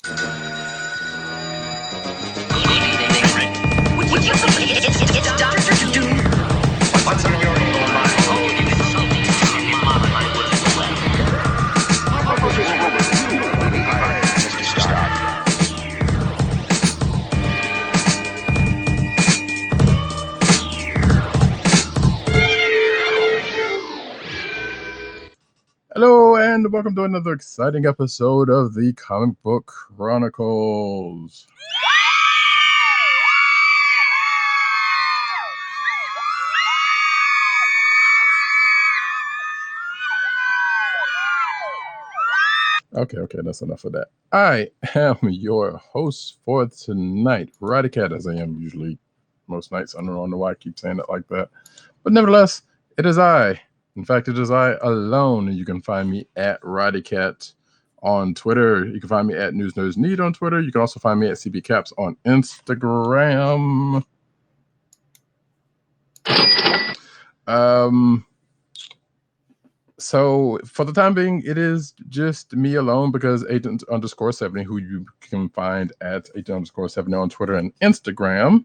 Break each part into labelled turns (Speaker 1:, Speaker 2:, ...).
Speaker 1: Would you believe it's Dr. Doom? What's on your mind? Oh, you insulting mama like this as well.
Speaker 2: Hello, and welcome to another exciting episode of the Comic Book Chronicles. Okay, that's enough of that. I am your host for tonight, Roddykat, as I am usually most nights. I don't know why I keep saying it like that. But nevertheless, it is I. In fact, it is I alone. You can find me at Roddykat on Twitter. You can find me at News Knows Need on Twitter. You can also find me at CBCaps on Instagram. So for the time being, it is just me alone because Agent_70, who you can find at Agent_70 on Twitter and Instagram,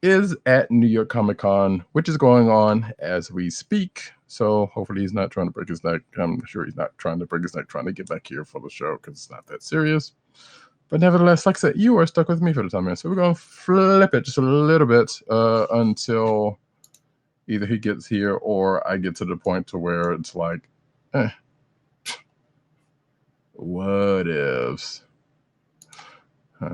Speaker 2: is at New York Comic Con, which is going on as we speak. So hopefully he's not trying to break his neck. I'm sure he's not trying to break his neck trying to get back here for the show because it's not that serious. But nevertheless, like I said, you are stuck with me for the time being. So we're going to flip it just a little bit until either he gets here or I get to the point to where it's like, what ifs? I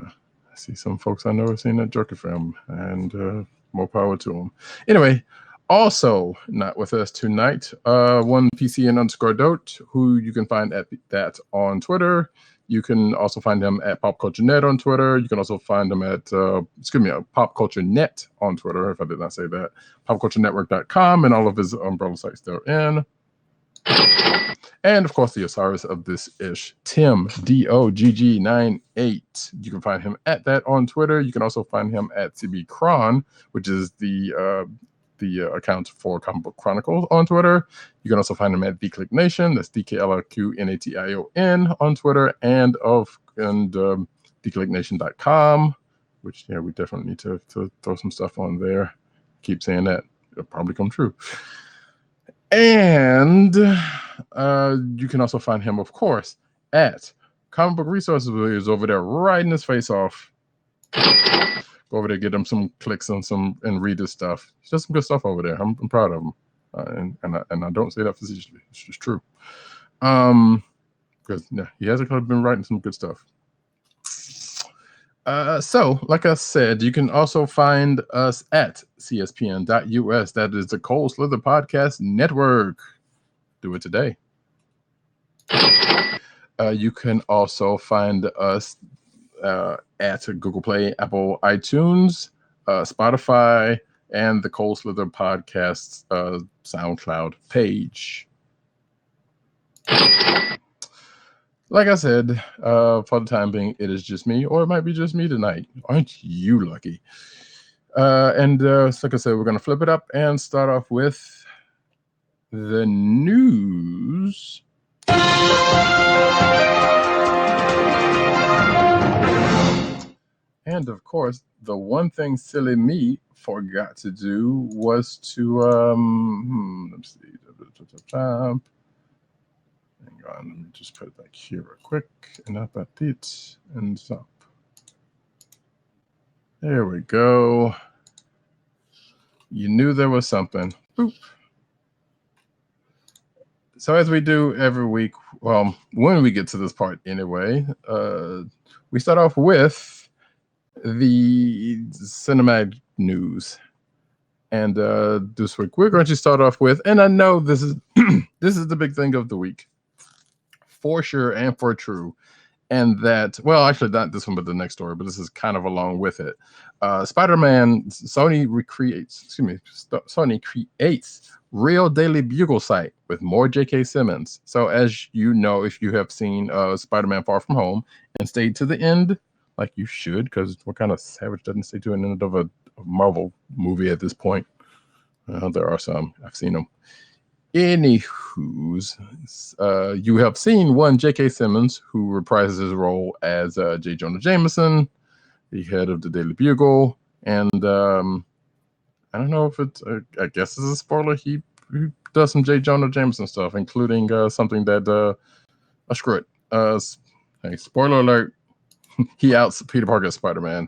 Speaker 2: see some folks I know have seen that Joker film, and more power to them. Anyway, also not with us tonight, one PC and _dote, who you can find at that on Twitter. You can also find him at Pop Culture Net on Twitter. You can also find him at, Pop Culture Net on Twitter, if I did not say that. PopCultureNetwork.com and all of his umbrella sites therein. And, of course, the Osiris of this ish, Tim, DOGG98. You can find him at that on Twitter. You can also find him at CBCron, which is the account for Comic Book Chronicles on Twitter. You can also find him at DKLQNation. That's DKLQNation on Twitter, and DKLQNation.com, which we definitely need to throw some stuff on there. Keep saying that. It'll probably come true. And you can also find him, of course, at Comic Book Resources, where he's over there riding his face off. Go over there, get him some clicks on and read his stuff. It's just some good stuff over there. I'm proud of him, and I don't say that facetiously. It's just true. Because he has been writing some good stuff. So, like I said, you can also find us at cspn.us. That is the Cold Slither Podcast Network. Do it today. You can also find us at Google Play, Apple iTunes, Spotify, and the Cold Slither Podcast SoundCloud page. Like I said, for the time being, it is just me, or it might be just me tonight. Aren't you lucky? And like I said, we're going to flip it up and start off with the news. And of course, the one thing silly me forgot to do was to let's see. Hang on, let me just put it back here real quick, and up at it and up. There we go. You knew there was something. Boop. So as we do every week, well, when we get to this part anyway, we start off with the cinematic news. And this week we're going to start off with, and I know this is this is the big thing of the week, for sure and for true. And that, well, actually not this one, but the next story, but this is kind of along with it. Spider-Man, Sony creates real Daily Bugle site with more J.K. Simmons. So as you know, if you have seen Spider-Man Far From Home and stayed to the end, like you should, because what kind of savage doesn't stay to the end of a Marvel movie at this point? There are some. I've seen them. Anywho's, you have seen one J.K. Simmons, who reprises his role as J. Jonah Jameson, the head of the Daily Bugle, and I don't know if it's, I guess it's a spoiler. He does some J. Jonah Jameson stuff, including something that, screw it. Hey, spoiler alert, he outs Peter Parker as Spider-Man.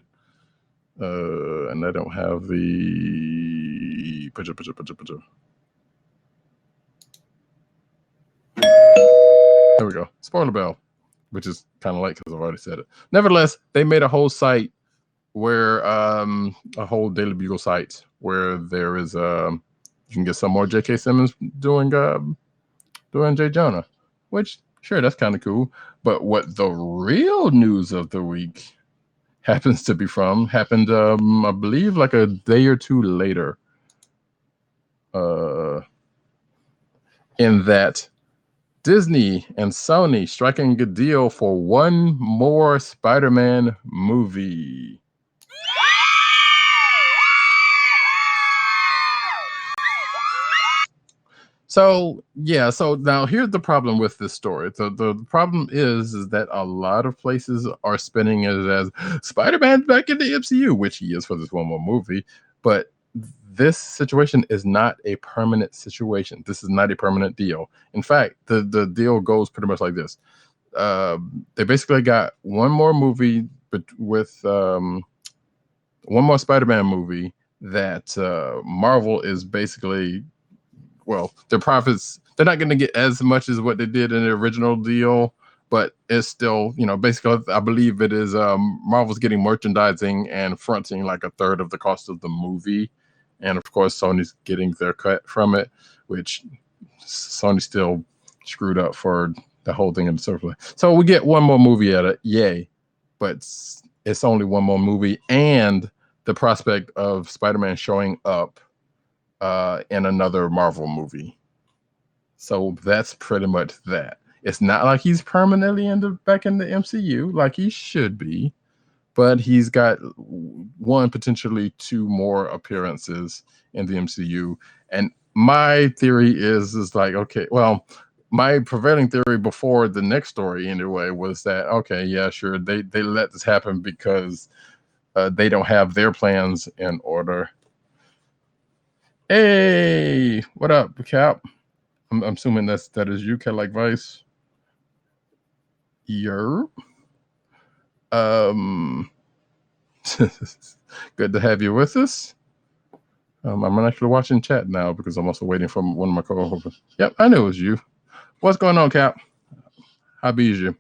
Speaker 2: And I don't have the picture. There we go. Spoiler bell, which is kind of late because I've already said it. Nevertheless, they made a whole site where a whole Daily Bugle site where there is you can get some more J.K. Simmons doing J. Jonah, which sure, that's kind of cool. But what the real news of the week happens to be from happened, I believe, like a day or two later. In that Disney and Sony striking a deal for one more Spider-Man movie. So yeah, so now here's the problem with this story. The problem is that a lot of places are spinning it as Spider-Man's back in the MCU, which he is for this one more movie. But this situation is not a permanent situation. This is not a permanent deal. In fact, the deal goes pretty much like this. They basically got one more movie with one more Spider-Man movie that Marvel is basically, well, their profits, they're not going to get as much as what they did in the original deal, but it's still, basically, I believe it is Marvel's getting merchandising and fronting like a third of the cost of the movie. And of course, Sony's getting their cut from it, which Sony still screwed up for the whole thing in the circle. So we get one more movie at it, yay! But it's only one more movie, and the prospect of Spider-Man showing up in another Marvel movie. So that's pretty much that. It's not like he's permanently back in the MCU like he should be. But he's got one, potentially two more appearances in the MCU. And my theory is like, okay, well, my prevailing theory before the next story anyway was that, okay, yeah, sure, they let this happen because they don't have their plans in order. Hey, what up, Cap? I'm assuming that is you, Cat Like Vice. Yerp. Good to have you with us. I'm actually watching chat now because I'm also waiting for one of my co-hosts. Yep, I knew it was you. What's going on, Cap? How be you?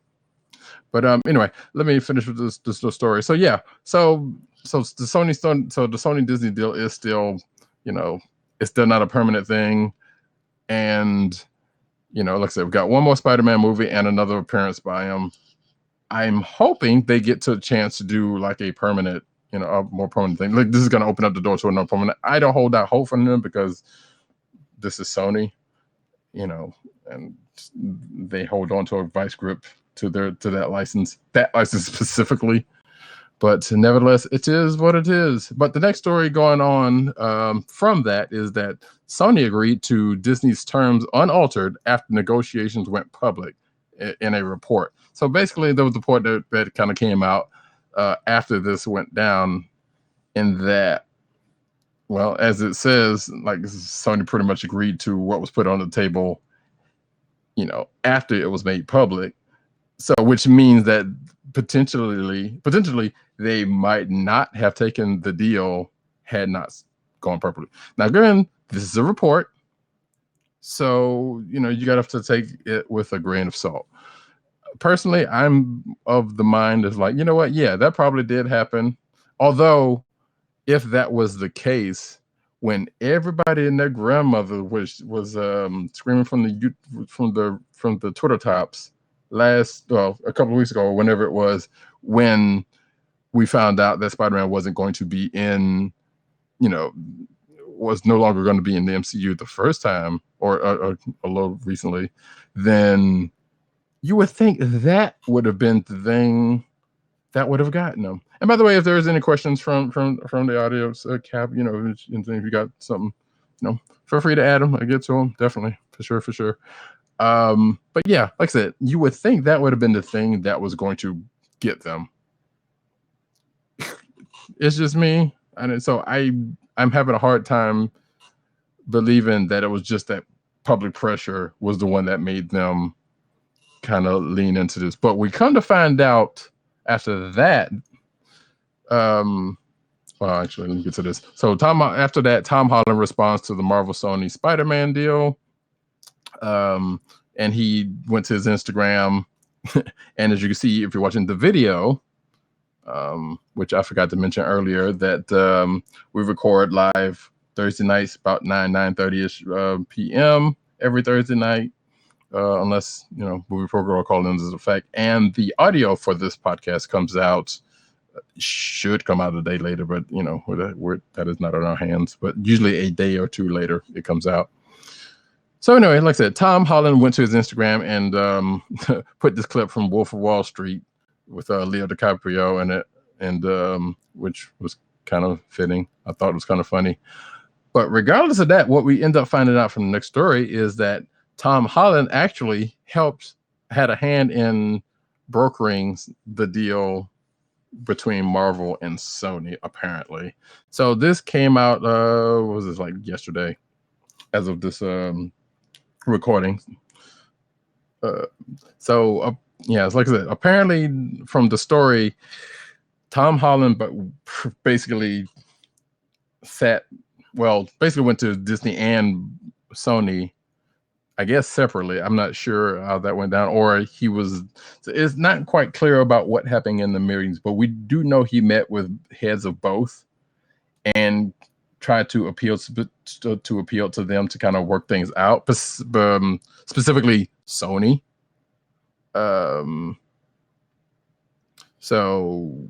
Speaker 2: But anyway, let me finish with this story. So yeah, so the Sony Disney deal is still, it's still not a permanent thing, and like I said, we've got one more Spider-Man movie and another appearance by him. I'm hoping they get to a chance to do like a permanent, a more permanent thing. Like this is going to open up the door to another permanent. I don't hold out hope for them because this is Sony, and they hold on to a vice grip to that license specifically. But nevertheless, it is what it is. But the next story going on from that is that Sony agreed to Disney's terms unaltered after negotiations went public in a report. So basically, there was a report that kind of came out after this went down in that, well, as it says, like Sony pretty much agreed to what was put on the table, after it was made public. So which means that potentially they might not have taken the deal had not gone properly. Now, again, this is a report. So, you got to take it with a grain of salt. Personally, I'm of the mind is like, you know what? Yeah, that probably did happen. Although, if that was the case, when everybody and their grandmother was screaming from the Twitter tops a couple of weeks ago, or whenever it was, when we found out that Spider-Man wasn't going to be in, was no longer going to be in the MCU the first time, or a little recently, then you would think that would have been the thing that would have gotten them. And by the way, if there's any questions from the audience, Cap, if you got something, feel free to add them. I get to them, definitely. for sure, for sure. But yeah, like I said, you would think that would have been the thing that was going to get them. It's just me, and so I'm having a hard time believing that it was just that public pressure was the one that made them kind of lean into this. But we come to find out after that, well, actually, let me get to this. So after that, Tom Holland responds to the Marvel Sony Spider-Man deal. And he went to his Instagram, and as you can see, if you're watching the video, which I forgot to mention earlier, that we record live Thursday nights about 9:30ish p.m. every Thursday night, unless movie program call-ins is a fact. And the audio for this podcast should come out a day later, but that is not in our hands. But usually a day or two later it comes out. So anyway, like I said, Tom Holland went to his Instagram and put this clip from Wolf of Wall Street with Leo DiCaprio in it, and which was kind of fitting. I thought it was kind of funny. But regardless of that, what we end up finding out from the next story is that Tom Holland actually had a hand in brokering the deal between Marvel and Sony, apparently. So this came out, what was this, like yesterday, as of this recording. Yeah, it's like I said, apparently from the story, Tom Holland basically went to Disney and Sony, I guess separately. I'm not sure how that went down, or it's not quite clear about what happened in the meetings, but we do know he met with heads of both and tried to appeal to them to kind of work things out, specifically Sony. So,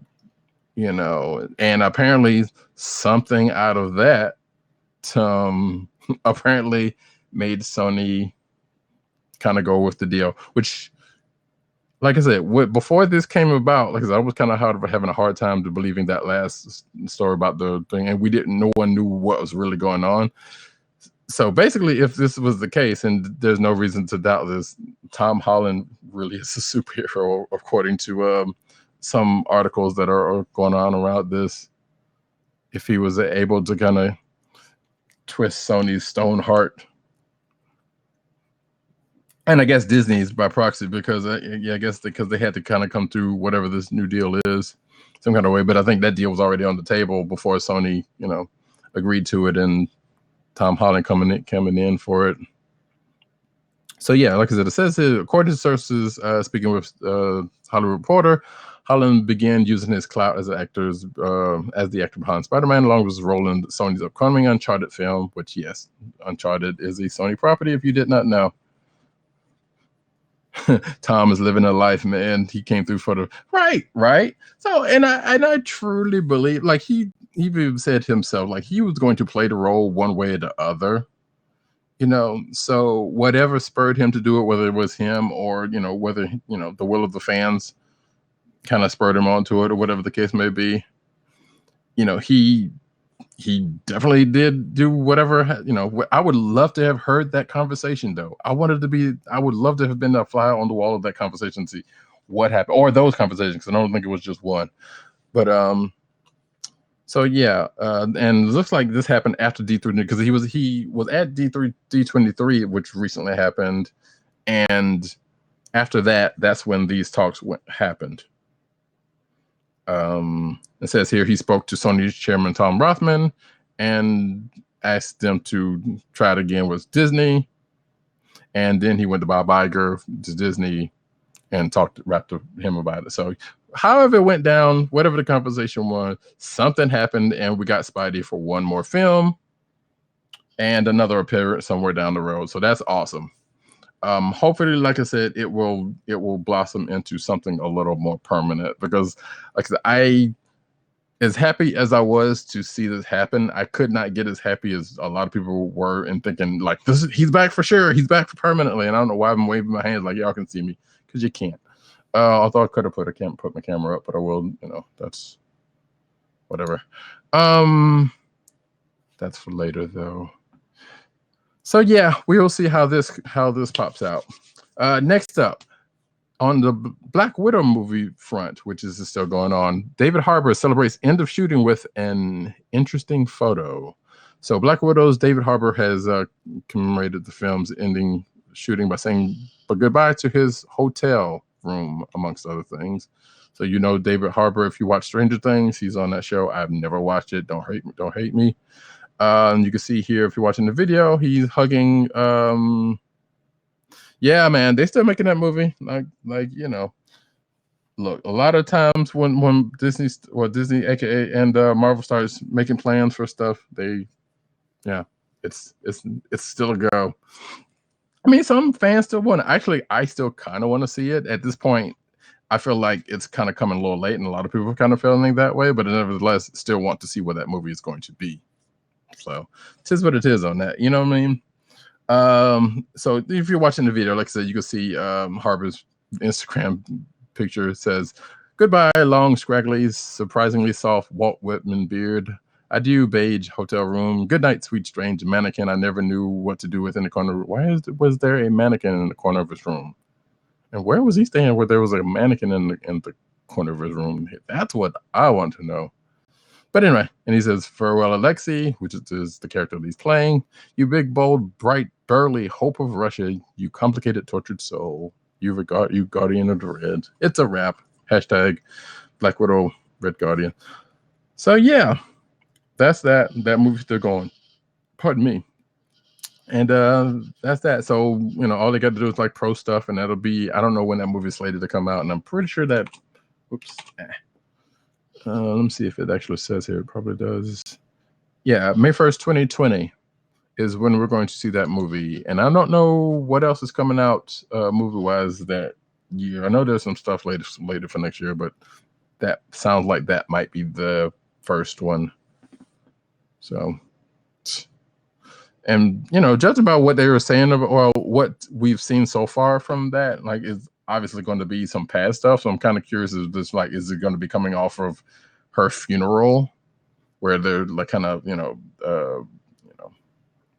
Speaker 2: and apparently something out of that apparently made Sony kind of go with the deal, which, like I said, before this came about, like I said, I was kind of having a hard time to believing that last story about the thing, and no one knew what was really going on. So basically, if this was the case, and there's no reason to doubt this, Tom Holland really is a superhero, according to some articles that are going on around this. If he was able to kind of twist Sony's stone heart, and I guess Disney's by proxy, because I guess because they had to kind of come through whatever this new deal is some kind of way. But I think that deal was already on the table before Sony, agreed to it, and Tom Holland coming in for it. So yeah, like I said, it says here, according to sources, speaking with Hollywood Reporter, Holland began using his clout as the actor behind Spider-Man, along with his role in Sony's upcoming Uncharted film. Which, yes, Uncharted is a Sony property. If you did not know. Tom is living a life, man. He came through for the right. So, and I truly believe, like he even said himself, like he was going to play the role one way or the other. So whatever spurred him to do it, whether it was him or whether the will of the fans kind of spurred him onto it, or whatever the case may be. He definitely did do whatever. I would love to have heard that conversation, though. I would love to have been a fly on the wall of that conversation to see what happened, or those conversations, because I don't think it was just one. But so yeah, and it looks like this happened after D3, because he was at D23, which recently happened, and after that's when these talks happened. It says here he spoke to Sony's chairman Tom Rothman and asked them to try it again with Disney, and then he went to Bob Iger to Disney and rapped to him about it. So however it went down, whatever the conversation was, something happened, and we got Spidey for one more film and another appearance somewhere down the road. So that's awesome. Hopefully, like I said, it will blossom into something a little more permanent, because like I said, as happy as I was to see this happen, I could not get as happy as a lot of people were and thinking like, he's back for sure, he's back permanently. And I don't know why I'm waving my hands like y'all can see me, because you can't. Although I could have put my camera up, but I will, that's whatever. That's for later though. So yeah, we will see how this pops out. Next up, on the Black Widow movie front, which is still going on, David Harbour celebrates end of shooting with an interesting photo. So Black Widow's David Harbour has commemorated the film's ending shooting by saying goodbye to his hotel room, amongst other things. So you know David Harbour, if you watch Stranger Things, he's on that show. I've never watched it. Don't hate me. You can see here, if you're watching the video, he's hugging. Yeah, man, they still making that movie. Like you know, look, a lot of times when Disney, aka and Marvel starts making plans for stuff, it's still a go. I mean, some fans still want to. Actually, I still kind of want to see it at this point. I feel like it's kind of coming a little late, and a lot of people are kind of feeling that way. But nevertheless, still want to see what that movie is going to be. So, tis what it is on that. You know what I mean? So if you're watching the video, like I said, you can see Harbour's Instagram picture. It says, "Goodbye, long, scraggly, surprisingly soft Walt Whitman beard. Adieu, beige hotel room. Good night, sweet strange mannequin. I never knew what to do with in the corner. Why was there a mannequin in the corner of his room? And where was he staying where there was a mannequin in the corner of his room? That's what I want to know." But anyway, and he says, "Farewell, Alexei," which is the character that he's playing. "You big, bold, bright, burly hope of Russia. You complicated, tortured soul. You guardian of the red." It's a wrap. Hashtag Black Widow, Red Guardian. So yeah, that's that. That movie's still going. Pardon me. And that's that. So, you know, all they got to do is like pro stuff, and that'll be, I don't know when that movie's slated to come out. And I'm pretty sure that, let me see if it actually says here. It probably does. Yeah, May 1st, 2020 is when we're going to see that movie. And I don't know what else is coming out movie-wise that year. I know there's some stuff later for next year, but that sounds like that might be the first one. So, and you know, judging by what they were saying or what we've seen so far from that, like, is obviously going to be some past stuff. So I'm kind of curious, is it going to be coming off of her funeral, where they're like kind of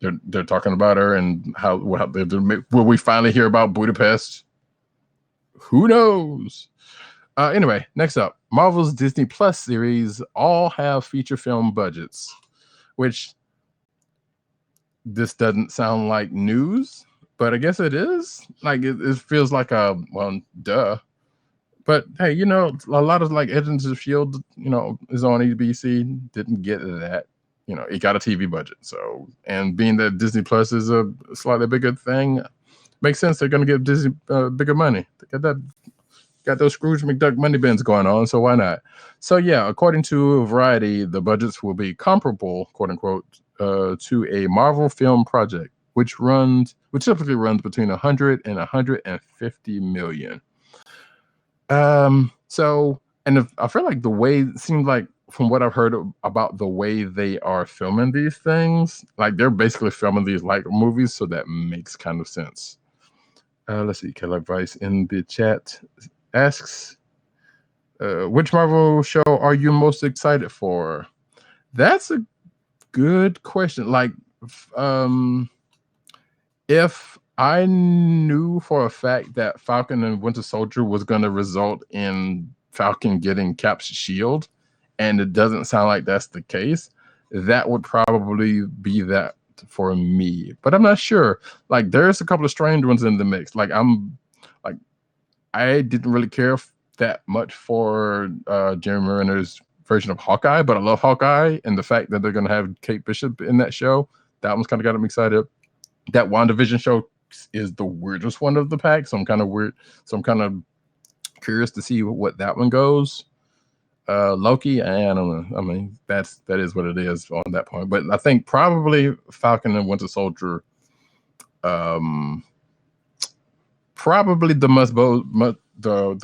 Speaker 2: they're talking about her and will we finally hear about Budapest? Who knows? Anyway, next up, Marvel's Disney Plus series all have feature film budgets, which this doesn't sound like news, but I guess it is. Like it feels like duh. But hey, you know, a lot of like Agents of S.H.I.E.L.D., you know, is on ABC. Didn't get that. You know, it got a TV budget. So, and being that Disney Plus is a slightly bigger thing, makes sense. They're going to give Disney bigger money. They got those Scrooge McDuck money bins going on. So why not? So yeah, according to Variety, the budgets will be comparable, quote unquote, to a Marvel film project, which typically runs between 100 and 150 million. So, and I feel like the way it seemed like, from what I've heard about the way they are filming these things, like they're basically filming these like movies, so that makes kind of sense. Let's see, Kelly Vice in the chat asks, which Marvel show are you most excited for? That's a good question. Like, if I knew for a fact that Falcon and Winter Soldier was going to result in Falcon getting Cap's shield, and it doesn't sound like that's the case, that would probably be that for me. But I'm not sure. Like, there's a couple of strange ones in the mix. Like, I didn't really care that much for Jeremy Renner's version of Hawkeye, but I love Hawkeye, and the fact that they're going to have Kate Bishop in that show, that one's kind of got me excited. That WandaVision show is the weirdest one of the pack, so I'm kind of curious to see what that one goes. Loki, I don't know. I mean, that is what it is on that point. But I think probably Falcon and Winter Soldier, probably the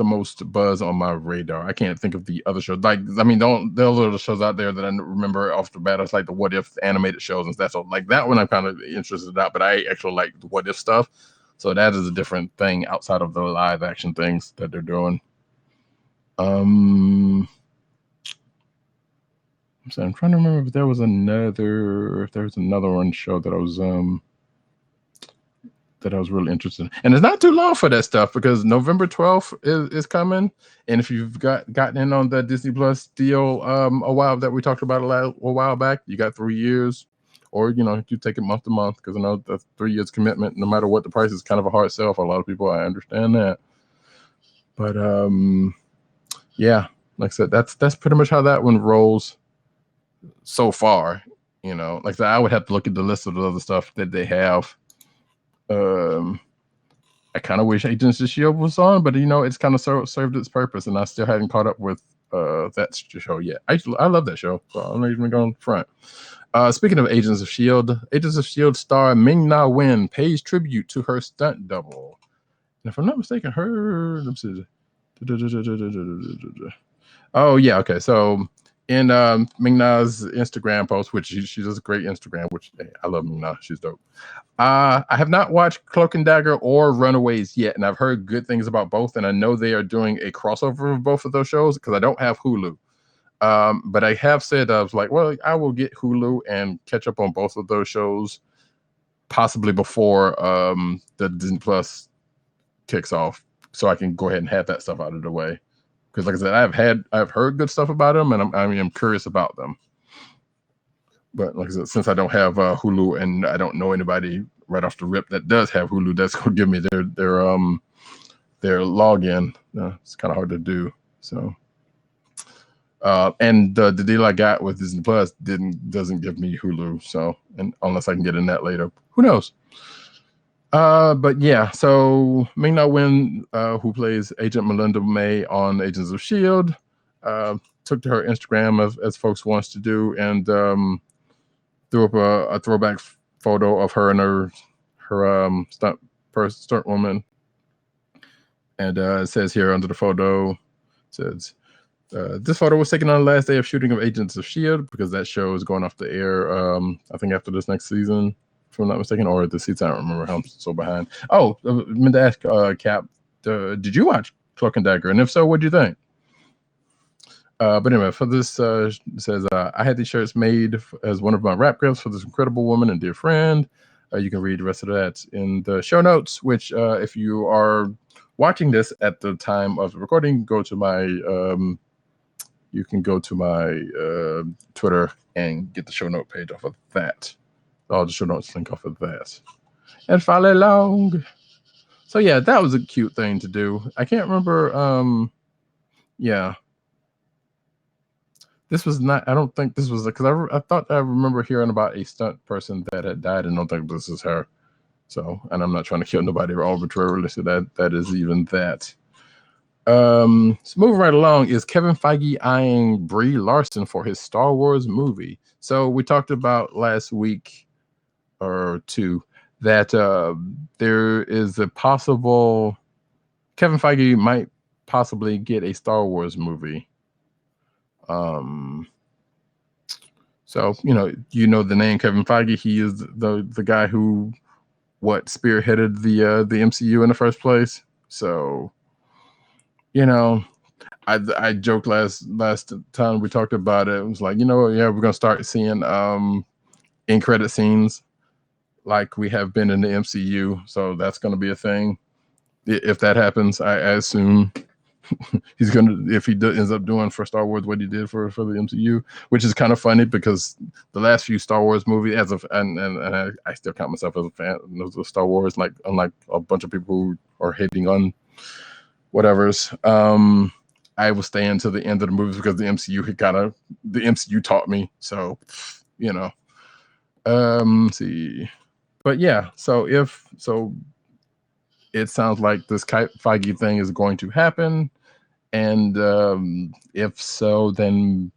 Speaker 2: most buzz on my radar. I can't think of the other shows. Like, I mean, those are the shows out there that I remember off the bat. It's like the What If animated shows and stuff. So like that one I'm kind of interested in, but I actually like the What If stuff. So that is a different thing outside of the live action things that they're doing. So I'm trying to remember if there was another one show that I was that I was really interested in. And it's not too long for that stuff because November 12th is coming. And if you've gotten in on the Disney Plus deal a while that we talked about a while back, you got 3 years. Or, you take it month to month because I know the 3 years commitment, no matter what the price, is kind of a hard sell for a lot of people. I understand that. But yeah, like I said, that's pretty much how that one rolls so far. Like I said, I would have to look at the list of the other stuff that they have. I kind of wish Agents of S.H.I.E.L.D. was on, but it's kind of served its purpose, and I still haven't caught up with that show yet. I love that show, so I'm not even going front. Speaking of Agents of S.H.I.E.L.D., Agents of S.H.I.E.L.D. star Ming-Na Wen pays tribute to her stunt double. And if I'm not mistaken, let's see. Oh, yeah, okay. So in Ming-Na's Instagram post, which she does a great Instagram, which hey, I love Ming-Na. She's dope. I have not watched Cloak and Dagger or Runaways yet, and I've heard good things about both, and I know they are doing a crossover of both of those shows because I don't have Hulu. But I have said, I was like, well, I will get Hulu and catch up on both of those shows possibly before the Disney Plus kicks off, so I can go ahead and have that stuff out of the way. Because like I said, I've heard good stuff about them, and I'm curious about them. But like I said, since I don't have Hulu and I don't know anybody right off the rip that does have Hulu, that's gonna give me their login. It's kind of hard to do. So, and the deal I got with Disney Plus doesn't give me Hulu. So, and unless I can get in that later, who knows? But yeah, so Ming-Na Wen, who plays Agent Melinda May on Agents of S.H.I.E.L.D., took to her Instagram as folks wants to do, and threw up a throwback photo of her and her stunt woman. And it says here under the photo, it says, this photo was taken on the last day of shooting of Agents of S.H.I.E.L.D. because that show is going off the air, I think after this next season, if I'm not mistaken, or the season. I don't remember how I'm so behind. Oh, I meant to ask Cap, did you watch Cloak and Dagger? And if so, what do you think? But anyway, for this, it says, I had these shirts made as one of my rap gifts for this incredible woman and dear friend. You can read the rest of that in the show notes, which if you are watching this at the time of the recording, you can go to my Twitter and get the show note page off of that. All the show notes link off of that. And follow along. So yeah, that was a cute thing to do. I can't remember. Yeah. This was not, I don't think this was, because I thought I remember hearing about a stunt person that had died, and I don't think this is her. So, and I'm not trying to kill nobody arbitrarily, so that is even that. So moving right along, is Kevin Feige eyeing Brie Larson for his Star Wars movie? So we talked about last week or two that there is a possible, Kevin Feige might possibly get a Star Wars movie. So the name Kevin Feige. He is the guy who spearheaded the MCU in the first place. So I joked last time we talked about it. It was like, we're gonna start seeing end credit scenes like we have been in the MCU. So that's gonna be a thing. If that happens, I assume he's gonna, if he ends up doing for Star Wars what he did for the MCU, which is kind of funny because the last few Star Wars movies, and I still count myself as a fan of Star Wars, like unlike a bunch of people who are hating on whatever's, I was staying to the end of the movies because the MCU taught me. So let's see, but yeah, so it sounds like this Feige thing is going to happen. And if so, then,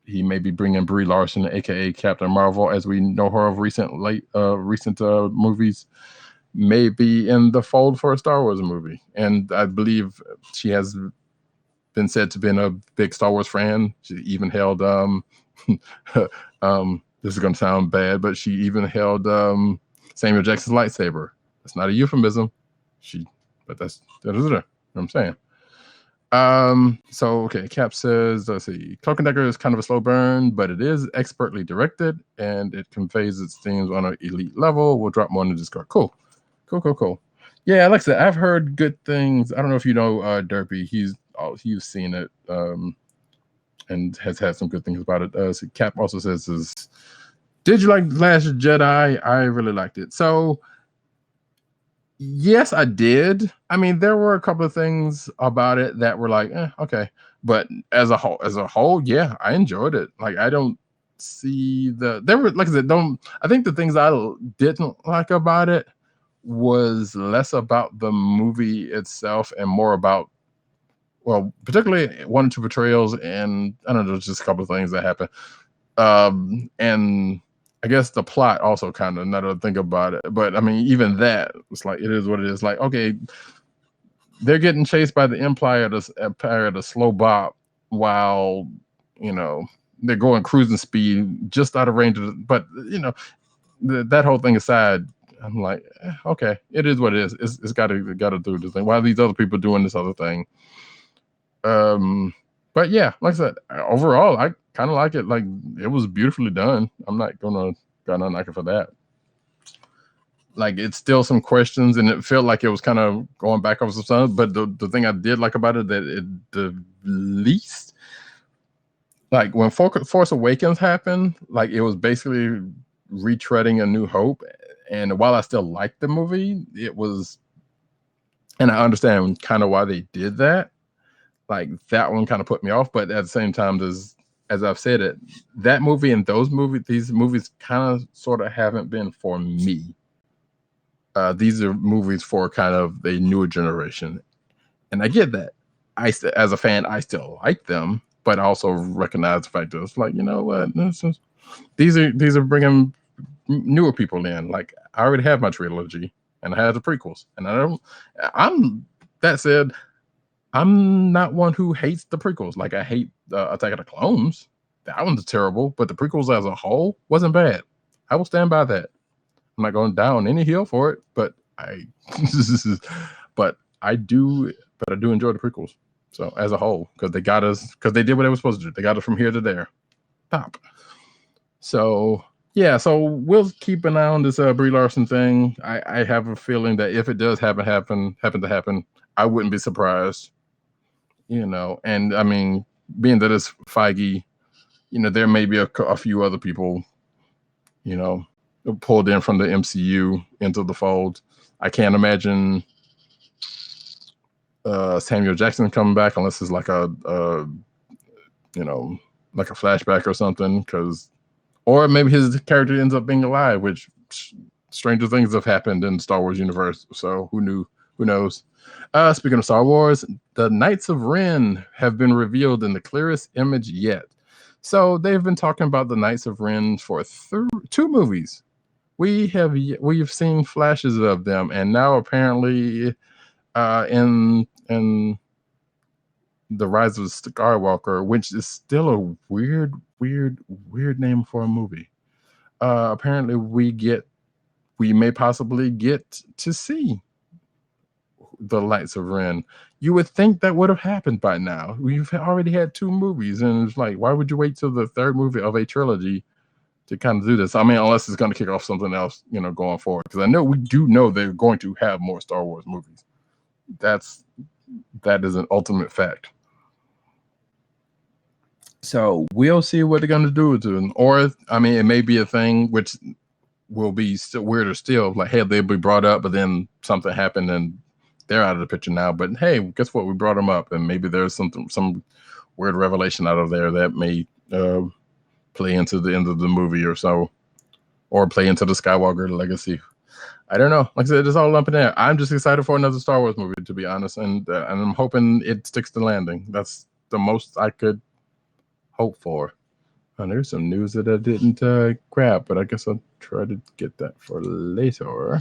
Speaker 2: he may be bringing Brie Larson, a.k.a. Captain Marvel, as we know her of recent movies, may be in the fold for a Star Wars movie. And I believe she has been said to be a big Star Wars fan. She even held, this is going to sound bad, but she even held Samuel Jackson's lightsaber. That's not a euphemism. But that's what I'm saying. So okay, Cap says, let's see, Cloak and Dagger is kind of a slow burn, but it is expertly directed and it conveys its themes on an elite level. We'll drop more in the Discord. Cool. Yeah, like I said, I've heard good things. I don't know if you know Derpy. He's seen it and has had some good things about it. So Cap also says, did you like Last Jedi? I really liked it. So yes, I did. I mean, there were a couple of things about it that were like, okay. But as a whole, yeah, I enjoyed it. Like, I don't see there were, like I said, I think the things I didn't like about it was less about the movie itself and more about, well, particularly one or two portrayals, and I don't know, there's just a couple of things that happened. And I guess the plot also kind of, now that I think about it, but I mean, even that, it's like, it is what it is. Like, okay, they're getting chased by the Empire to slow bop while, they're going cruising speed just out of range but that whole thing aside, I'm like, okay, it is what it is. It's got to do this thing. Why are these other people doing this other thing? But yeah, like I said, overall, I kind of like it. Like, it was beautifully done. I'm not gonna knock it for that. Like, it's still some questions, and it felt like it was kind of going back over some stuff. But the thing I did like about it, that the least, like when Force Awakens happened, like it was basically retreading A New Hope. And while I still liked the movie, it was, and I understand kind of why they did that. Like, that one kind of put me off, but at the same time, as I've said it, that movie and these movies kind of sort of haven't been for me. These are movies for kind of the newer generation, and I get that. As a fan, I still like them, but I also recognize the fact that it's like, you know what, these are bringing newer people in. Like, I already have my trilogy, and I have the prequels, and that said, I'm not one who hates the prequels. Like, I hate Attack of the Clones. That one's terrible, but the prequels as a whole wasn't bad. I will stand by that. I'm not going down any hill for it, but I do enjoy the prequels. So as a whole, because they did what they were supposed to do. They got us from here to there. Top. So yeah, so we'll keep an eye on this Brie Larson thing. I have a feeling that if it does happen to happen, I wouldn't be surprised. And I mean, being that it's Feige, there may be a few other people, pulled in from the MCU into the fold. I can't imagine Samuel Jackson coming back unless it's like a like a flashback or something, or maybe his character ends up being alive, which stranger things have happened in Star Wars universe. So who knows? Speaking of Star Wars, the Knights of Ren have been revealed in the clearest image yet. So they've been talking about the Knights of Ren for 2 movies. We've seen flashes of them, and now apparently in The Rise of Skywalker, which is still a weird name for a movie. Apparently we may possibly get to see the Knights of Ren. You would think that would have happened by now. We've already had 2 movies, and it's like, why would you wait till the 3rd movie of a trilogy to kind of do this? I mean, unless it's going to kick off something else, going forward. Because we do know they're going to have more Star Wars movies. That is an ultimate fact. So we'll see what they're going to do with it. Or, I mean, it may be a thing which will be still weirder still. Like, hey, they'll be brought up, but then something happened and they're out of the picture now. But hey, guess what? We brought them up, and maybe there's some weird revelation out of there that may play into the end of the movie or so, or play into the Skywalker legacy. I don't know. Like I said, it's all up in there. I'm just excited for another Star Wars movie, to be honest, and I'm hoping it sticks the landing. That's the most I could hope for. And there's some news that I didn't grab, but I guess I'll try to get that for later.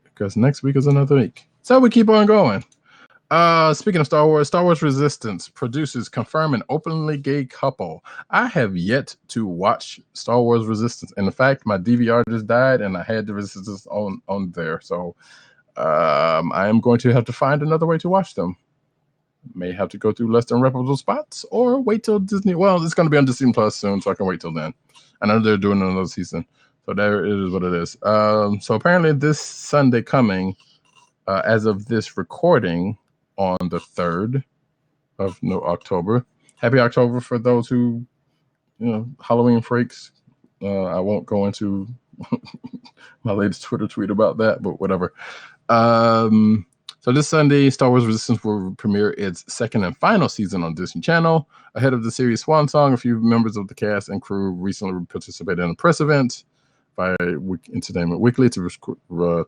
Speaker 2: Because next week is another week. So we keep on going. Speaking of Star Wars Resistance producers confirm an openly gay couple. I have yet to watch Star Wars Resistance. And in fact, my DVR just died and I had the Resistance on there. So I am going to have to find another way to watch them. May have to go through less than reputable spots or wait till Disney. Well, it's going to be on Disney Plus soon, so I can wait till then. I know they're doing another season, so there it is what it is. So apparently this Sunday coming, as of this recording on the 3rd of October. Happy October for those who, Halloween freaks. I won't go into my latest Twitter tweet about that, but whatever. So this Sunday, Star Wars Resistance will premiere its second and final season on Disney Channel. Ahead of the series' swan song, a few members of the cast and crew recently participated in a press event by Entertainment Weekly to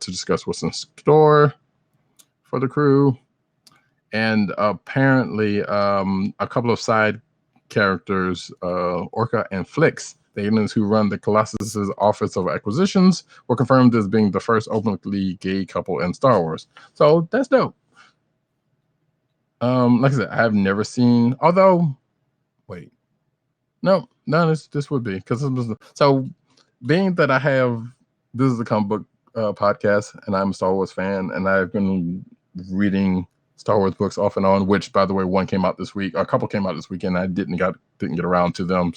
Speaker 2: discuss what's in store for the crew. And apparently, a couple of side characters, Orca and Flix, the aliens who run the Colossus's Office of Acquisitions, were confirmed as being the first openly gay couple in Star Wars. So that's dope. Like I said, I have never seen, although, wait, no, this would be, because so being that this is a comic book podcast, and I'm a Star Wars fan, and I've been reading Star Wars books off and on, which, by the way, one came out this week, a couple came out this weekend. I didn't get around to them.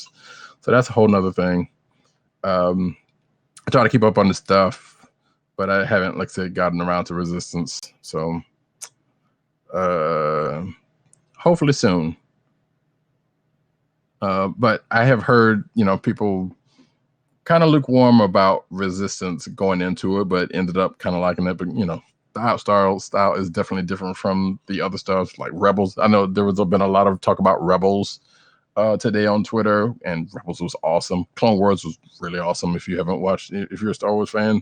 Speaker 2: So that's a whole nother thing. I try to keep up on the stuff, but I haven't, like I said, gotten around to Resistance. So hopefully soon. But I have heard, people kind of lukewarm about Resistance going into it, but ended up kind of liking it. But, the style is definitely different from the other stuff, like Rebels. I know there was been a lot of talk about Rebels today on Twitter, and Rebels was awesome. Clone Wars was really awesome. If you haven't watched, if you're a Star Wars fan,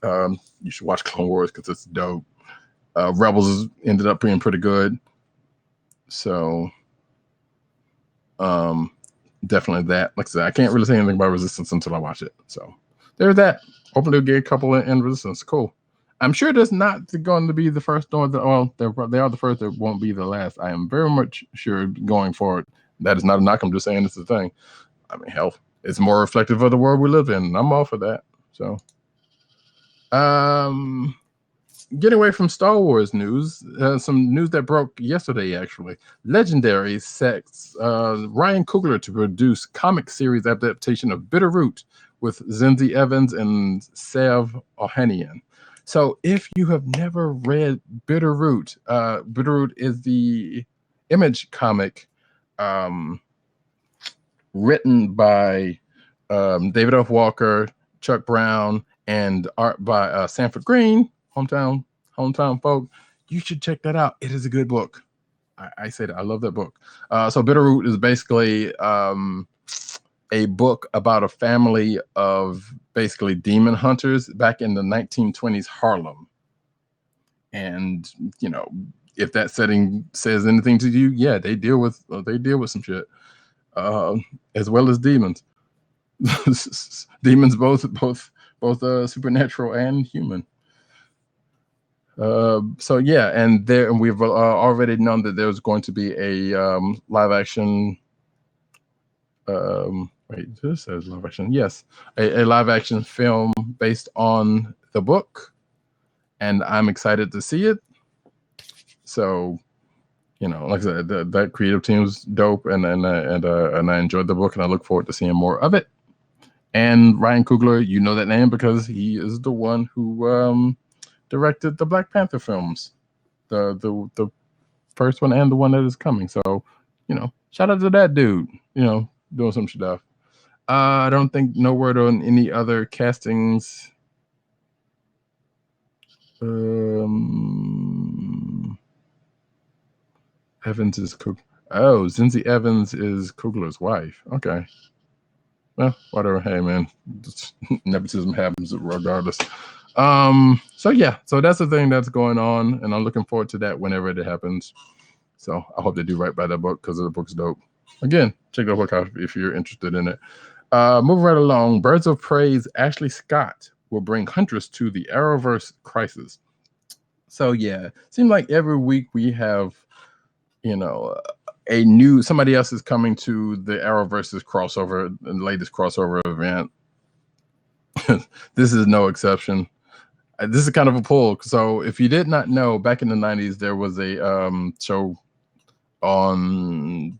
Speaker 2: you should watch Clone Wars because it's dope. Rebels ended up being pretty good. So definitely that. Like I said, I can't really say anything about Resistance until I watch it. So there's that. Openly gay couple in Resistance. Cool. I'm sure that's not going to be the first, they are the first. That won't be the last. I am very much sure going forward. That is not a knock. I'm just saying it's a thing. I mean, hell, it's more reflective of the world we live in. And I'm all for that. So, getting away from Star Wars news, some news that broke yesterday, actually. Legendary sets Ryan Coogler to produce comic series adaptation of Bitterroot with Zinzi Evans and Sav Ohanian. So if you have never read Bitterroot, Bitterroot is the Image comic written by David F. Walker, Chuck Brown, and art by Sanford Greene, hometown folk. You should check that out. It is a good book. I say that. I love that book. So Bitterroot is basically a book about a family of basically demon hunters back in the 1920s Harlem. And, if that setting says anything to you, yeah, they deal with some shit, as well as demons. Demons, both supernatural and human. So yeah, and we've already known that there's going to be a live action. Wait, this says live action. Yes, a live action film based on the book, and I'm excited to see it. So, like I said, that creative team's dope, and I enjoyed the book, and I look forward to seeing more of it. And Ryan Coogler, you know that name because he is the one who directed the Black Panther films, the first one and the one that is coming. So, shout out to that dude, doing some stuff. I don't think no word on any other castings. Evans is Zinzi Evans is Coogler's wife. Okay. Well, whatever. Hey, man, nepotism happens regardless. So yeah, so that's the thing that's going on, and I'm looking forward to that whenever it happens. So I hope they do right by that book because the book's dope. Again, check the book out if you're interested in it. Moving right along, Birds of Prey's Ashley Scott will bring Huntress to the Arrowverse crisis. So yeah, seems like every week we have, somebody else is coming to the Arrowverse's crossover, the latest crossover event. This is no exception. This is kind of a pull. So if you did not know, back in the 90s, there was a show on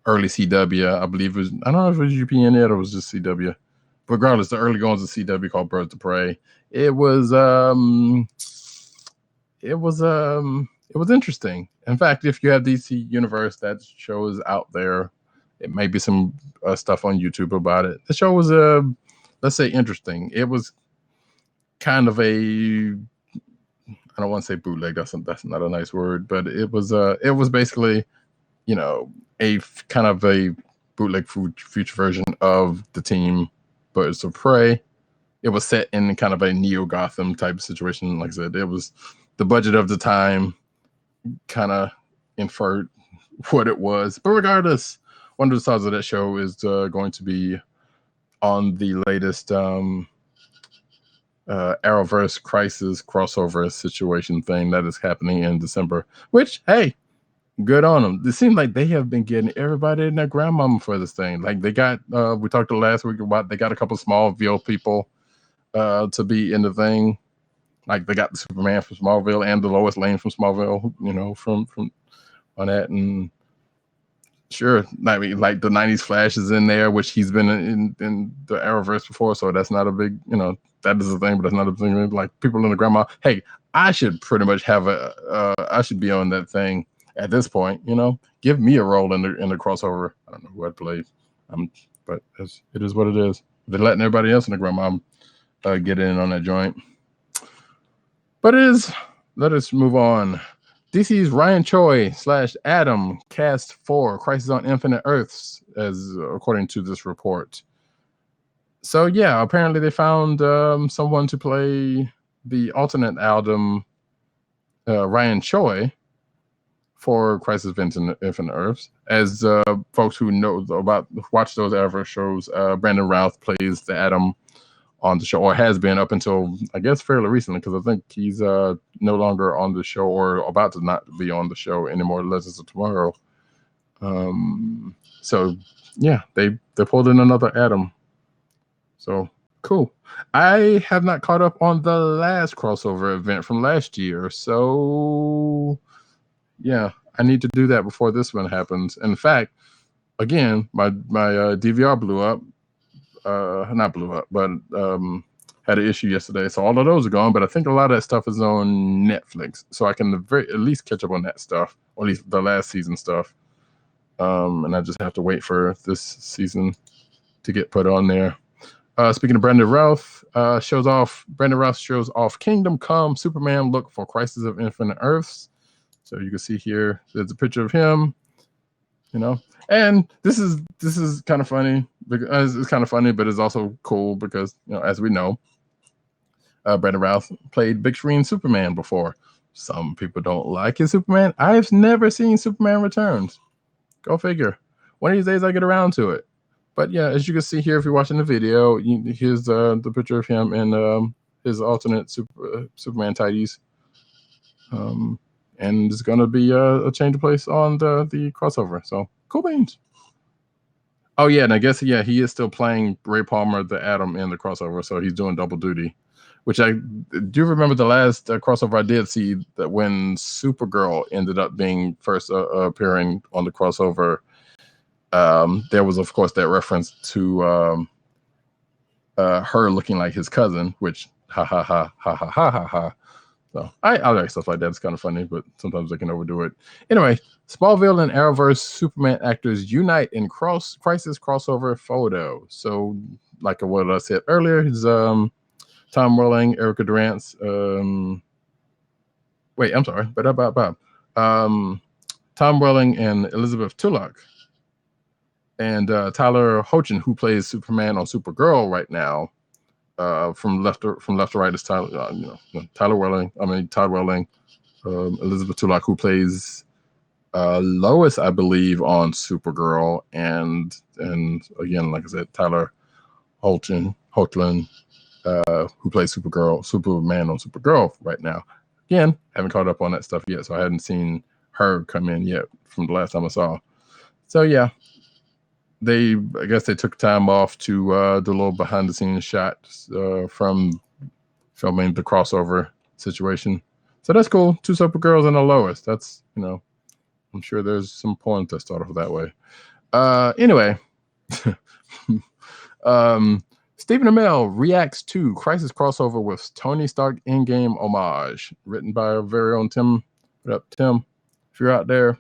Speaker 2: early CW. I believe it was, I don't know if it was UPN yet or it was just CW. But regardless, the early goings of CW called Birds of Prey. It was interesting. In fact, if you have DC Universe, that show is out there. It may be some stuff on YouTube about it. The show was let's say interesting. It was kind of a, I don't want to say bootleg. That's not a nice word, but it was basically, you know, a kind of a bootleg future version of the team Birds of Prey. It was set in kind of a Neo Gotham type of situation. Like I said, it was the budget of the time kind of inferred what it was. But regardless, one of the stars of that show is going to be on the latest Arrowverse Crisis crossover situation thing that is happening in December, which, hey, good on them. It seems like they have been getting everybody and their grandmama for this thing. Like they got, we talked last week about, they got a couple Smallville people to be in the thing. Like they got the Superman from Smallville and the Lois Lane from Smallville, you know, from on that. And sure, I mean, like the 90s Flash is in there, which he's been in the Arrowverse before, so that's not a big, you know, that is a thing, but that's not a thing. Like people in the grandma, hey, I should pretty much have I should be on that thing at this point, you know. Give me a role in the crossover. I don't know who I'd play, but it is what it is. They're letting everybody else in the grandma get in on that joint. But let us move on. DC's Ryan Choi / Adam cast for Crisis on Infinite Earths, as according to this report. So yeah, apparently they found someone to play the alternate Adam, Ryan Choi, for Crisis of Infinite Earths. As folks who know watch those Arrowverse shows, Brandon Routh plays the Adam on the show, or has been up until I guess fairly recently, because I think he's no longer on the show or about to not be on the show anymore. Legends of Tomorrow. So yeah, they pulled in another Adam. So cool. I have not caught up on the last crossover event from last year, so yeah, I need to do that before this one happens. In fact, again, my DVR blew up. Not blew up, but had an issue yesterday. So all of those are gone, but I think a lot of that stuff is on Netflix. So I can at least catch up on that stuff, or at least the last season stuff. And I just have to wait for this season to get put on there. Speaking of Brandon Routh, Brandon Routh shows off Kingdom Come Superman look for Crisis of Infinite Earths. So you can see here, there's a picture of him, you know. And this is kind of funny because it's kind of funny, but it's also cool because, you know, as we know, Brandon Routh played big screen Superman before. Some people don't like his Superman. I've never seen Superman Returns. Go figure. One of these days I get around to it. But yeah, as you can see here, if you're watching the video, here's the picture of him in his alternate Superman tidies. And it's going to be a change of place on the crossover. So cool beans. Oh, yeah. And I guess, yeah, he is still playing Ray Palmer, the Atom, in the crossover. So he's doing double duty, which I do remember the last crossover I did see, that when Supergirl ended up being first appearing on the crossover, there was, of course, that reference to her looking like his cousin, which ha ha ha ha ha ha ha ha. So I like stuff like that. It's kind of funny, but sometimes they can overdo it. Anyway, Smallville and Arrowverse Superman actors unite in Crisis crossover photo. So, like what I said earlier, is Tom Welling, Erica Durant's. Wait, I'm sorry, but Tom Welling and Elizabeth Tulloch, and Tyler Hoechlin, who plays Superman on Supergirl right now. From left to right is Tyler, Todd Welling, Elizabeth Tulloch, who plays Lois, I believe, on Supergirl, and again, like I said, Tyler Hoechlin, who plays Superman on Supergirl right now. Again, haven't caught up on that stuff yet, so I hadn't seen her come in yet from the last time I saw. So yeah. I guess they took time off to do a little behind the scenes shot from filming the crossover situation. So that's cool. 2 Supergirls and a Lois. That's, I'm sure there's some porn to start off that way. Anyway, Stephen Amell reacts to Crisis crossover with Tony Stark in-game homage, written by our very own Tim. What up, Tim? If you're out there.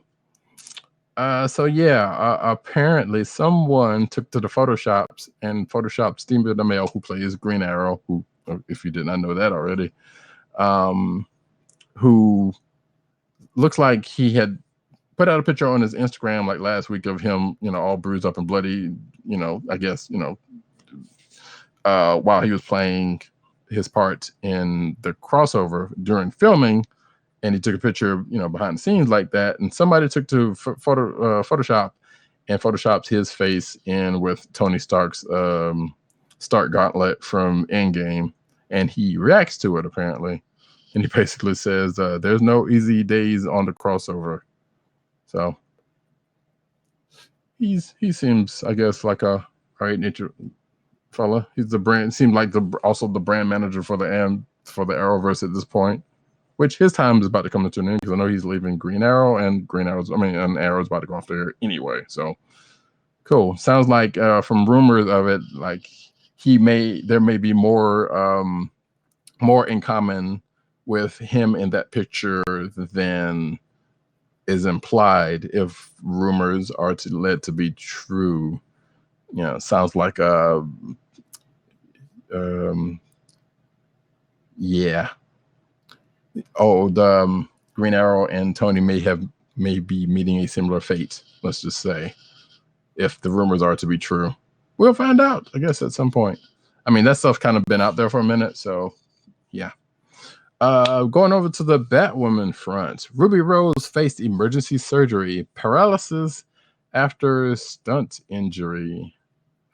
Speaker 2: Apparently someone took to the Photoshops and Photoshopped Stephen Amell, who plays Green Arrow, who, if you did not know that already, who looks like he had put out a picture on his Instagram like last week of him, all bruised up and bloody, I guess, while he was playing his part in the crossover during filming. And he took a picture, behind the scenes like that. And somebody took to Photoshop and photoshopped his face in with Tony Stark's Stark Gauntlet from Endgame. And he reacts to it, apparently. And he basically says, there's no easy days on the crossover. So he seems, I guess, like a right nature fella. He's the brand, seemed like also the brand manager for the Arrowverse at this point. Which his time is about to come to an end because I know he's leaving Green Arrow and Arrow's about to go off there anyway. So cool. Sounds like from rumors of it, like there may be more in common with him in that picture than is implied if rumors are led to be true. Sounds like yeah. The Green Arrow and Tony may be meeting a similar fate, let's just say, if the rumors are to be true. We'll find out, I guess, at some point. I mean, that stuff's kind of been out there for a minute, so yeah. Going over to the Batwoman front, Ruby Rose faced emergency surgery, paralysis after stunt injury.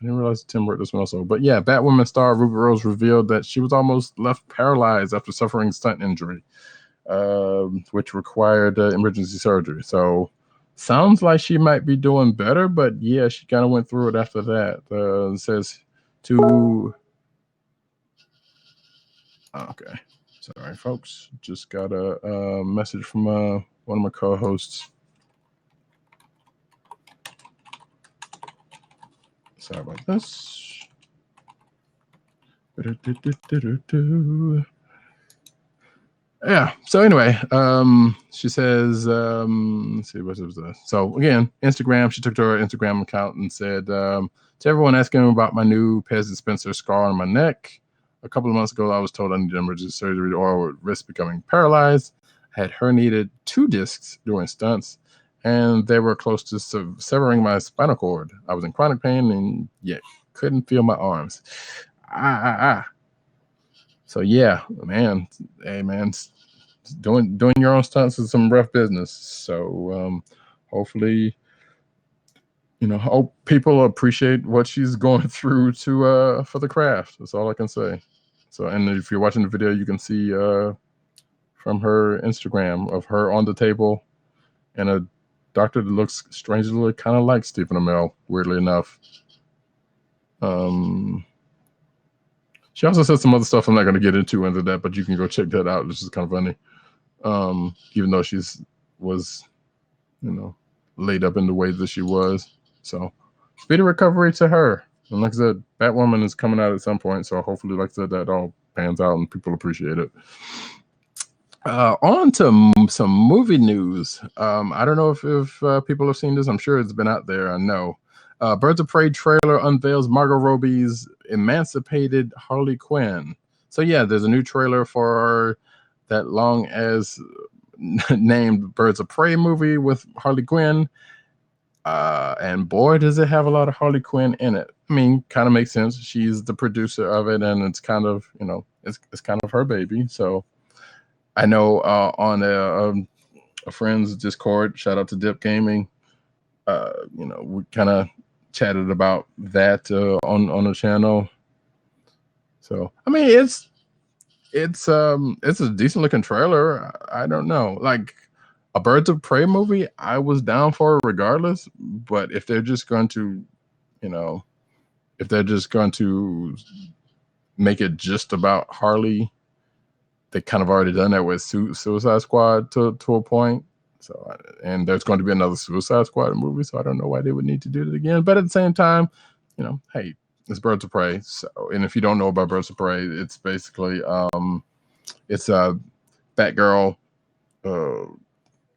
Speaker 2: I didn't realize Tim wrote this one also. But yeah, Batwoman star Ruby Rose revealed that she was almost left paralyzed after suffering stunt injury, which required emergency surgery. So sounds like she might be doing better, but yeah, she kind of went through it after that. It says to... Okay. Sorry, folks. Just got a message from one of my co-hosts. Sorry about this. Yeah. So anyway, she says, let's see what was this. So again, Instagram. She took to her Instagram account and said, to everyone asking about my new Pez dispenser scar on my neck. A couple of months ago, I was told I needed emergency surgery or would risk becoming paralyzed. I had herniated 2 discs during stunts, and they were close to severing my spinal cord. I was in chronic pain and yet couldn't feel my arms. So yeah, man, hey man, doing your own stunts is some rough business. So hopefully, hope people appreciate what she's going through for the craft. That's all I can say. So, and if you're watching the video, you can see from her Instagram of her on the table and a doctor that looks strangely kind of like Stephen Amell, weirdly enough. She also said some other stuff I'm not going to get into that, but you can go check that out. This is kind of funny. Even though was laid up in the way that she was. So speedy recovery to her. And like I said, Batwoman is coming out at some point. So hopefully, like I said, that all pans out and people appreciate it. On to some movie news. I don't know if people have seen this. I'm sure it's been out there. I know. Birds of Prey trailer unveils Margot Robbie's emancipated Harley Quinn. So yeah, there's a new trailer for that long as named Birds of Prey movie with Harley Quinn. And boy, does it have a lot of Harley Quinn in it. I mean, kind of makes sense. She's the producer of it, and it's kind of, it's kind of her baby. So I know on a friend's Discord, shout out to Dip Gaming, we kind of chatted about that on the channel. So I mean, it's a decent looking trailer. I don't know, like a Birds of Prey movie, I was down for it regardless. But if they're just going to, make it just about Harley, they kind of already done that with Suicide Squad to a point. So, and there's going to be another Suicide Squad movie, so I don't know why they would need to do it again. But at the same time, hey, it's Birds of Prey. So, and if you don't know about Birds of Prey, it's basically it's a Batgirl, a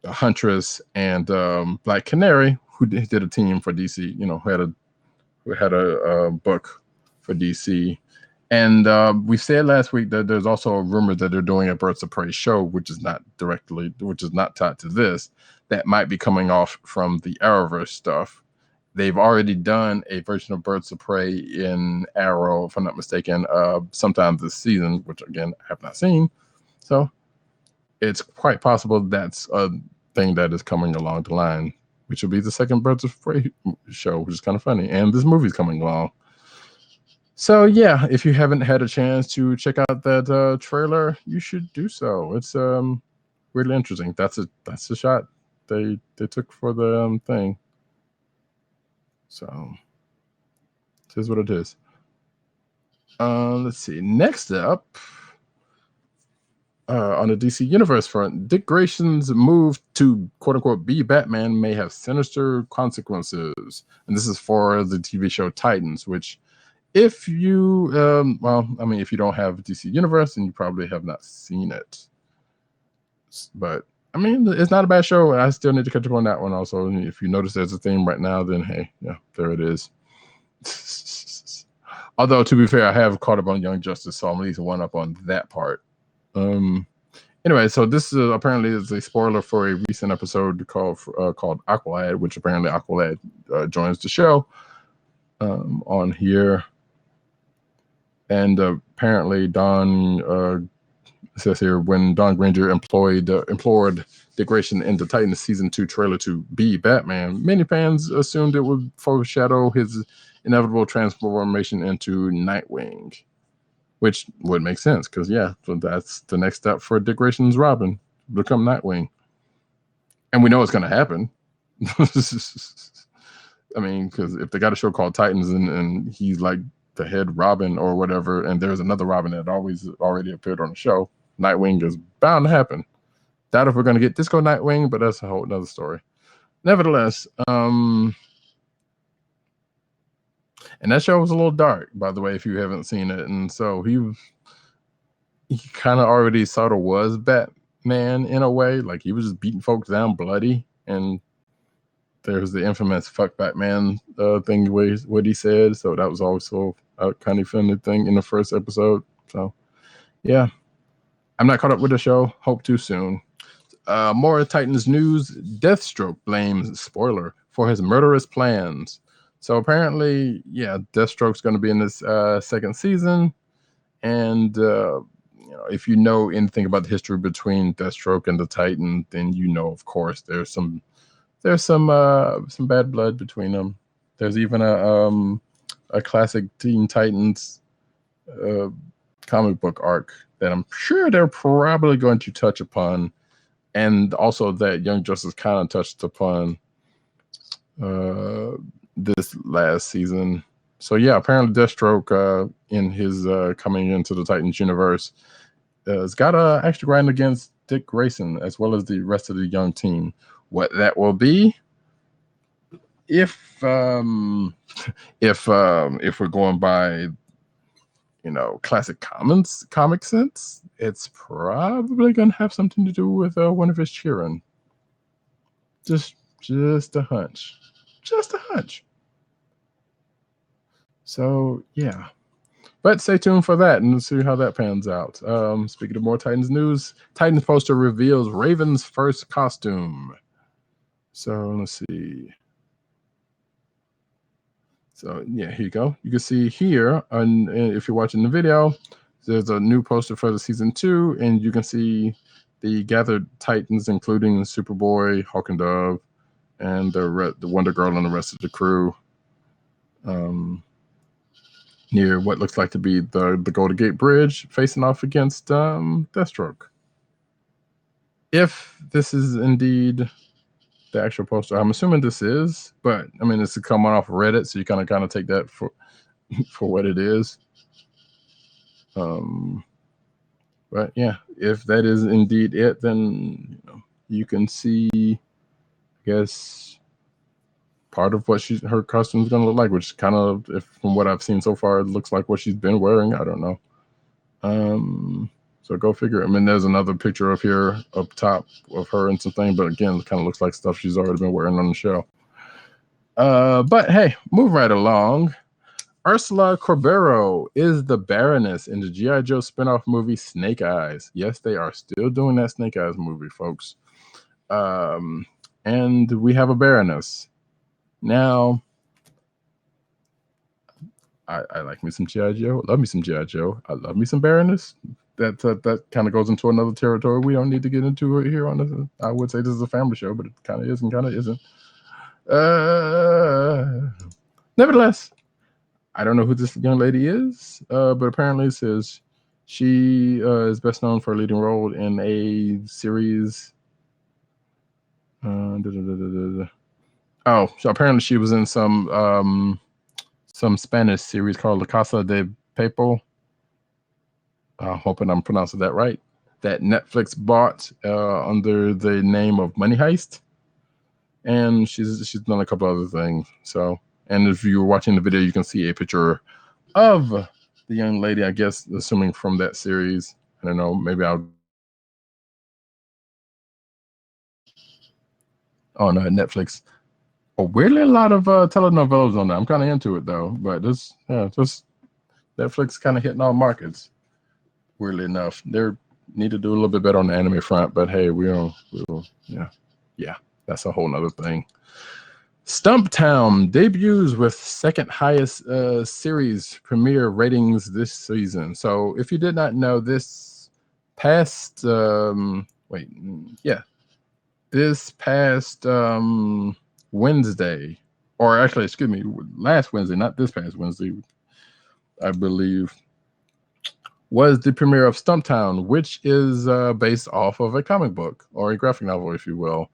Speaker 2: Huntress, and Black Canary, who did a team for DC. Who had a book for DC. And we said last week that there's also a rumor that they're doing a Birds of Prey show, which is not tied to this, that might be coming off from the Arrowverse stuff. They've already done a version of Birds of Prey in Arrow, if I'm not mistaken, sometime this season, which again I have not seen. So it's quite possible that's a thing that is coming along the line, which will be the second Birds of Prey show, which is kind of funny. And this movie's coming along. So yeah, if you haven't had a chance to check out that trailer, you should do so. It's really interesting. That's the shot they took for the thing. So it is what it is. Let's see. Next up, on the DC Universe front, Dick Grayson's move to quote unquote be Batman may have sinister consequences, and this is for the TV show Titans, which. If you, if you don't have DC Universe, then you probably have not seen it. But, it's not a bad show. I still need to catch up on that one also. If you notice there's a theme right now, then hey, yeah, there it is. Although, to be fair, I have caught up on Young Justice, so I'm at least one up on that part. Anyway, so this apparently is a spoiler for a recent episode called Aqualad, which apparently Aqualad joins the show on here. And apparently, Don says here, when Don Granger implored Dick Grayson in the Titans Season 2 trailer to be Batman, many fans assumed it would foreshadow his inevitable transformation into Nightwing, which would make sense because, yeah, so that's the next step for Dick Grayson's Robin, become Nightwing. And we know it's going to happen. Because if they got a show called Titans and he's like the head Robin or whatever, and there's another Robin that already appeared on the show, Nightwing is bound to happen. Doubt if we're going to get Disco Nightwing, but that's a whole other story. Nevertheless, and that show was a little dark, by the way, if you haven't seen it. And so he kind of already sort of was Batman in a way, like he was just beating folks down bloody, and there's the infamous "fuck Batman" thing, what he said. So that was also a kind of funny thing in the first episode. So, yeah, I'm not caught up with the show. Hope to soon. More Titans news. Deathstroke blames spoiler for his murderous plans. So apparently, yeah, Deathstroke's going to be in this second season, and if you know anything about the history between Deathstroke and the Titan, then of course, there's some bad blood between them. There's even a classic Teen Titans comic book arc that I'm sure they're probably going to touch upon, and also that Young Justice kind of touched upon this last season. So yeah, apparently Deathstroke in his coming into the Titans universe has got a extra grind against Dick Grayson as well as the rest of the young team. What that will be, if we're going by classic comic sense, it's probably gonna have something to do with one of his children. Just a hunch. So yeah, but stay tuned for that and see how that pans out. Speaking of more Titans news, Titans poster reveals Raven's first costume. So let's see. So yeah, here you go. You can see here, and if you're watching the video, there's a new poster for the season 2, and you can see the gathered Titans, including Superboy, Hawk and Dove, and the Wonder Girl and the rest of the crew. Near what looks like to be the Golden Gate Bridge, facing off against Deathstroke. If this is indeed the actual poster, I'm assuming this is, but it's coming off Reddit, so you kind of take that for what it is. But yeah, if that is indeed it, then you can see, I guess, part of what her costume is going to look like, which kind of, from what I've seen so far, it looks like what she's been wearing. I don't know. So go figure. I mean, there's another picture up here up top of her and something, but again, it kind of looks like stuff she's already been wearing on the show. But hey, move right along. Ursula Corbero is the Baroness in the G.I. Joe spinoff movie Snake Eyes. Yes, they are still doing that Snake Eyes movie, folks. And we have a Baroness. Now, I like me some G.I. Joe. Love me some G.I. Joe. I love me some Baroness. That kind of goes into another territory we don't need to get into it here on this. I would say this is a family show, but it kind of is and kind of isn't. Nevertheless, I don't know who this young lady is, but apparently it says she is best known for a leading role in a series. So apparently she was in some Spanish series called La Casa de Papel. I'm hoping I'm pronouncing that right. That Netflix bought under the name of Money Heist, and she's done a couple other things. So, and if you were watching the video, you can see a picture of the young lady. I guess assuming from that series. I don't know. Maybe I'll. Oh no, Netflix. Oh, weirdly, a lot of telenovelas on there. I'm kind of into it though, but just Netflix kind of hitting all markets. Weirdly enough, they need to do a little bit better on the anime front, but hey, we'll that's a whole nother thing. Stumptown debuts with second highest series premiere ratings this season. So if you did not know, this past Wednesday, or actually, excuse me, last Wednesday, not this past Wednesday, I believe, was the premiere of Stumptown, which is based off of a comic book or a graphic novel, if you will.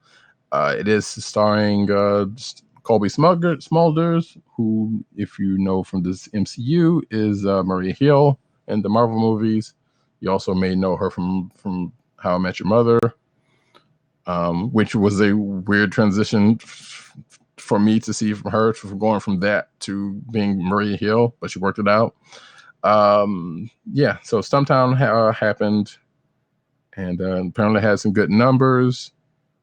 Speaker 2: It is starring Colby Smulders, who, if you know from this MCU, is Maria Hill in the Marvel movies. You also may know her from How I Met Your Mother, which was a weird transition for me to see from her, from going from that to being Maria Hill, but she worked it out. So Stumptown happened, and apparently had some good numbers,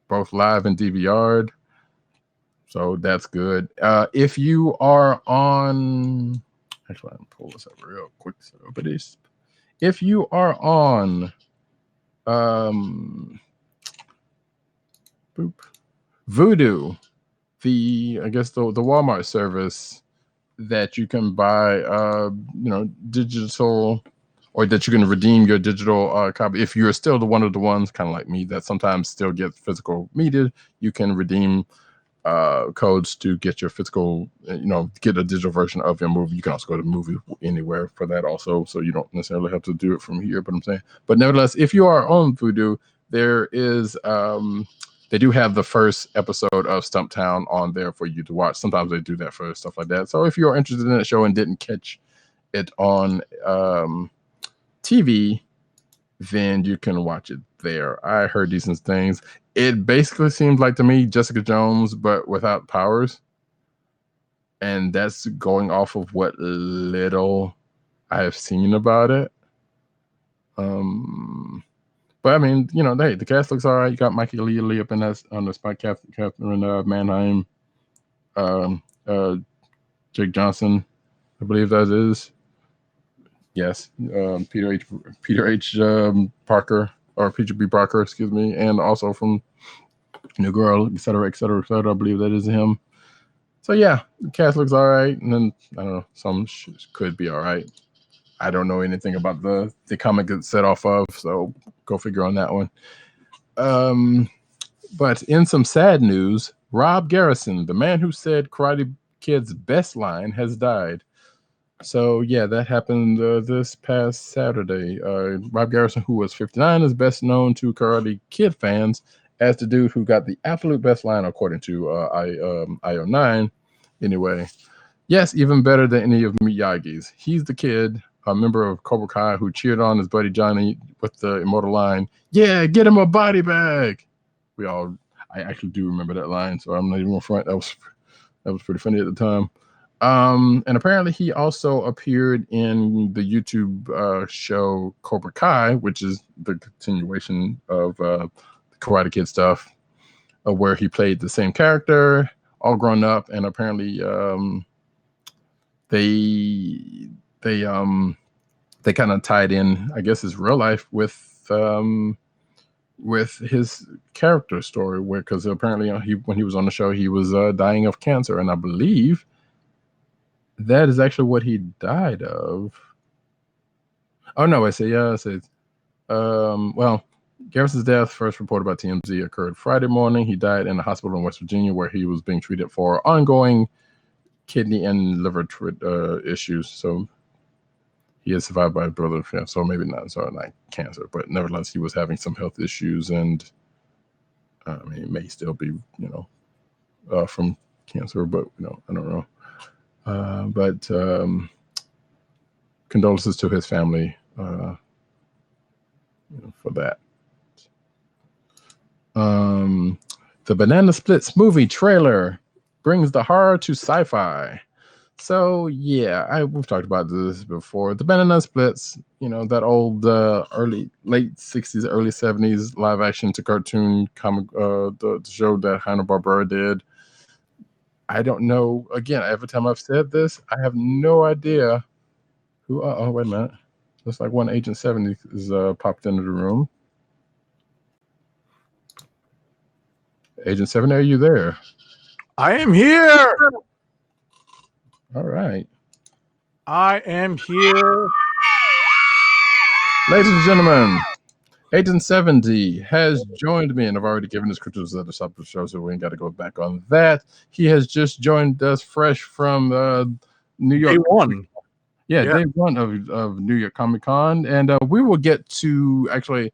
Speaker 2: both live and DVR'd. So that's good. If you are on, actually, I'm pull this up real quick. But if you are on, Vudu, the Walmart service that you can buy, digital, or that you can redeem your digital copy. If you're still one of the ones, kind of like me, that sometimes still get physical media, you can redeem codes to get your physical, get a digital version of your movie. You can also go to Movie Anywhere for that also, so you don't necessarily have to do it from here. But nevertheless, if you are on Vudu, there is they do have the first episode of Stumptown on there for you to watch. Sometimes they do that for stuff like that. So if you're interested in that show and didn't catch it on TV, then you can watch it there. I heard decent things. It basically seems like to me Jessica Jones, but without powers. And that's going off of what little I have seen about it. But I mean, hey, the cast looks all right. You got Mikey Lee up in that on the spot, Catherine Manheim, Jake Johnson, I believe that is. Yes, Peter H. Parker, or Peter B. Parker, excuse me, and also from New Girl, et cetera, et cetera, et cetera. I believe that is him. So yeah, the cast looks all right, and then I don't know, some could be all right. I don't know anything about the comic it's set off of, so go figure on that one. But in some sad news, Rob Garrison, the man who said Karate Kid's best line, has died. So yeah, that happened this past Saturday. Rob Garrison, who was 59, is best known to Karate Kid fans as the dude who got the absolute best line, according to IO9. Anyway, yes, even better than any of Miyagi's. He's the kid a member of Cobra Kai who cheered on his buddy Johnny with the immortal line, "Yeah, get him a body bag." I actually do remember that line, so I'm not even going to front. That was pretty funny at the time. And apparently he also appeared in the YouTube show Cobra Kai, which is the continuation of the Karate Kid stuff, where he played the same character, all grown up, and apparently they kind of tied in, I guess, his real life with his character story, because apparently when he was on the show, he was dying of cancer, and I believe that is actually what he died of. Oh no, well, Garrison's death, first reported by TMZ, occurred Friday morning. He died in a hospital in West Virginia where he was being treated for ongoing kidney and liver issues. So he is survived by his brother, so maybe not cancer, but nevertheless, he was having some health issues, and it may still be, from cancer, but I don't know. But condolences to his family for that. The Banana Splits movie trailer brings the horror to sci-fi. So yeah, we've talked about this before. The Banana Splits, that old late 60s, early 70s live action to cartoon comic, the show that Hanna-Barbera did. I don't know. Again, every time I've said this, I have no idea who. Oh, wait a minute. Looks like one Agent 70 is popped into the room. Agent 70, are you there?
Speaker 3: I am here.
Speaker 2: All right.
Speaker 3: I am here.
Speaker 2: Ladies and gentlemen, Agent 70 has joined me, and I've already given descriptions at the top of the show, so we ain't got to go back on that. He has just joined us fresh from New York.
Speaker 3: Day one.
Speaker 2: Yeah, day one of New York Comic Con, and we will get to actually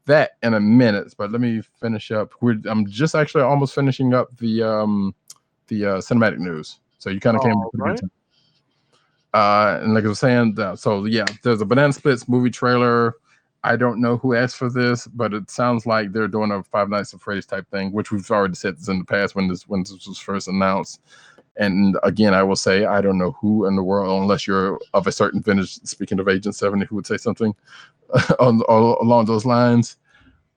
Speaker 2: that in a minute. But let me finish up. I'm just actually almost finishing up the cinematic news. So you kind of came up with a good time. And like I was saying, so yeah, there's a Banana Splits movie trailer. I don't know who asked for this, but it sounds like they're doing a Five Nights at Freddy's type thing, which we've already said this in the past when this was first announced. And again, I will say, I don't know who in the world, unless you're of a certain vintage, speaking of Agent 70, who would say something along those lines,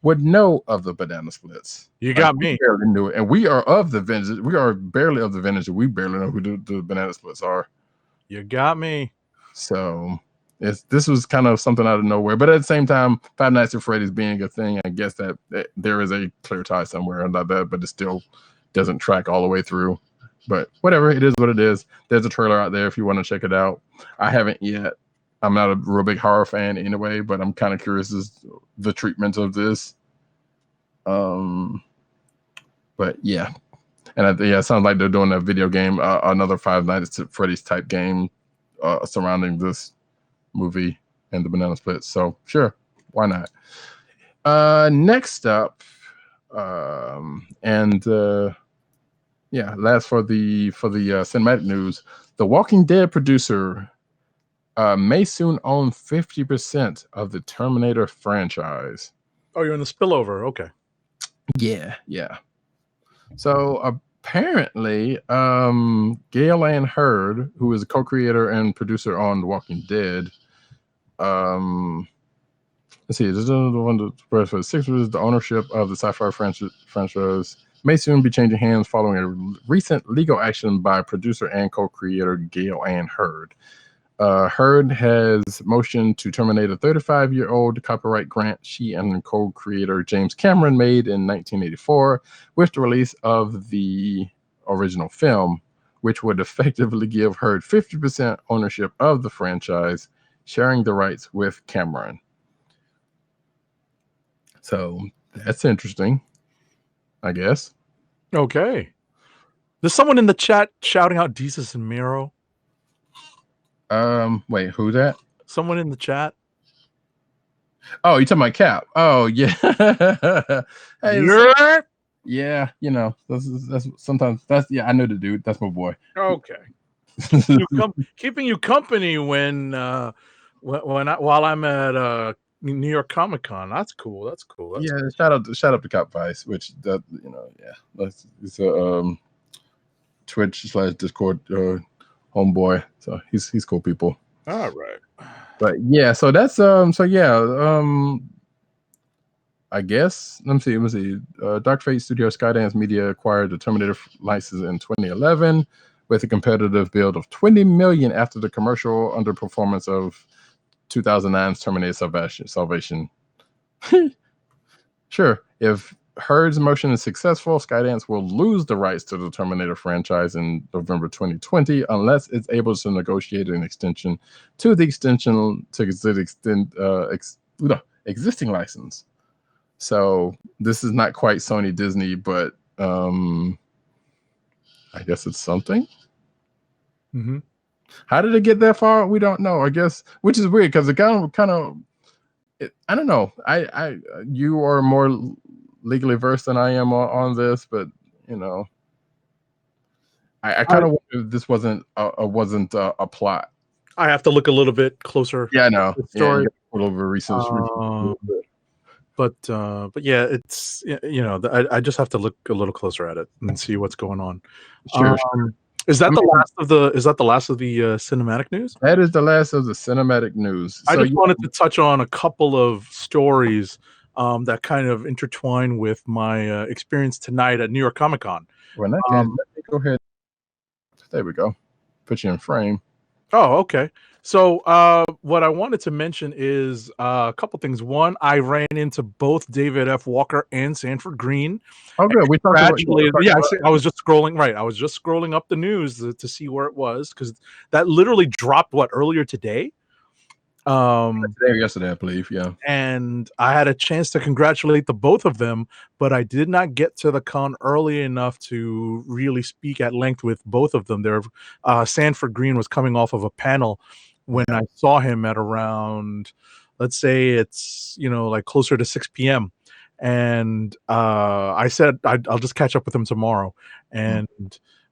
Speaker 2: would know of the Banana Splits.
Speaker 3: You got me.
Speaker 2: We barely knew it. And we are of the vintage. We are barely of the vintage. We barely know who the Banana Splits are.
Speaker 3: You got me.
Speaker 2: So this was kind of something out of nowhere. But at the same time, Five Nights at Freddy's being a thing, I guess that there is a clear tie somewhere about that, but it still doesn't track all the way through. But whatever, it is what it is. There's a trailer out there if you want to check it out. I haven't yet. I'm not a real big horror fan anyway, but I'm kind of curious as the treatment of this. But yeah. And it sounds like they're doing a video game, another Five Nights at Freddy's type game surrounding this movie and the Banana Splits. So sure, why not? Next up, last for the cinematic news, the Walking Dead producer may soon own 50% of the Terminator franchise.
Speaker 3: Oh, you're in the spillover. Okay.
Speaker 2: Yeah. So apparently, Gail Ann Hurd, who is a co-creator and producer on The Walking Dead, let's see, this is the one for the Sixers. The ownership of the sci-fi franchise may soon be changing hands following a recent legal action by producer and co-creator Gail Ann Hurd. Hurd has motioned to terminate a 35-year-old copyright grant she and co-creator James Cameron made in 1984 with the release of the original film, which would effectively give Hurd 50% ownership of the franchise, sharing the rights with Cameron. So that's interesting, I guess.
Speaker 3: Okay. There's someone in the chat shouting out Jesus and Miro.
Speaker 2: Wait, who's that?
Speaker 3: Someone in the chat.
Speaker 2: Oh, you talking about Cap? Oh, yeah. Hey, yeah, that's sometimes I know the dude. That's my boy.
Speaker 3: Okay. Keeping you company when while I'm at New York Comic Con. That's cool. That's cool. That's
Speaker 2: Yeah, shout out to Cop Vice, which it's a Twitch/Discord homeboy. So he's cool people.
Speaker 3: all right.
Speaker 2: But yeah, so that's I guess let me see. Dark Fate Studio Skydance Media acquired the Terminator license in 2011 with a competitive build of $20 million after the commercial underperformance of 2009's Terminator Salvation. Sure, if Herd's motion is successful, Skydance will lose the rights to the Terminator franchise in November 2020 unless it's able to negotiate an extension to the existing license. So this is not quite Sony Disney, but I guess it's something.
Speaker 3: Mm-hmm.
Speaker 2: How did it get that far? We don't know. I guess, which is weird because it kind of I don't know. You are more legally versed than I am on this, but I kind of wonder if this wasn't a plot.
Speaker 3: I have to look a little bit closer.
Speaker 2: Yeah, I know.
Speaker 3: Story.
Speaker 2: Yeah, a little bit of research.
Speaker 3: But yeah, it's I just have to look a little closer at it and see what's going on.
Speaker 2: Sure.
Speaker 3: Is that the last of the cinematic news?
Speaker 2: That is the last of the cinematic news.
Speaker 3: I just wanted to touch on a couple of stories that kind of intertwine with my experience tonight at New York Comic Con.
Speaker 2: Well, in that case, let me go ahead. There we go. Put you in frame.
Speaker 3: Oh, okay. So what I wanted to mention is a couple things. One, I ran into both David F. Walker and Sanford Greene.
Speaker 2: Oh, good. We talked about
Speaker 3: I was just scrolling. Right, I was just scrolling up the news to see where it was because that literally dropped earlier today.
Speaker 2: Today or yesterday, I believe. Yeah.
Speaker 3: And I had a chance to congratulate the both of them, but I did not get to the con early enough to really speak at length with both of them. Sanford Greene was coming off of a panel when I saw him at around, let's say it's like closer to 6 p.m. And I said I'll just catch up with him tomorrow. And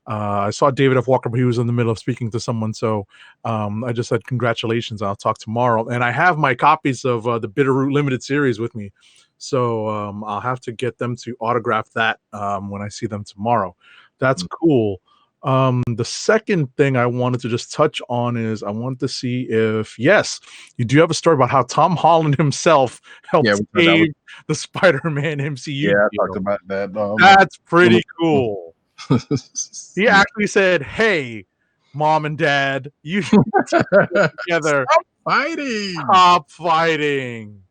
Speaker 3: I saw David F. Walker, but he was in the middle of speaking to someone. So I just said, congratulations. I'll talk tomorrow. And I have my copies of the Bitterroot Limited series with me. So I'll have to get them to autograph that when I see them tomorrow. That's cool. The second thing I wanted to just touch on is I wanted to see if, yes, you do have a story about how Tom Holland himself helped save the Spider-Man MCU.
Speaker 2: Yeah, I talked about that.
Speaker 3: That's pretty cool. He actually said, "Hey, mom and dad, you should get together. Stop fighting."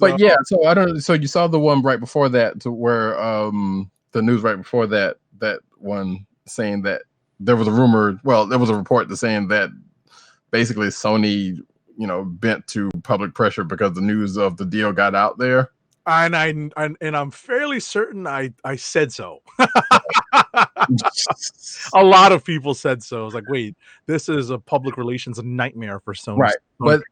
Speaker 2: But yeah, so I don't. So you saw the one right before that, to where the news right before that one saying that there was a rumor. Well, there was a report saying that basically Sony, bent to public pressure because the news of the deal got out there.
Speaker 3: And I'm fairly certain I said so. A lot of people said so. I was like, wait, this is a public relations nightmare for Sony.
Speaker 2: Right. But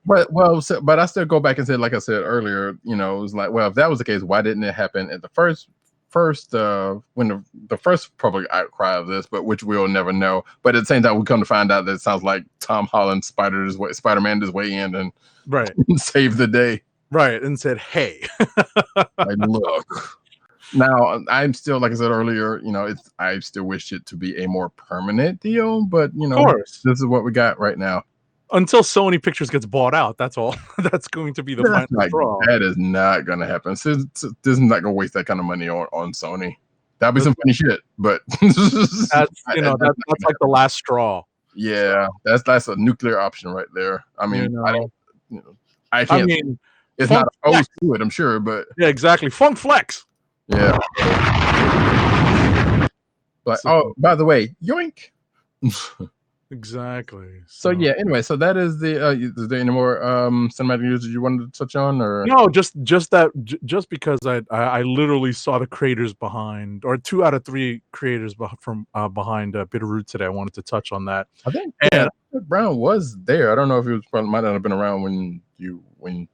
Speaker 2: I still go back and say, like I said earlier, it was like, well, if that was the case, why didn't it happen at the first when the first public outcry of this, but which we'll never know. But at the same time, we come to find out that it sounds like Tom Holland Spider-Man his way in and saved the day.
Speaker 3: Right, and said, "Hey,
Speaker 2: like, look." Now, I'm still, like I said earlier, I still wish it to be a more permanent deal, but of course, this is what we got right now.
Speaker 3: Until Sony Pictures gets bought out, that's all. That's going to be the final straw.
Speaker 2: That is not going to happen. Disney's not going to waste that kind of money on Sony. That'd be some funny shit, but
Speaker 3: that's like the last straw.
Speaker 2: Yeah, that's a nuclear option right there. I mean, I can't. It's not opposed to it, I'm sure, but
Speaker 3: yeah, exactly. Funk Flex.
Speaker 2: Yeah. But by the way, yoink.
Speaker 3: Exactly.
Speaker 2: So yeah. Anyway, so that is the. Is there any more cinematic news that you wanted to touch on, or
Speaker 3: no? Just because I literally saw the creators behind, or 2 out of 3 creators from behind Bitterroot today. I wanted to touch on that.
Speaker 2: I think Brown was there. I don't know if he might not have been around when you ran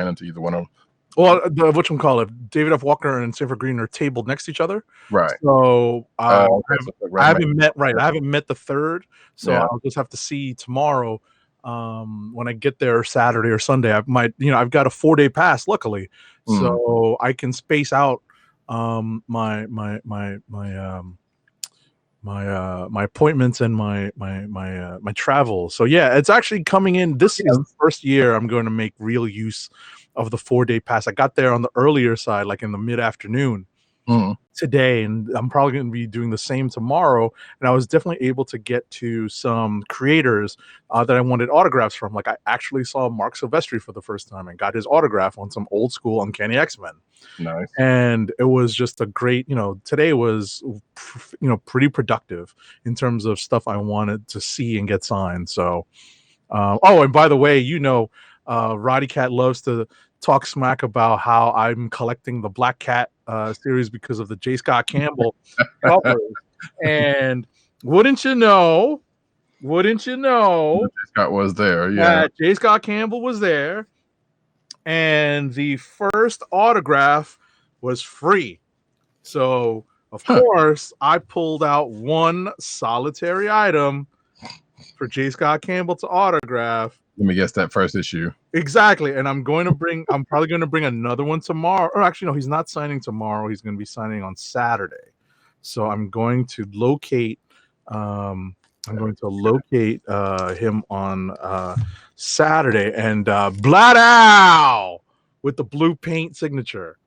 Speaker 2: into either one of them.
Speaker 3: Well, whatchamacallit, David F. Walker and Sanford Greene are tabled next to each other.
Speaker 2: Right.
Speaker 3: So I haven't met the third. So I'll just have to see tomorrow when I get there Saturday or Sunday. I've got a 4-day pass, luckily, so I can space out my appointments and my travel. So yeah, it's actually coming in. This is the first year I'm going to make real use of the 4-day pass. I got there on the earlier side, like in the mid-afternoon today, and I'm probably going to be doing the same tomorrow. And I was definitely able to get to some creators that I wanted autographs from. Like I actually saw Mark Silvestri for the first time and got his autograph on some old school Uncanny X-Men.
Speaker 2: Nice.
Speaker 3: And it was just a great, today was, pretty productive in terms of stuff I wanted to see and get signed. So, and by the way, Roddykat loves to talk smack about how I'm collecting the Black Cat series because of the J. Scott Campbell covers. And wouldn't you know,
Speaker 2: J. Scott was there. Yeah,
Speaker 3: J. Scott Campbell was there. And the first autograph was free. So, of course, I pulled out one solitary item for J. Scott Campbell to autograph.
Speaker 2: Let me guess, that first issue.
Speaker 3: Exactly. And I'm probably going to bring another one tomorrow. Or actually, no, he's not signing tomorrow. He's going to be signing on Saturday. So I'm going to locate him on Saturday, and Bladow with the blue paint signature.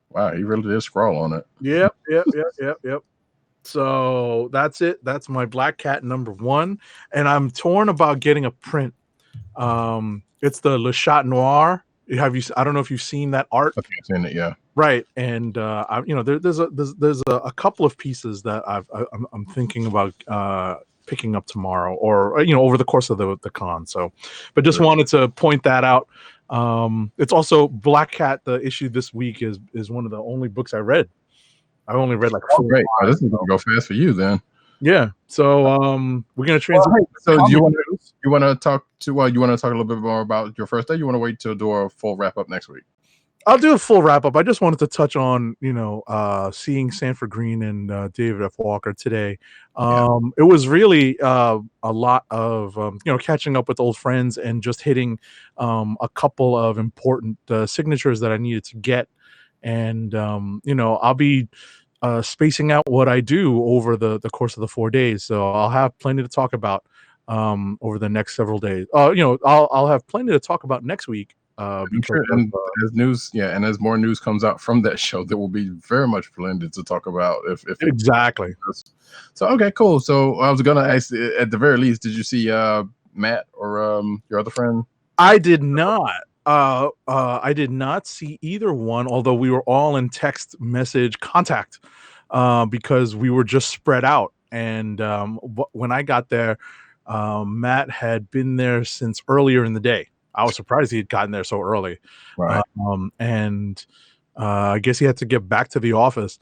Speaker 2: Wow, he really did scroll on it.
Speaker 3: Yep. So that's it. That's my Black Cat #1, and I'm torn about getting a print. It's the Le Chat Noir. I don't know if you've seen that art.
Speaker 2: Okay, I've seen it, yeah.
Speaker 3: Right, and there's a couple of pieces that I'm thinking about picking up tomorrow, or over the course of the con. So, but just wanted to point that out. It's also Black Cat. The issue this week is one of the only books I read. I only read like 4.
Speaker 2: Great. Oh, this is gonna go fast for you then.
Speaker 3: Yeah. So we're gonna transition.
Speaker 2: So do you want to talk a little bit more about your first day? You want to wait to do a full wrap up next week?
Speaker 3: I'll do a full wrap up. I just wanted to touch on, seeing Sanford Greene and David F. Walker today. It was really a lot of, catching up with old friends and just hitting a couple of important signatures that I needed to get. And, I'll be spacing out what I do over the course of the 4 days. So I'll have plenty to talk about over the next several days. I'll have plenty to talk about next week.
Speaker 2: As more news comes out from that show, there will be very much blended to talk about. If
Speaker 3: exactly.
Speaker 2: So okay, cool. So I was gonna ask, at the very least, did you see Matt or your other friend?
Speaker 3: I did not. I did not see either one, although we were all in text message contact because we were just spread out. And when I got there, Matt had been there since earlier in the day. I was surprised he had gotten there so early.
Speaker 2: Right.
Speaker 3: I guess he had to get back to the office.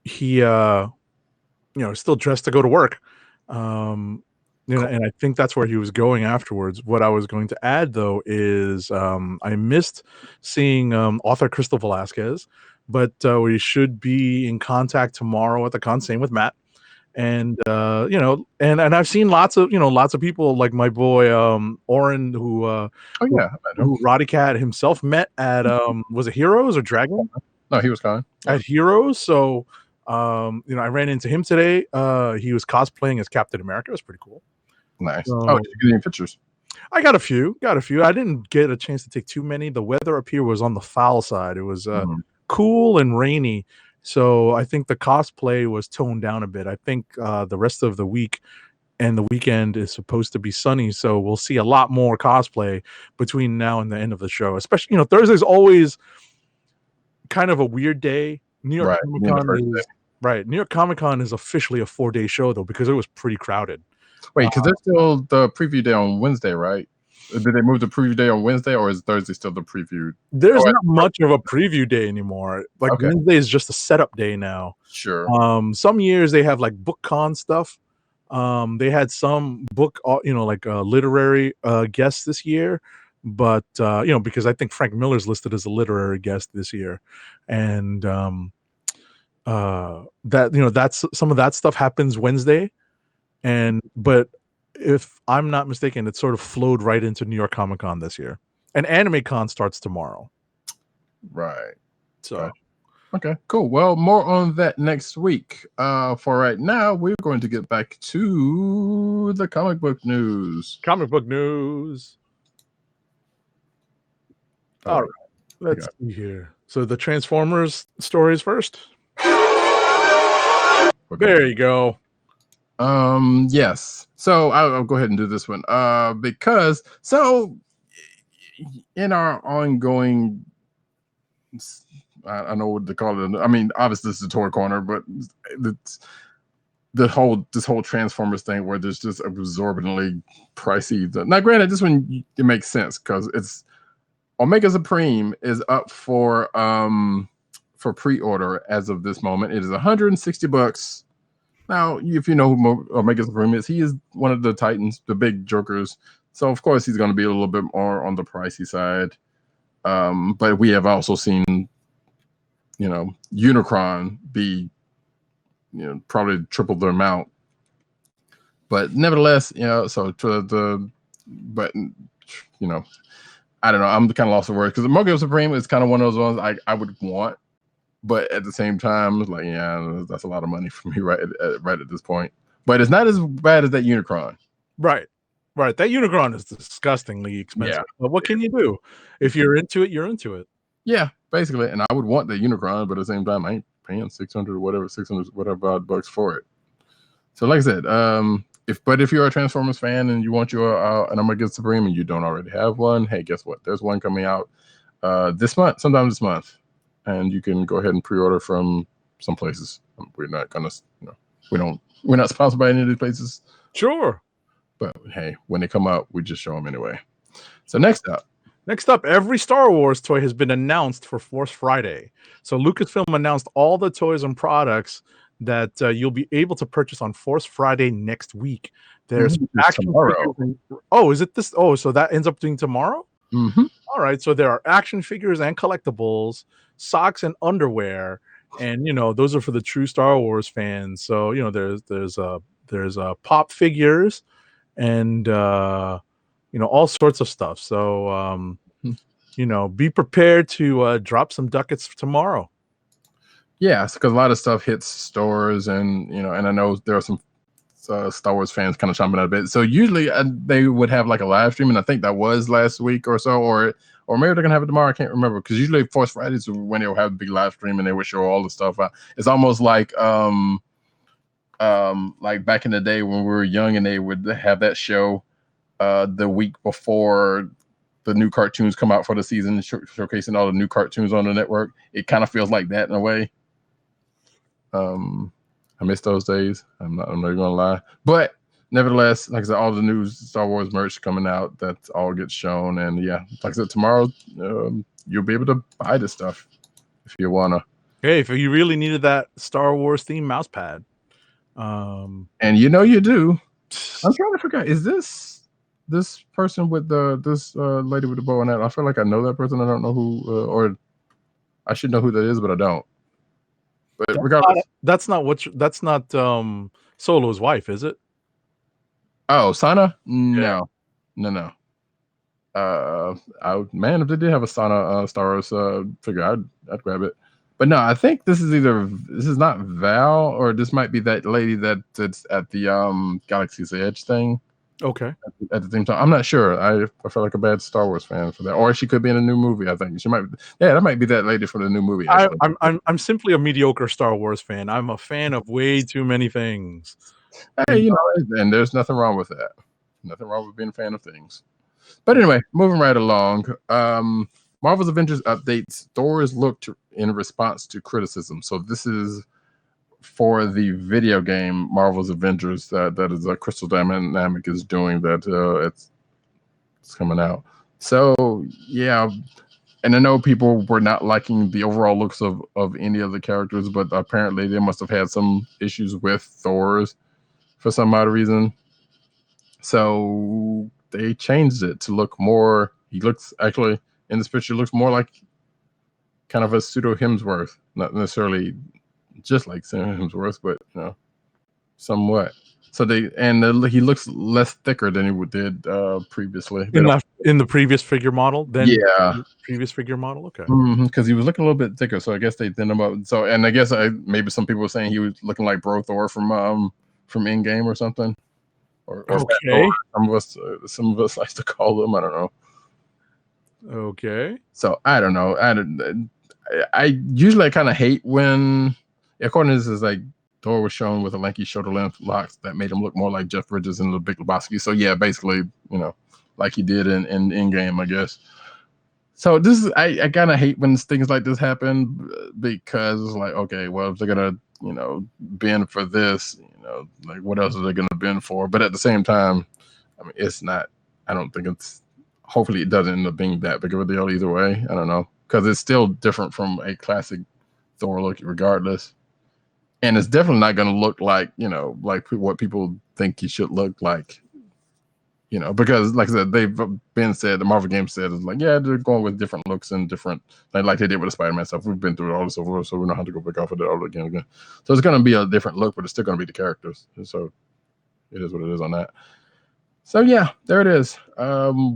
Speaker 3: He still dressed to go to work. And I think that's where he was going afterwards. What I was going to add, though, is I missed seeing author Crystal Velasquez, but we should be in contact tomorrow at the con. Same with Matt. And and I've seen lots of people like my boy Oren, who Roddykat himself met at was it Heroes or Dragon?
Speaker 2: No, he was kind
Speaker 3: at Heroes. So I ran into him today. He was cosplaying as Captain America. It was pretty cool.
Speaker 2: Nice. Did you get any pictures?
Speaker 3: I got a few. I didn't get a chance to take too many. The weather up here was on the foul side. It was cool and rainy. So I think the cosplay was toned down a bit. I think the rest of the week and the weekend is supposed to be sunny. So we'll see a lot more cosplay between now and the end of the show. Especially, Thursday's always kind of a weird day. New York Comic Con is officially a 4-day show, though, because it was pretty crowded.
Speaker 2: Wait, because there's still the preview day on Wednesday, right? Did they move the preview day on Wednesday, or is Thursday still the preview?
Speaker 3: There's not much of a preview day anymore. Wednesday is just a setup day now.
Speaker 2: Sure.
Speaker 3: Some years they have like BookCon stuff. They had some book, literary guests this year, but because I think Frank Miller's listed as a literary guest this year, and that's some of that stuff happens Wednesday, but if I'm not mistaken, it sort of flowed right into New York Comic Con this year. And Anime Con starts tomorrow.
Speaker 2: Right.
Speaker 3: So
Speaker 2: Gotcha. Okay, cool. Well, more on that next week. For right now, we're going to get back to the comic book news.
Speaker 3: comic book news. All right. Let's see here. So the Transformers stories first. There you go.
Speaker 2: Yes. So I'll go ahead and do this one. Because in our ongoing, I don't know what to call it. I mean, obviously this is a toy corner, but it's this whole Transformers thing where there's just exorbitantly pricey. Now, granted, this one it makes sense because it's Omega Supreme is up for pre-order as of this moment. It is $160. Now, if you know who Omega Supreme is, he is one of the Titans, the big jokers. So of course he's going to be a little bit more on the pricey side. But we have also seen, Unicron be, probably triple the amount. But nevertheless, so but I don't know. I'm kind of lost for words because Omega Supreme is kind of one of those ones I would want. But at the same time, it's like, yeah, that's a lot of money for me right at this point. But it's not as bad as that Unicron.
Speaker 3: Right. That Unicron is disgustingly expensive.
Speaker 2: Yeah.
Speaker 3: But what can you do? If you're into it, you're into it.
Speaker 2: Yeah, basically. And I would want the Unicron, but at the same time, I ain't paying $600 whatever bucks for it. So like I said, if you're a Transformers fan and you want your an Omega Supreme and you don't already have one, hey, guess what? There's one coming out sometime this month. And you can go ahead and pre-order from some places. We're not gonna, we're not sponsored by any of these places.
Speaker 3: Sure.
Speaker 2: But hey, when they come out, we just show them anyway. So next up,
Speaker 3: every Star Wars toy has been announced for Force Friday. So Lucasfilm announced all the toys and products that you'll be able to purchase on Force Friday next week. There's action
Speaker 2: tomorrow.
Speaker 3: Is it this? Oh, so that ends up being tomorrow?
Speaker 2: Mm-hmm.
Speaker 3: All right. So there are action figures and collectibles, socks and underwear, and those are for the true Star Wars fans. So there's pop figures and all sorts of stuff. So be prepared to drop some ducats tomorrow.
Speaker 2: Yeah, because a lot of stuff hits stores, and and I know there are some Star Wars fans kind of chomping at a bit. So usually they would have like a live stream, and I think that was last week or so, or maybe they're gonna have it tomorrow. I can't remember, because usually Force Fridays when they'll have a big live stream and they would show all the stuff out. It's almost like back in the day when we were young and they would have that show the week before the new cartoons come out for the season, showcasing all the new cartoons on the network. It kind of feels like that in a way. I miss those days. I'm not even gonna lie. But nevertheless, like I said, all the new Star Wars merch coming out, that all gets shown. And yeah, like I said, tomorrow you'll be able to buy this stuff if you wanna.
Speaker 3: Hey, if you really needed that Star Wars themed mouse pad.
Speaker 2: And you do. I'm trying to figure out, is this person with this lady with the bow and that? I feel like I know that person. I don't know who, or I should know who that is, but I don't. But regardless,
Speaker 3: that's not Solo's wife, is it?
Speaker 2: Oh, Sana?
Speaker 3: Yeah.
Speaker 2: No. If they did have a Sana Star Wars figure, I'd grab it. But no, I think this is not Val, or this might be that lady that's at the Galaxy's Edge thing.
Speaker 3: Okay.
Speaker 2: At the same time, I'm not sure. I feel like a bad Star Wars fan for that, or she could be in a new movie. I think she might. Yeah, that might be that lady from the new movie.
Speaker 3: I'm simply a mediocre Star Wars fan. I'm a fan of way too many things.
Speaker 2: Hey, and there's nothing wrong with that. Nothing wrong with being a fan of things. But anyway, moving right along. Marvel's Avengers updates. Thor's looked in response to criticism. So this is for the video game Marvel's Avengers that is Crystal Dynamics is doing, that it's coming out. So yeah, and I know people were not liking the overall looks of any of the characters, but apparently they must have had some issues with Thor's for some odd reason. So they changed it to look more. He looks, actually in this picture, looks more like kind of a pseudo Hemsworth, not necessarily just like Sam Hemsworth, but somewhat. So he looks less thicker than he did previously.
Speaker 3: In the previous figure model,
Speaker 2: Yeah.
Speaker 3: previous figure model. Okay.
Speaker 2: Because he was looking a little bit thicker, so I guess they thinned him up. So, and I guess maybe some people were saying he was looking like Bro Thor from Endgame or something, or
Speaker 3: okay.
Speaker 2: Some of us like to call them. I don't know.
Speaker 3: Okay.
Speaker 2: So I don't know. I usually kind of hate when, according to this, is like Thor was shown with a lanky shoulder length locks that made him look more like Jeff Bridges in The Big Lebowski. So yeah, basically, like he did in Endgame, I guess. So this is I kind of hate when things like this happen, because it's like, okay, well, if they're gonna bend for this, like what else are they gonna bend for? But at the same time, I mean, it's not. I don't think it's. Hopefully, it doesn't end up being that big of a deal either way. I don't know, because it's still different from a classic Thor look, regardless, and it's definitely not gonna look like like what people think he should look like. Because like I said, they've been said, the Marvel game said, is like, yeah, they're going with different looks and different, like they did with the Spider-Man stuff. We've been through all this over, so we don't have to go back off of it all again. So it's going to be a different look, but it's still going to be the characters. So it is what it is on that. So yeah, there it is.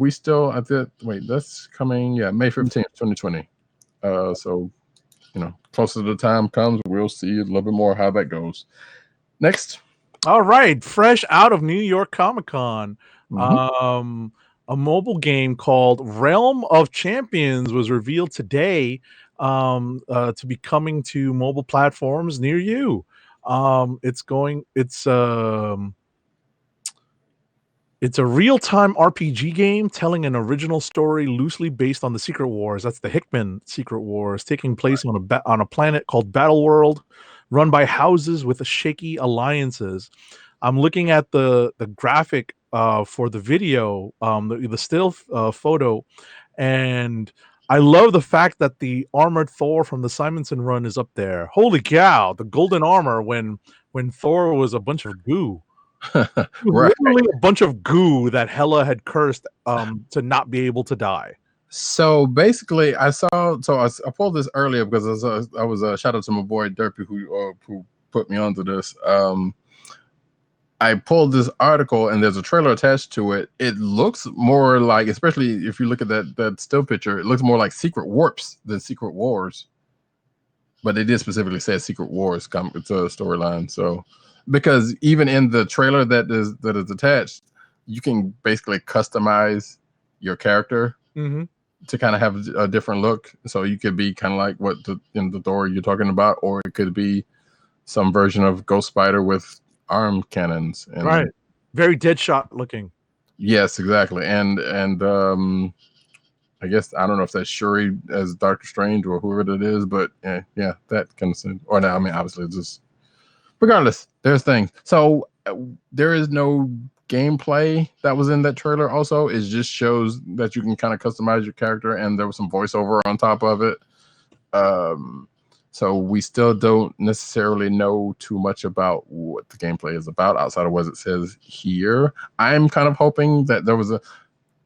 Speaker 2: We still, that's coming, May 15th, 2020. So, closer to the time comes, we'll see a little bit more how that goes. Next.
Speaker 3: All right, fresh out of New York Comic Con.
Speaker 2: Mm-hmm.
Speaker 3: A mobile game called Realm of Champions was revealed today to be coming to mobile platforms near you. It's a real-time RPG game telling an original story loosely based on the Secret Wars. That's the Hickman Secret Wars, taking place on a planet called Battle World, run by houses with shaky alliances. I'm looking at the graphic for the video, the still photo, and I love the fact that the armored Thor from the Simonson run is up there. Holy cow! The golden armor when Thor was a bunch of goo.
Speaker 2: Right.
Speaker 3: Literally a bunch of goo that Hela had cursed to not be able to die.
Speaker 2: So basically, I pulled this earlier because I was shout out to my boy Derpy who put me onto this. I pulled this article and there's a trailer attached to it. It looks more like, especially if you look at that still picture, it looks more like Secret Warps than Secret Wars. But they did specifically say Secret Wars. It's a storyline. So because even in the trailer that is attached, you can basically customize your character to kind of have a different look. So you could be kind of like what in the Thor you're talking about, or it could be some version of Ghost Spider with arm cannons. And
Speaker 3: right, very Deadshot looking.
Speaker 2: Yes, exactly. And I guess I don't know if that's Shuri as Doctor Strange or whoever it is, but yeah, that kind of thing. Or no, I mean, obviously, just regardless, there's things. So there is no gameplay that was in that trailer. Also, it just shows that you can kind of customize your character, and there was some voiceover on top of it. So we still don't necessarily know too much about what the gameplay is about outside of what it says here. I'm kind of hoping that there was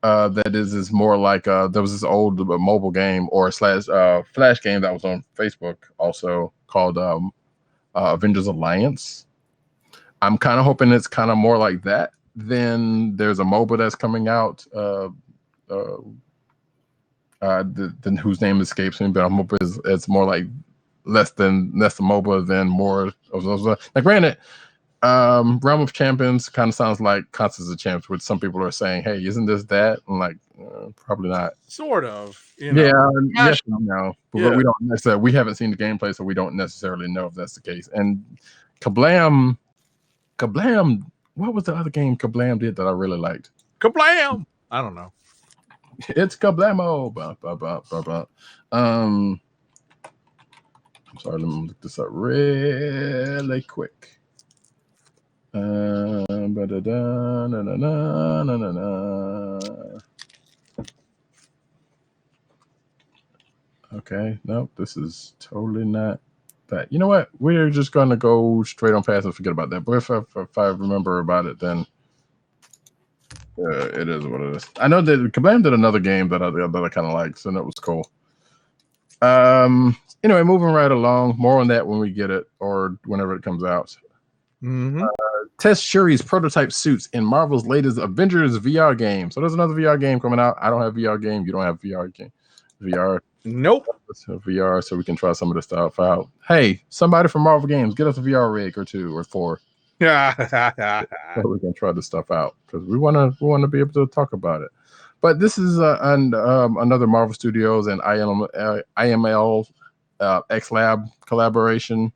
Speaker 2: that is more like there was this old mobile game or flash game that was on Facebook also called Avengers Alliance. I'm kind of hoping it's kind of more like that. Then there's a MOBA that's coming out. Whose name escapes me, but I'm hoping it's more like less the MOBA than more of those. Now, granted, Realm of Champions kind of sounds like Constance of Champs, which some people are saying, "Hey, isn't this that?" I'm like, probably not.
Speaker 3: Sort of.
Speaker 2: Yes, no, but we don't necessarily. We haven't seen the gameplay, so we don't necessarily know if that's the case. And Kablam. What was the other game Kablam did that I really liked?
Speaker 3: Kablam! I don't know.
Speaker 2: It's Kablamo. I'm sorry, let me look this up really quick. Okay, nope, this is totally not that. You know what? We're just going to go straight on past and forget about that. But if I remember about it, then it is what it is. I know that Kablam did another game that I kind of liked, so that was cool. Anyway, moving right along. More on that when we get it or whenever it comes out.
Speaker 3: Mm-hmm.
Speaker 2: Test Shuri's prototype suits in Marvel's latest Avengers VR game. So there's another VR game coming out. I don't have VR game. You don't have VR game. VR.
Speaker 3: Nope.
Speaker 2: VR, so we can try some of this stuff out. Hey, somebody from Marvel Games, get us a VR rig or 2 or 4.
Speaker 3: Yeah.
Speaker 2: So we can try this stuff out because we want to be able to talk about it. But this is another Marvel Studios and IML X Lab collaboration.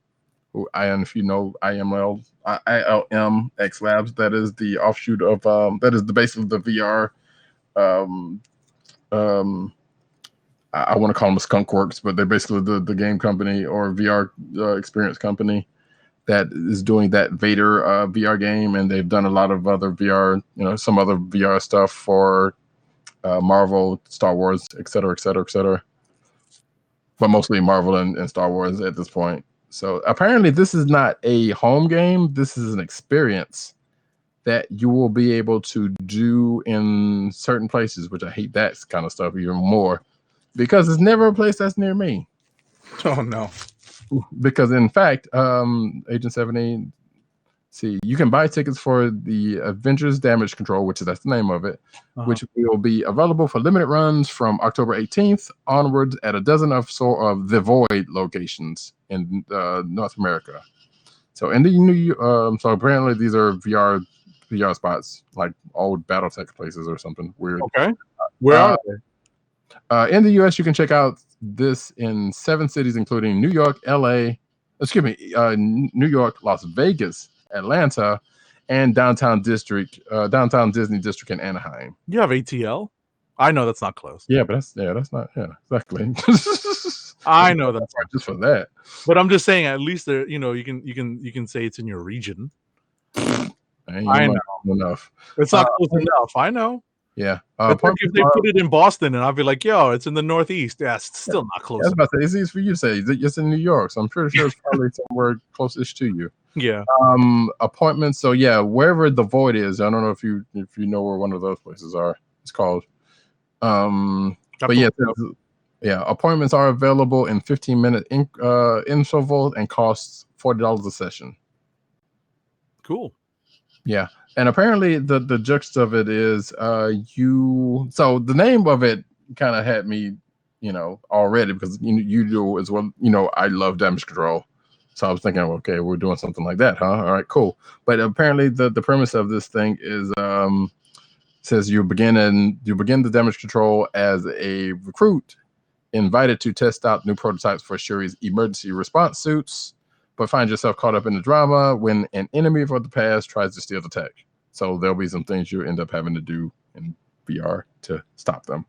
Speaker 2: If you know ILM X Labs, that is the offshoot of that is the base of the VR. I want to call them Skunk Works, but they're basically the game company or VR experience company that is doing that Vader VR game, and they've done a lot of other VR, some other VR stuff for Marvel, Star Wars, et cetera, et cetera, et cetera. But mostly Marvel and Star Wars at this point. So apparently this is not a home game. This is an experience that you will be able to do in certain places, which I hate that kind of stuff even more because it's never a place that's near me.
Speaker 3: Oh, no.
Speaker 2: Because in fact, Agent 70, you can buy tickets for the Avengers Damage Control, that's the name of it, which will be available for limited runs from October 18th onwards at a dozen of the Void locations in North America. So in the so apparently these are VR spots, like old BattleTech places or something weird.
Speaker 3: Okay, where are they?
Speaker 2: In the US, you can check out this in 7 cities, including New York, New York, Las Vegas, Atlanta, and downtown Disney District in Anaheim.
Speaker 3: You have ATL? I know that's not close.
Speaker 2: Yeah, but that's not exactly.
Speaker 3: I know that's
Speaker 2: not just for that.
Speaker 3: But I'm just saying, at least there, you can say it's in your region. I know
Speaker 2: enough.
Speaker 3: It's not close enough. I know.
Speaker 2: Yeah.
Speaker 3: Like if they put it in Boston, and I'll be like, "Yo, it's in the Northeast." Yeah, it's still not close.
Speaker 2: I was about to say, it's easy for you to say. It's in New York, so I'm pretty sure it's probably somewhere closest to you.
Speaker 3: Yeah.
Speaker 2: Appointments. So yeah, wherever the Void is, I don't know if you know where one of those places are. It's called. But yeah, appointments are available in 15-minute intervals and costs $40 a session.
Speaker 3: Cool.
Speaker 2: Yeah. And apparently the gist of it is so the name of it kind of had me, already because you do as well. I love damage control. So I was thinking, okay, we're doing something like that, huh? All right, cool. But apparently the premise of this thing is says you begin the damage control as a recruit invited to test out new prototypes for Shuri's emergency response suits, but find yourself caught up in the drama when an enemy from the past tries to steal the tech. So there'll be some things you end up having to do in VR to stop them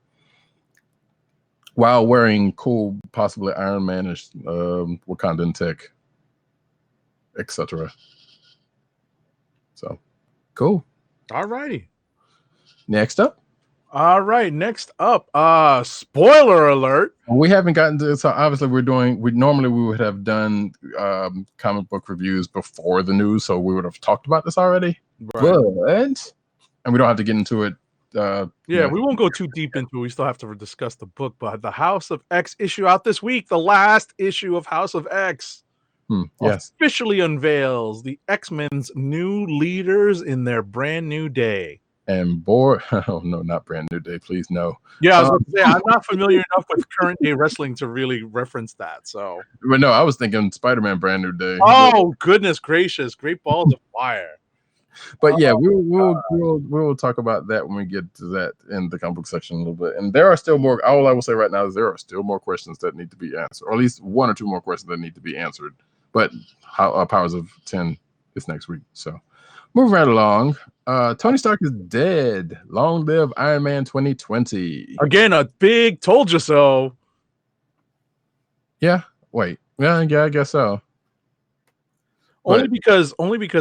Speaker 2: while wearing cool, possibly Iron Man-ish Wakandan tech, etc. So cool.
Speaker 3: All righty.
Speaker 2: Next up.
Speaker 3: All right, next up, spoiler alert.
Speaker 2: We haven't gotten to, so obviously we normally would have done comic book reviews before the news, so we would have talked about this already.
Speaker 3: Right.
Speaker 2: And we don't have to get into it.
Speaker 3: We won't go too deep into it. We still have to discuss the book, but the House of X issue out this week, the last issue of House of X, officially unveils the X-Men's new leaders in their brand new day.
Speaker 2: And oh no, not brand new day, please no.
Speaker 3: Yeah, I was going to say, I'm not familiar enough with current day wrestling to really reference that. So,
Speaker 2: but no, I was thinking Spider-Man brand new day.
Speaker 3: Oh goodness gracious, great balls of fire!
Speaker 2: But yeah, we'll talk about that when we get to that in the comic book section a little bit. And there are still more. All I will say right now is there are still more questions that need to be answered, or at least 1 or 2 more questions that need to be answered. But Powers of 10 is next week, so. Moving right along, Tony Stark is dead. Long live Iron Man 2020.
Speaker 3: Again, a big told you so.
Speaker 2: Yeah. Wait. Yeah, I guess so.
Speaker 3: Only because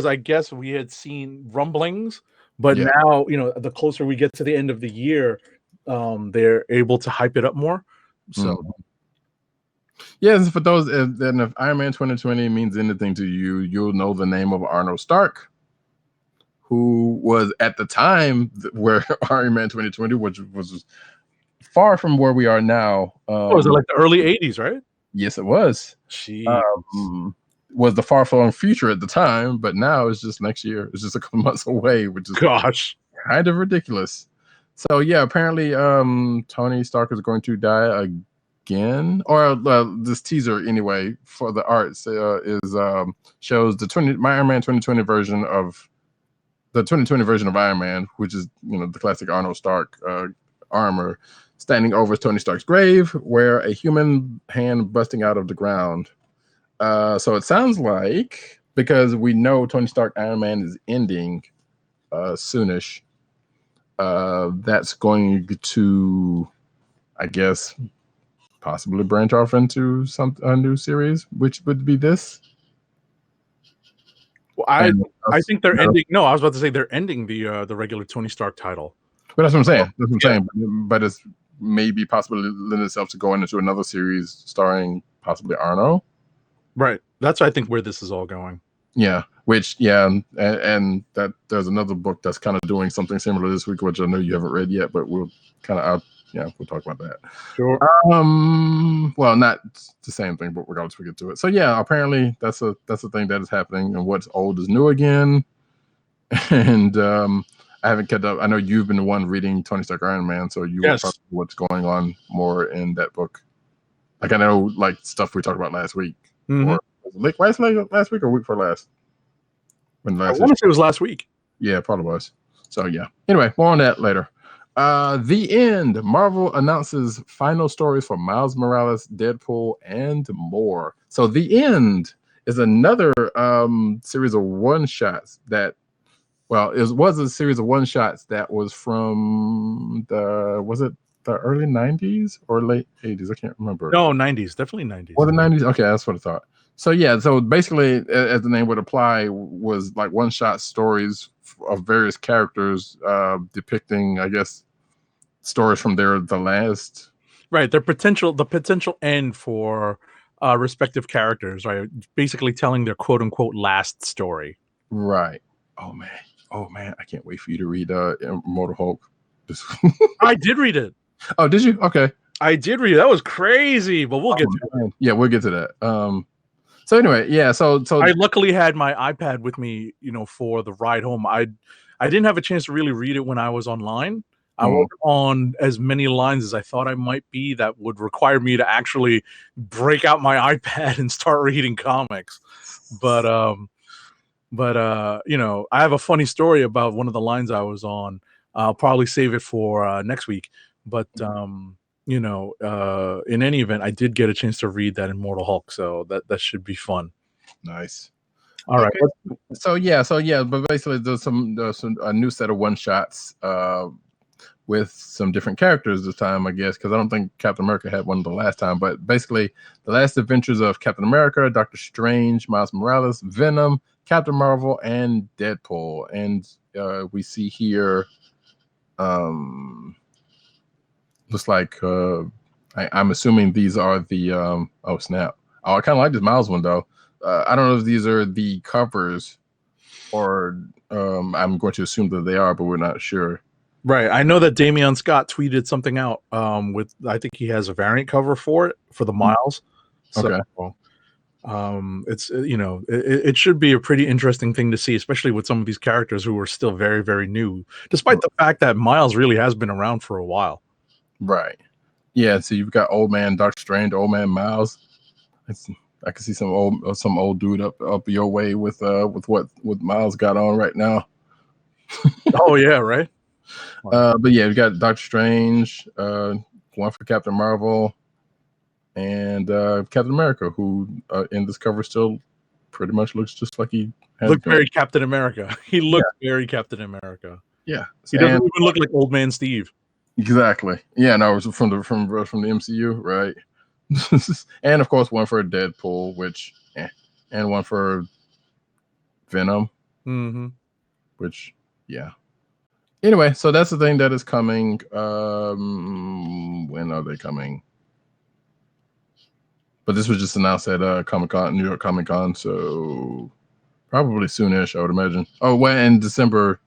Speaker 3: I guess we had seen rumblings, but now the closer we get to the end of the year, they're able to hype it up more. So.
Speaker 2: Yes, for those then if Iron Man 2020 means anything to you, you'll know the name of Arnold Stark, who was at the time where Iron Man 2020, which was far from where we are now.
Speaker 3: Was it like the early 80s, right?
Speaker 2: Yes, it was.
Speaker 3: Jeez.
Speaker 2: was the far-flung future at the time, but now it's just next year. It's just a couple months away, which is
Speaker 3: Gosh,
Speaker 2: kind of ridiculous. So yeah, apparently Tony Stark is going to die again, or this teaser anyway for the arts shows the Iron Man 2020 version of Iron Man, which is the classic Arnold Stark armor, standing over Tony Stark's grave, where a human hand busting out of the ground. So it sounds like, because we know Tony Stark Iron Man is ending soonish, that's going to, I guess, possibly branch off into a new series, which would be this.
Speaker 3: Well, I think they're ending. No, I was about to say they're ending the regular Tony Stark title.
Speaker 2: But that's what I'm saying. That's what I'm saying. But it's maybe possibly lend itself to going into another series starring possibly Arno.
Speaker 3: Right. That's I think where this is all going.
Speaker 2: Yeah. Which and that there's another book that's kind of doing something similar this week, which I know you haven't read yet, but we'll kind of we'll talk about that.
Speaker 3: Sure.
Speaker 2: Well, not the same thing, but regardless, we get to it. So yeah, apparently that's a thing that is happening, and what's old is new again. And I haven't kept up. I know you've been the one reading Tony Stark Iron Man, so you will talk what's going on more in that book. Like I know, like stuff we talked about last week, or last week or week before last. When
Speaker 3: I want to say it was last week.
Speaker 2: Yeah, probably was. So yeah. Anyway, more on that later. The End. Marvel announces final stories for Miles Morales, Deadpool, and more. So The End is another series of one-shots that, well, it was a series of one-shots that was from was it the early 90s or late 80s? I can't remember.
Speaker 3: No, 90s. Definitely 90s.
Speaker 2: Or the 90s? Okay, that's what I thought. So yeah, so basically, as the name would apply, was like one-shot stories of various characters depicting, I guess, stories from the last.
Speaker 3: Right, the potential end for respective characters, right? Basically telling their quote-unquote last story.
Speaker 2: Right. Oh man, I can't wait for you to read Immortal Hulk.
Speaker 3: I did read it.
Speaker 2: Oh, did you? Okay.
Speaker 3: I did read it. That was crazy, but we'll get to it.
Speaker 2: Yeah, we'll get to that. So anyway, yeah, so
Speaker 3: I luckily had my iPad with me, for the ride home. I didn't have a chance to really read it when I was online. I wasn't on as many lines as I thought I might be. That would require me to actually break out my iPad and start reading comics. But I have a funny story about one of the lines I was on. I'll probably save it for next week. But in any event, I did get a chance to read that Immortal Hulk, so that should be fun.
Speaker 2: Nice.
Speaker 3: All right.
Speaker 2: So yeah, but basically there's a new set of one shots with some different characters this time, I guess, because I don't think Captain America had one the last time. But basically, the last adventures of Captain America, Doctor Strange, Miles Morales, Venom, Captain Marvel, and Deadpool. And we see here, looks like I'm assuming these are the oh snap! Oh, I kind of like this Miles one though. I don't know if these are the covers, or I'm going to assume that they are, but we're not sure.
Speaker 3: Right. I know that Damian Scott tweeted something out with, I think he has a variant cover for it, for the Miles. So,
Speaker 2: okay.
Speaker 3: It's, it should be a pretty interesting thing to see, especially with some of these characters who are still very, very new, despite the fact that Miles really has been around for a while.
Speaker 2: Right. Yeah. So you've got Old Man Doctor Strange, Old Man Miles. I can see some old dude up your way with what Miles got on right now.
Speaker 3: Oh yeah, right.
Speaker 2: But yeah, we got Doctor Strange, one for Captain Marvel, and Captain America, who in this cover still pretty much looks just like he
Speaker 3: looked very Captain America. He looked very Captain America.
Speaker 2: Yeah,
Speaker 3: he doesn't even look like Old Man Steve.
Speaker 2: Exactly. Yeah, no, it was from the MCU, right? And of course, one for Deadpool, which, and one for Venom, which, yeah. Anyway, so that's the thing that is coming. When are they coming? But this was just announced at New York Comic Con, so probably soonish, I would imagine. Oh, well, in December.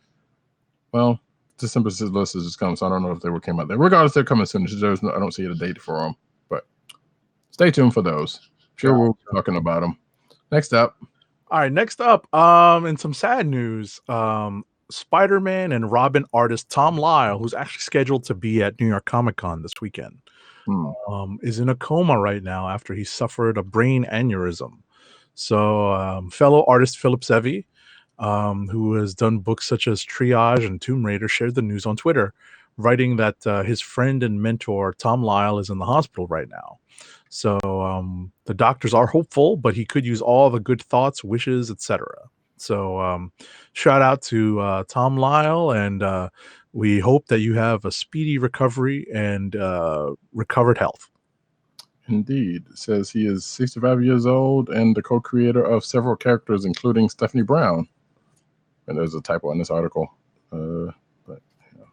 Speaker 2: Well, December's list is just coming, so I don't know if they came out there. Regardless, they're coming soon. I don't see a date for them, but stay tuned for those. Sure, we'll be talking about them. Next up,
Speaker 3: All right, next up, in some sad news, Spider-Man and Robin artist Tom Lyle, who's actually scheduled to be at New York Comic Con this weekend,
Speaker 2: hmm,
Speaker 3: is in a coma right now after he suffered a brain aneurysm. So, fellow artist Philip Sevi, who has done books such as Triage and Tomb Raider, shared the news on Twitter, writing that his friend and mentor Tom Lyle is in the hospital right now. So the doctors are hopeful, but he could use all the good thoughts, wishes, etc. So shout out to Tom Lyle, and we hope that you have a speedy recovery and recovered health.
Speaker 2: indeed, it says he is 65 years old and the co-creator of several characters, including Stephanie Brown. And there's a typo in this article. But yeah.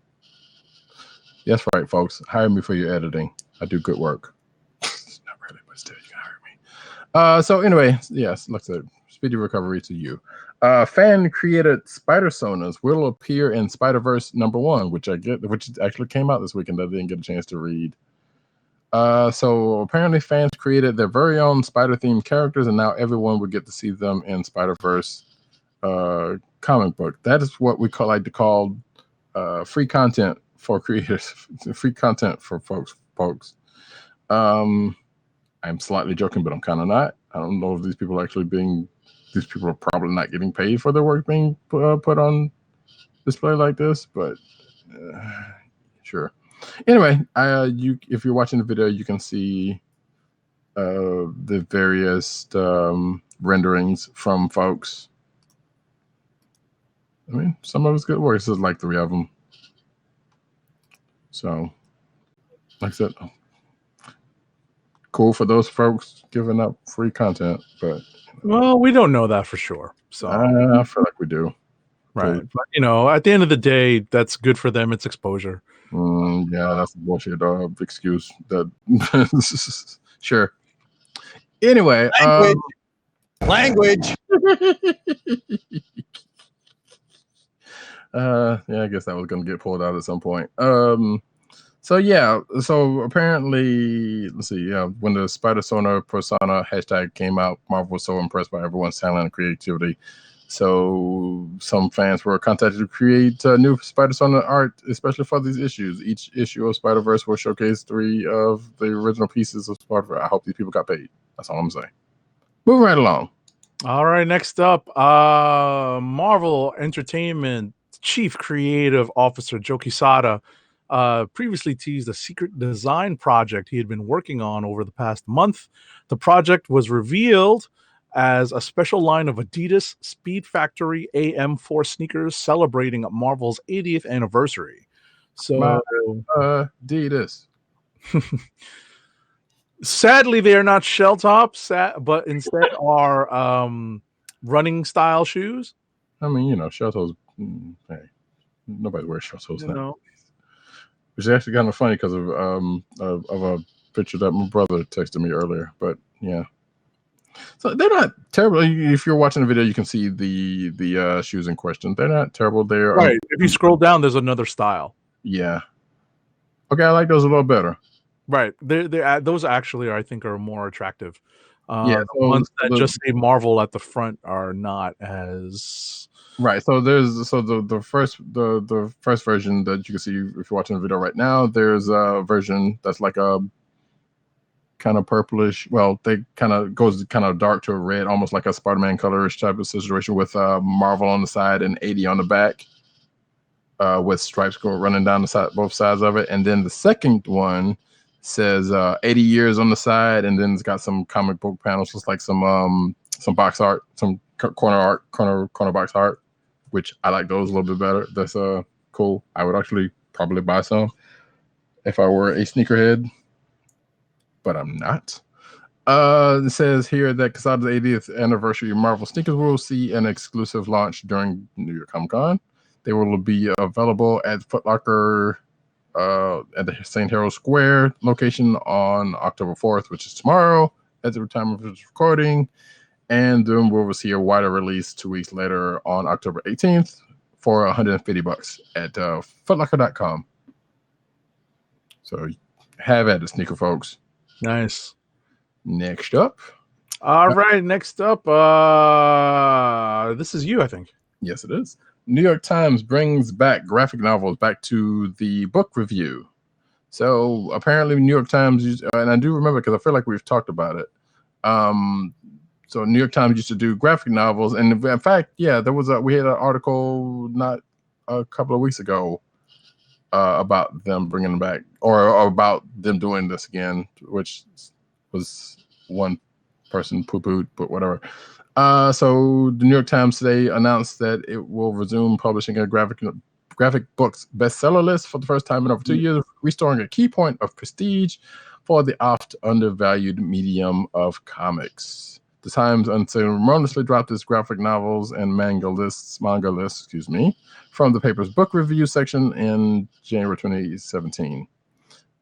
Speaker 2: That's right, folks. Hire me for your editing. I do good work. Not really, but still, you can hire me. So anyway, yes, looks like speedy recovery to you. Fan-created Spider-Sonas will appear in Spider-Verse #1, which actually came out this weekend. I didn't get a chance to read. So apparently fans created their very own Spider-themed characters, and now everyone would get to see them in Spider-Verse comic book. That is what we like to call free content for creators, free content for folks. I'm slightly joking, but I'm kind of not. I don't know if these people are probably not getting paid for their work being put on display like this, but sure. Anyway, if you're watching the video, you can see the various renderings from folks. I mean, some of it's good work. This is like 3 of them. So, like I said, cool for those folks giving up free content, but
Speaker 3: Well, we don't know that for sure. So
Speaker 2: I feel like we do.
Speaker 3: right, but at the end of the day, that's good for them. It's exposure.
Speaker 2: Yeah, that's a bullshit excuse. That sure. Anyway,
Speaker 4: Language.
Speaker 2: yeah, I guess that was going to get pulled out at some point. So apparently, let's see. Yeah, when the Spider-Sona persona hashtag came out, Marvel was so impressed by everyone's talent and creativity. So some fans were contacted to create new Spider-Sona art, especially for these issues. Each issue of Spider-Verse will showcase 3 of the original pieces of Spider-Verse. I hope these people got paid. That's all I'm saying. Moving right along.
Speaker 3: All right, next up, Marvel Entertainment Chief Creative Officer Joe Quesada previously teased a secret design project he had been working on over the past month. The project was revealed as a special line of Adidas Speed Factory AM4 sneakers celebrating Marvel's 80th anniversary. So,
Speaker 2: Adidas.
Speaker 3: Sadly, they are not shell tops, but instead are running style shoes.
Speaker 2: I mean, shell toes. Hey, nobody wears shell toes now. Which is actually kind of funny because of a picture that my brother texted me earlier. But yeah, so they're not terrible. If you're watching the video, you can see the shoes in question. They're not terrible. They're
Speaker 3: right. If you scroll down, there's another style.
Speaker 2: Yeah. Okay, I like those a little better.
Speaker 3: Right. Those actually, I think, are more attractive.
Speaker 2: Yeah,
Speaker 3: the ones that just say Marvel at the front are not as
Speaker 2: right. So the first version that you can see if you're watching the video right now, there's a version that's like a kind of purplish. Well, they goes dark to a red, almost like a Spider-Man colorish type of situation with Marvel on the side and 80 on the back, with stripes running down the side, both sides of it. And then the second one says 80 years on the side, and then it's got some comic book panels, just like some box art, some corner box art, which I like those a little bit better. That's cool. I would actually probably buy some if I were a sneakerhead, but I'm not. It says here that Quesada's 80th anniversary of Marvel sneakers will see an exclusive launch during New York Comic Con. They will be available at Foot Locker at the St. Harold Square location on October 4th, which is tomorrow at the time of this recording. And then we'll see a wider release 2 weeks later on October 18th for $150 at footlocker.com. So have at it, sneaker folks.
Speaker 3: nice.
Speaker 2: Next up,
Speaker 3: All right, next up, this is you, I think.
Speaker 2: Yes, it is. New York Times brings back graphic novels back to the book review. So apparently, New York Times, and I do remember because I feel like we've talked about it. So New York Times used to do graphic novels, and in fact, yeah, we had an article not a couple of weeks ago about them bringing them back, or about them doing this again, which was one person poo-pooed, but whatever. So the New York Times today announced that it will resume publishing a graphic books bestseller list for the first time in over 2 years, restoring a key point of prestige for the oft undervalued medium of comics. The Times unceremoniously dropped its graphic novels and manga lists, from the paper's book review section in January 2017.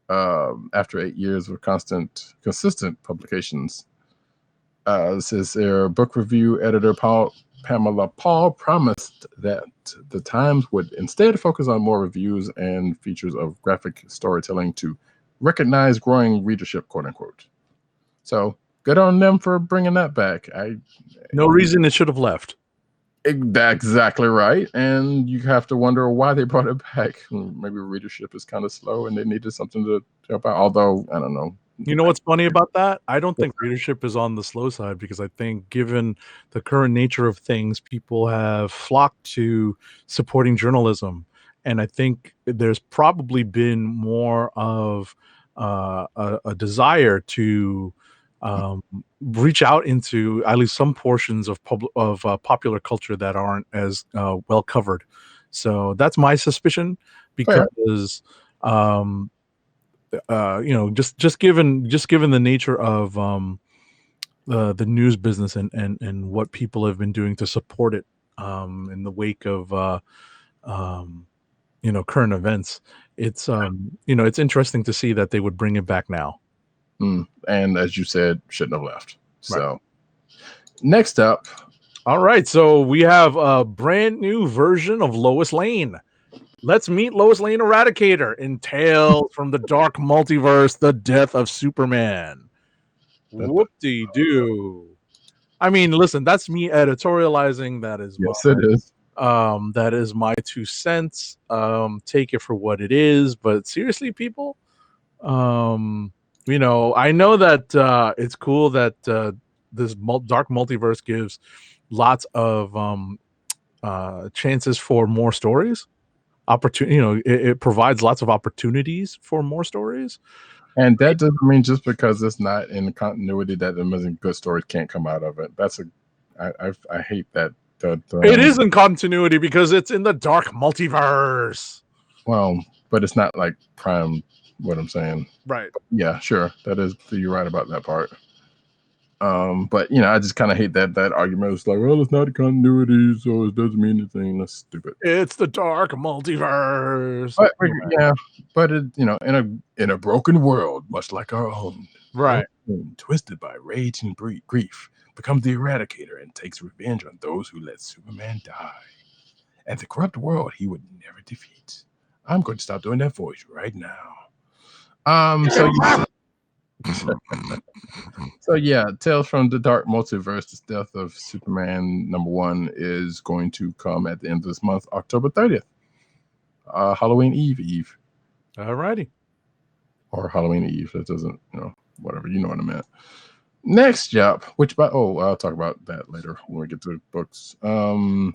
Speaker 2: After 8 years of consistent publications. This is their book review editor, Pamela Paul, promised that the Times would instead focus on more reviews and features of graphic storytelling to recognize growing readership, quote unquote. So good on them for bringing that back.
Speaker 3: No reason it should have left.
Speaker 2: Exactly right. And you have to wonder why they brought it back. Maybe readership is kind of slow and they needed something to help out. Although, I don't know.
Speaker 3: You know what's funny about that? I don't think readership is on the slow side, because I think given the current nature of things, people have flocked to supporting journalism. And I think there's probably been more of a desire to reach out into at least some portions of popular culture that aren't as well covered. So that's my suspicion, because just given the nature of the news business and what people have been doing to support it in the wake of current events, it's it's interesting to see that they would bring it back now.
Speaker 2: And as you said, shouldn't have left. So next up,
Speaker 3: all right, so we have a brand new version of Lois Lane. Let's meet Lois Lane Eradicator in Tales from the Dark Multiverse, The Death of Superman. Whoop-de-doo. I mean, listen, that's me editorializing. That is
Speaker 2: it is.
Speaker 3: That is my 2 cents. Take it for what it is. But seriously, people, I know that it's cool that this dark multiverse gives lots of chances for more stories. Opportunity, it provides lots of opportunities for more stories,
Speaker 2: and that doesn't mean just because it's not in continuity that the good stories can't come out of it. I hate that.
Speaker 3: It is in continuity because it's in the dark multiverse.
Speaker 2: Well, but it's not like prime. What I'm saying,
Speaker 3: right?
Speaker 2: Yeah, sure. You're right about that part. But I just kind of hate that argument. It's like, well, it's not a continuity, so it doesn't mean anything. That's stupid.
Speaker 3: It's the dark multiverse.
Speaker 2: But but it, in a broken world, much like our own,
Speaker 3: right?
Speaker 2: Twisted by rage and grief, becomes the Eradicator and takes revenge on those who let Superman die. And the corrupt world he would never defeat. I'm going to stop doing that voice right now. So yeah, Tales from the Dark Multiverse, The Death of Superman #1 is going to come at the end of this month, October 30th. Halloween Eve.
Speaker 3: Alrighty.
Speaker 2: Or Halloween Eve. That doesn't, whatever, you know what I meant. Next up, I'll talk about that later when we get to books. John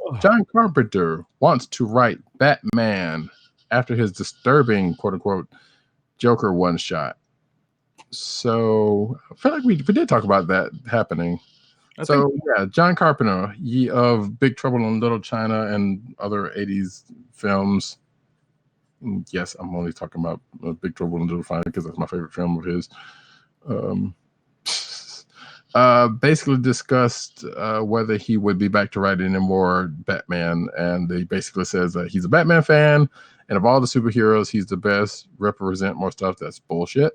Speaker 2: Carpenter wants to write Batman after his disturbing, quote unquote, Joker one shot. So I feel like we did talk about that happening. John Carpenter, he of Big Trouble in Little China and other 80s films. Yes, I'm only talking about Big Trouble in Little China because that's my favorite film of his. Basically discussed whether he would be back to writing any more Batman, and he basically says that he's a Batman fan, and of all the superheroes, he's the best. Represent more stuff that's bullshit.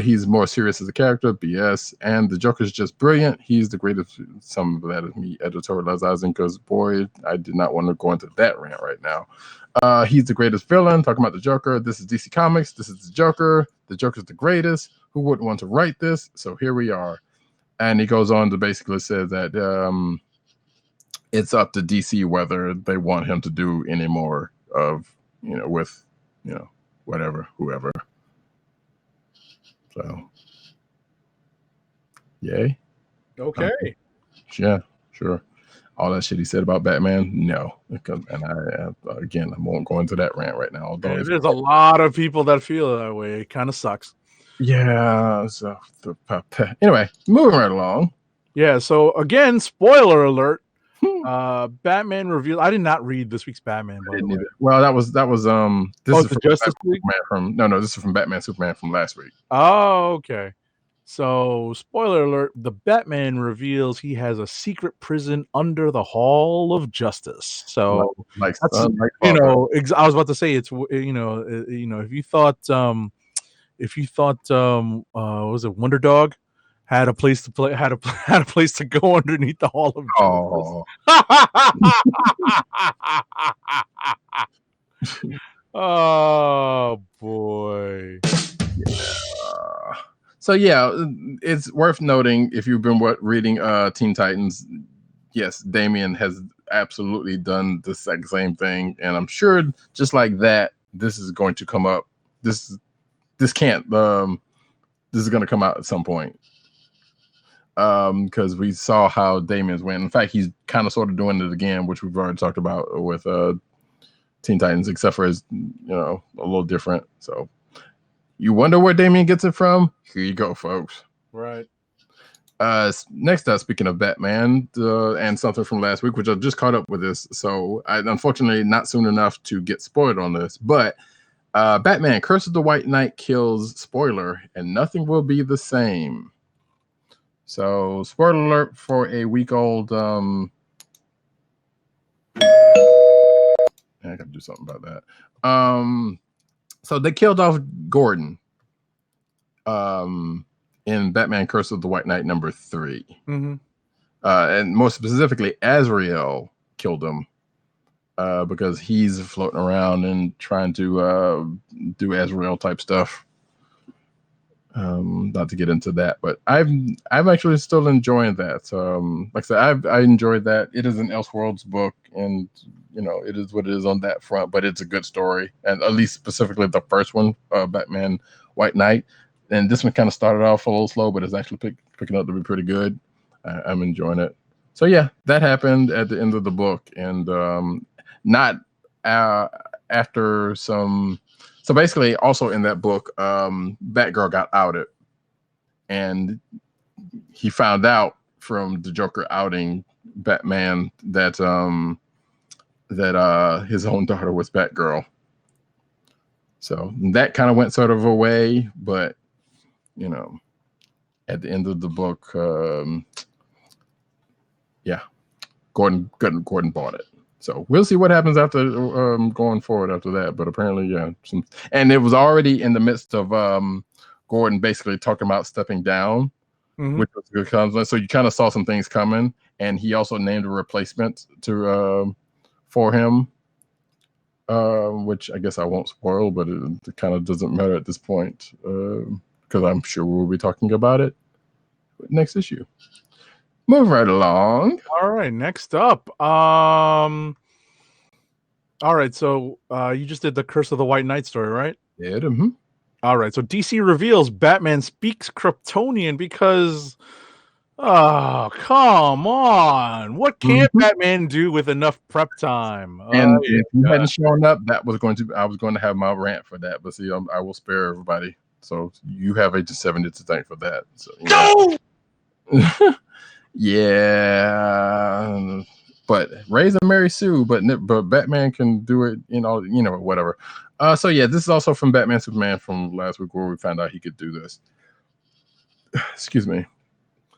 Speaker 2: He's more serious as a character, BS, and the Joker's just brilliant. He's the greatest. Some of that is me editorializing because, boy, I did not want to go into that rant right now. He's the greatest villain. Talking about the Joker. This is DC Comics. This is the Joker. The Joker's the greatest. Who wouldn't want to write this? So here we are. And he goes on to basically say that it's up to DC whether they want him to do any more of, with, whatever, whoever. So, yay.
Speaker 3: Okay.
Speaker 2: Yeah, sure. All that shit he said about Batman, no. And I won't go into that rant right now. Although
Speaker 3: There's a lot of people that feel that way. It kind of sucks.
Speaker 2: Yeah. So anyway, moving right along.
Speaker 3: Yeah. So again, spoiler alert. Batman revealed. I did not read this week's Batman. By the way.
Speaker 2: Well, that was this is
Speaker 3: the Justice League
Speaker 2: this is from Batman Superman from last week.
Speaker 3: Oh, okay. So, spoiler alert: the Batman reveals he has a secret prison under the Hall of Justice. So,
Speaker 2: like
Speaker 3: that's,
Speaker 2: I
Speaker 3: was about to say it's if you thought what was it, Wonder Dog had a place to play, had a place to go underneath the Hall of Justice. Oh boy.
Speaker 2: Yeah. So yeah, it's worth noting if you've been reading Teen Titans, yes, Damian has absolutely done the exact same thing, and I'm sure just like that, this is going to come up. This is going to come out at some point. Because we saw how Damian's went. In fact, he's kind of sort of doing it again, which we've already talked about with Teen Titans, except for his, a little different. So you wonder where Damian gets it from? Here you go, folks.
Speaker 3: Right.
Speaker 2: Next up, speaking of Batman and something from last week, which I just caught up with this. So I unfortunately not soon enough to get spoiled on this, but Batman Curse of the White Knight kills, spoiler, and nothing will be the same. So, spoiler alert for a week-old. I gotta do something about that. So they killed off Gordon. In Batman: Curse of the White Knight #3, and more specifically, Azrael killed him because he's floating around and trying to do Azrael type stuff. Not to get into that, but I'm actually still enjoying that. Like I said, I enjoyed that. It is an Elseworlds book, and it is what it is on that front. But it's a good story, and at least specifically the first one, Batman White Knight. And this one kind of started off a little slow, but it's actually picking up to be pretty good. I'm enjoying it. So yeah, that happened at the end of the book, and not after some. So basically, also in that book, Batgirl got outed, and he found out from the Joker outing Batman that his own daughter was Batgirl. So that kind of went sort of away, but at the end of the book, Gordon bought it. So we'll see what happens after going forward after that. But apparently, yeah. And it was already in the midst of Gordon basically talking about stepping down, which was good. So you kind of saw some things coming. And he also named a replacement for him, which I guess I won't spoil, but it kind of doesn't matter at this point because I'm sure we'll be talking about it next issue. Move right along.
Speaker 3: All right, next up. All right, so you just did the Curse of the White Knight story, right?
Speaker 2: Yeah.
Speaker 3: All right, so DC reveals Batman speaks Kryptonian because, oh, come on. What can't Batman do with enough prep time?
Speaker 2: And if you hadn't shown up, I was going to have my rant for that. But see, I will spare everybody. So you have Agent 70 to thank for that. So,
Speaker 3: no!
Speaker 2: Yeah, but Raise and Mary Sue, but Batman can do it, whatever. So yeah, this is also from Batman Superman from last week where we found out he could do this. Excuse me.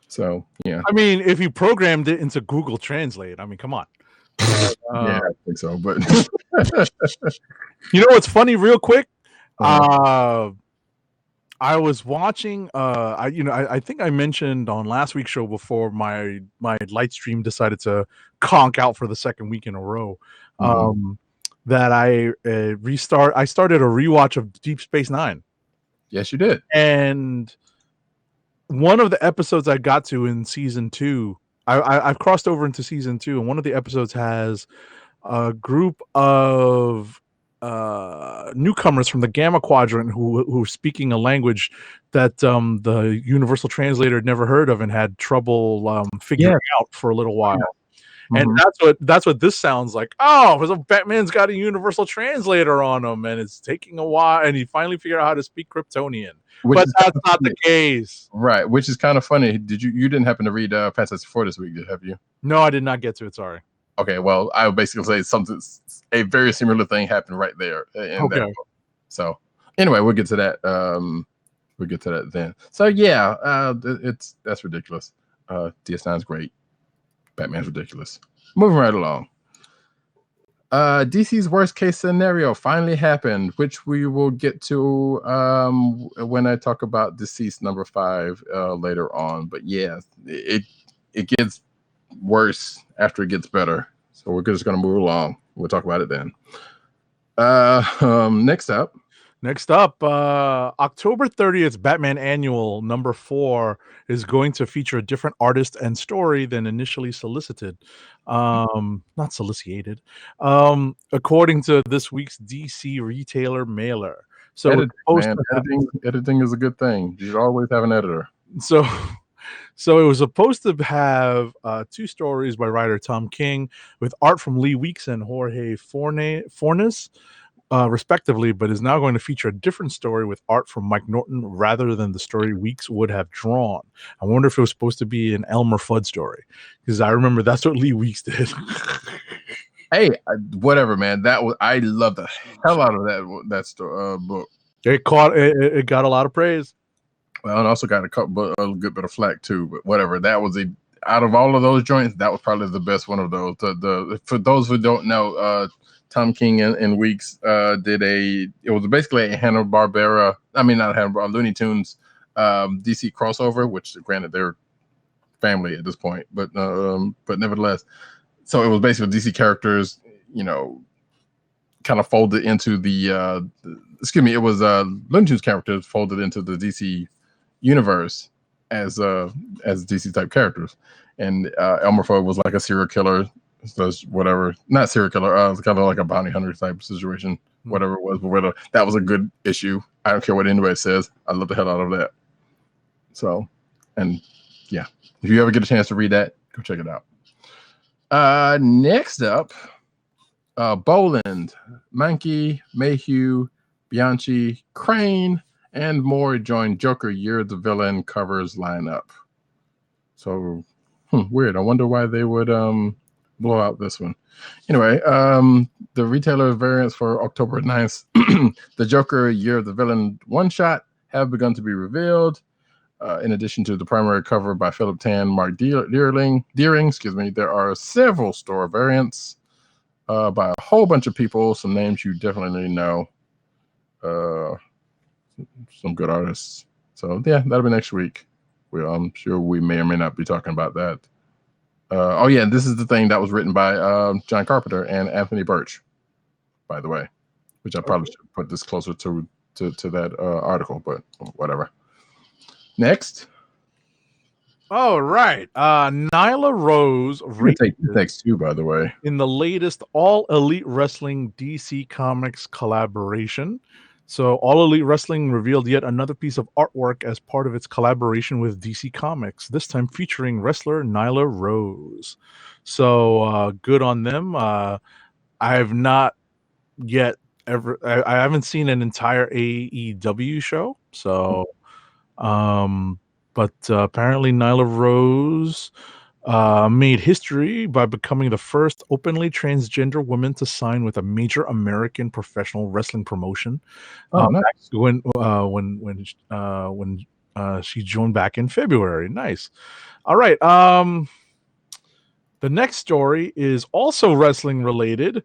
Speaker 2: So yeah,
Speaker 3: I mean, if you programmed it into Google Translate, I mean, come on.
Speaker 2: Yeah, I think so. But
Speaker 3: you know what's funny, real quick? I was watching. I think I mentioned on last week's show before my light stream decided to conk out for the second week in a row. That I started a rewatch of Deep Space Nine.
Speaker 2: Yes, you did.
Speaker 3: And one of the episodes I got to in season 2, I've crossed over into season 2, and one of the episodes has a group of newcomers from the Gamma Quadrant who are speaking a language that the Universal Translator had never heard of and had trouble figuring out for a little while. And that's what this sounds like. Oh, so Batman's got a Universal Translator on him, and it's taking a while, and he finally figured out how to speak Kryptonian. But that's not the case,
Speaker 2: right? Which is kind of funny. You didn't happen to read Fantastic Four this week, have you?
Speaker 3: No, I did not get to it. Sorry.
Speaker 2: Okay, well, I would basically say a very similar thing happened right there in that book. So anyway, we'll get to that. We'll get to that then. So yeah, that's ridiculous. DS9's great. Batman's ridiculous. Moving right along. DC's worst case scenario finally happened, which we will get to when I talk about DCeased number 5 later on. But yeah, it gets worse after it gets better. So we're just going to move along. We'll talk about it then. Next up,
Speaker 3: October 30th, Batman Annual number 4 is going to feature a different artist and story than initially solicited. Not solicited. According to this week's DC retailer mailer. So
Speaker 2: editing is a good thing. You should always have an editor.
Speaker 3: So it was supposed to have 2 stories by writer Tom King with art from Lee Weeks and Jorge Fornes, respectively, but is now going to feature a different story with art from Mike Norton rather than the story Weeks would have drawn. I wonder if it was supposed to be an Elmer Fudd story, because I remember that's what Lee Weeks did.
Speaker 2: Hey, whatever, man. I love the hell out of that book.
Speaker 3: It got a lot of praise.
Speaker 2: Well, and also got a good bit of flack too. But whatever, that was out of all of those joints, that was probably the best one of those. For those who don't know, Tom King and Weeks it was basically a Hanna-Barbera, not Hanna-Barbera, Looney Tunes DC crossover, which granted they're family at this point, but nevertheless, so it was basically DC characters, kind of folded into the it was Looney Tunes characters folded into the DC universe as DC type characters, and Elmer Fudd was like a serial killer. So whatever, not serial killer, kind of like a bounty hunter type situation, whatever it was. But that was a good issue. I don't care what anybody says. I love the hell out of that. So, and yeah, if you ever get a chance to read that, go check it out. Next up, Boland, Mankey, Mayhew, Bianchi, Crane, and more join Joker Year the Villain covers lineup. So weird. I wonder why they would blow out this one. Anyway, the retailer variants for October 9th, the Joker Year of the Villain one-shot have begun to be revealed. In addition to the primary cover by Philip Tan, Mark Deering, there are several store variants by a whole bunch of people, some names you definitely know, some good artists. So yeah, that'll be next week. I'm sure we may or may not be talking about that. This is the thing that was written by John Carpenter and Anthony Birch, by the way, which I probably should put this closer to that article, but whatever. Next.
Speaker 3: All right. Nyla Rose
Speaker 2: take the next 2, by the way,
Speaker 3: in the latest All Elite Wrestling DC Comics collaboration. So All Elite Wrestling revealed yet another piece of artwork as part of its collaboration with DC Comics, this time featuring wrestler Nyla Rose. So good on them. I have not yet I haven't seen an entire AEW show. So, but apparently Nyla Rose made history by becoming the first openly transgender woman to sign with a major American professional wrestling promotion.
Speaker 2: Nice.
Speaker 3: When she joined back in February. Nice. All right. The next story is also wrestling related.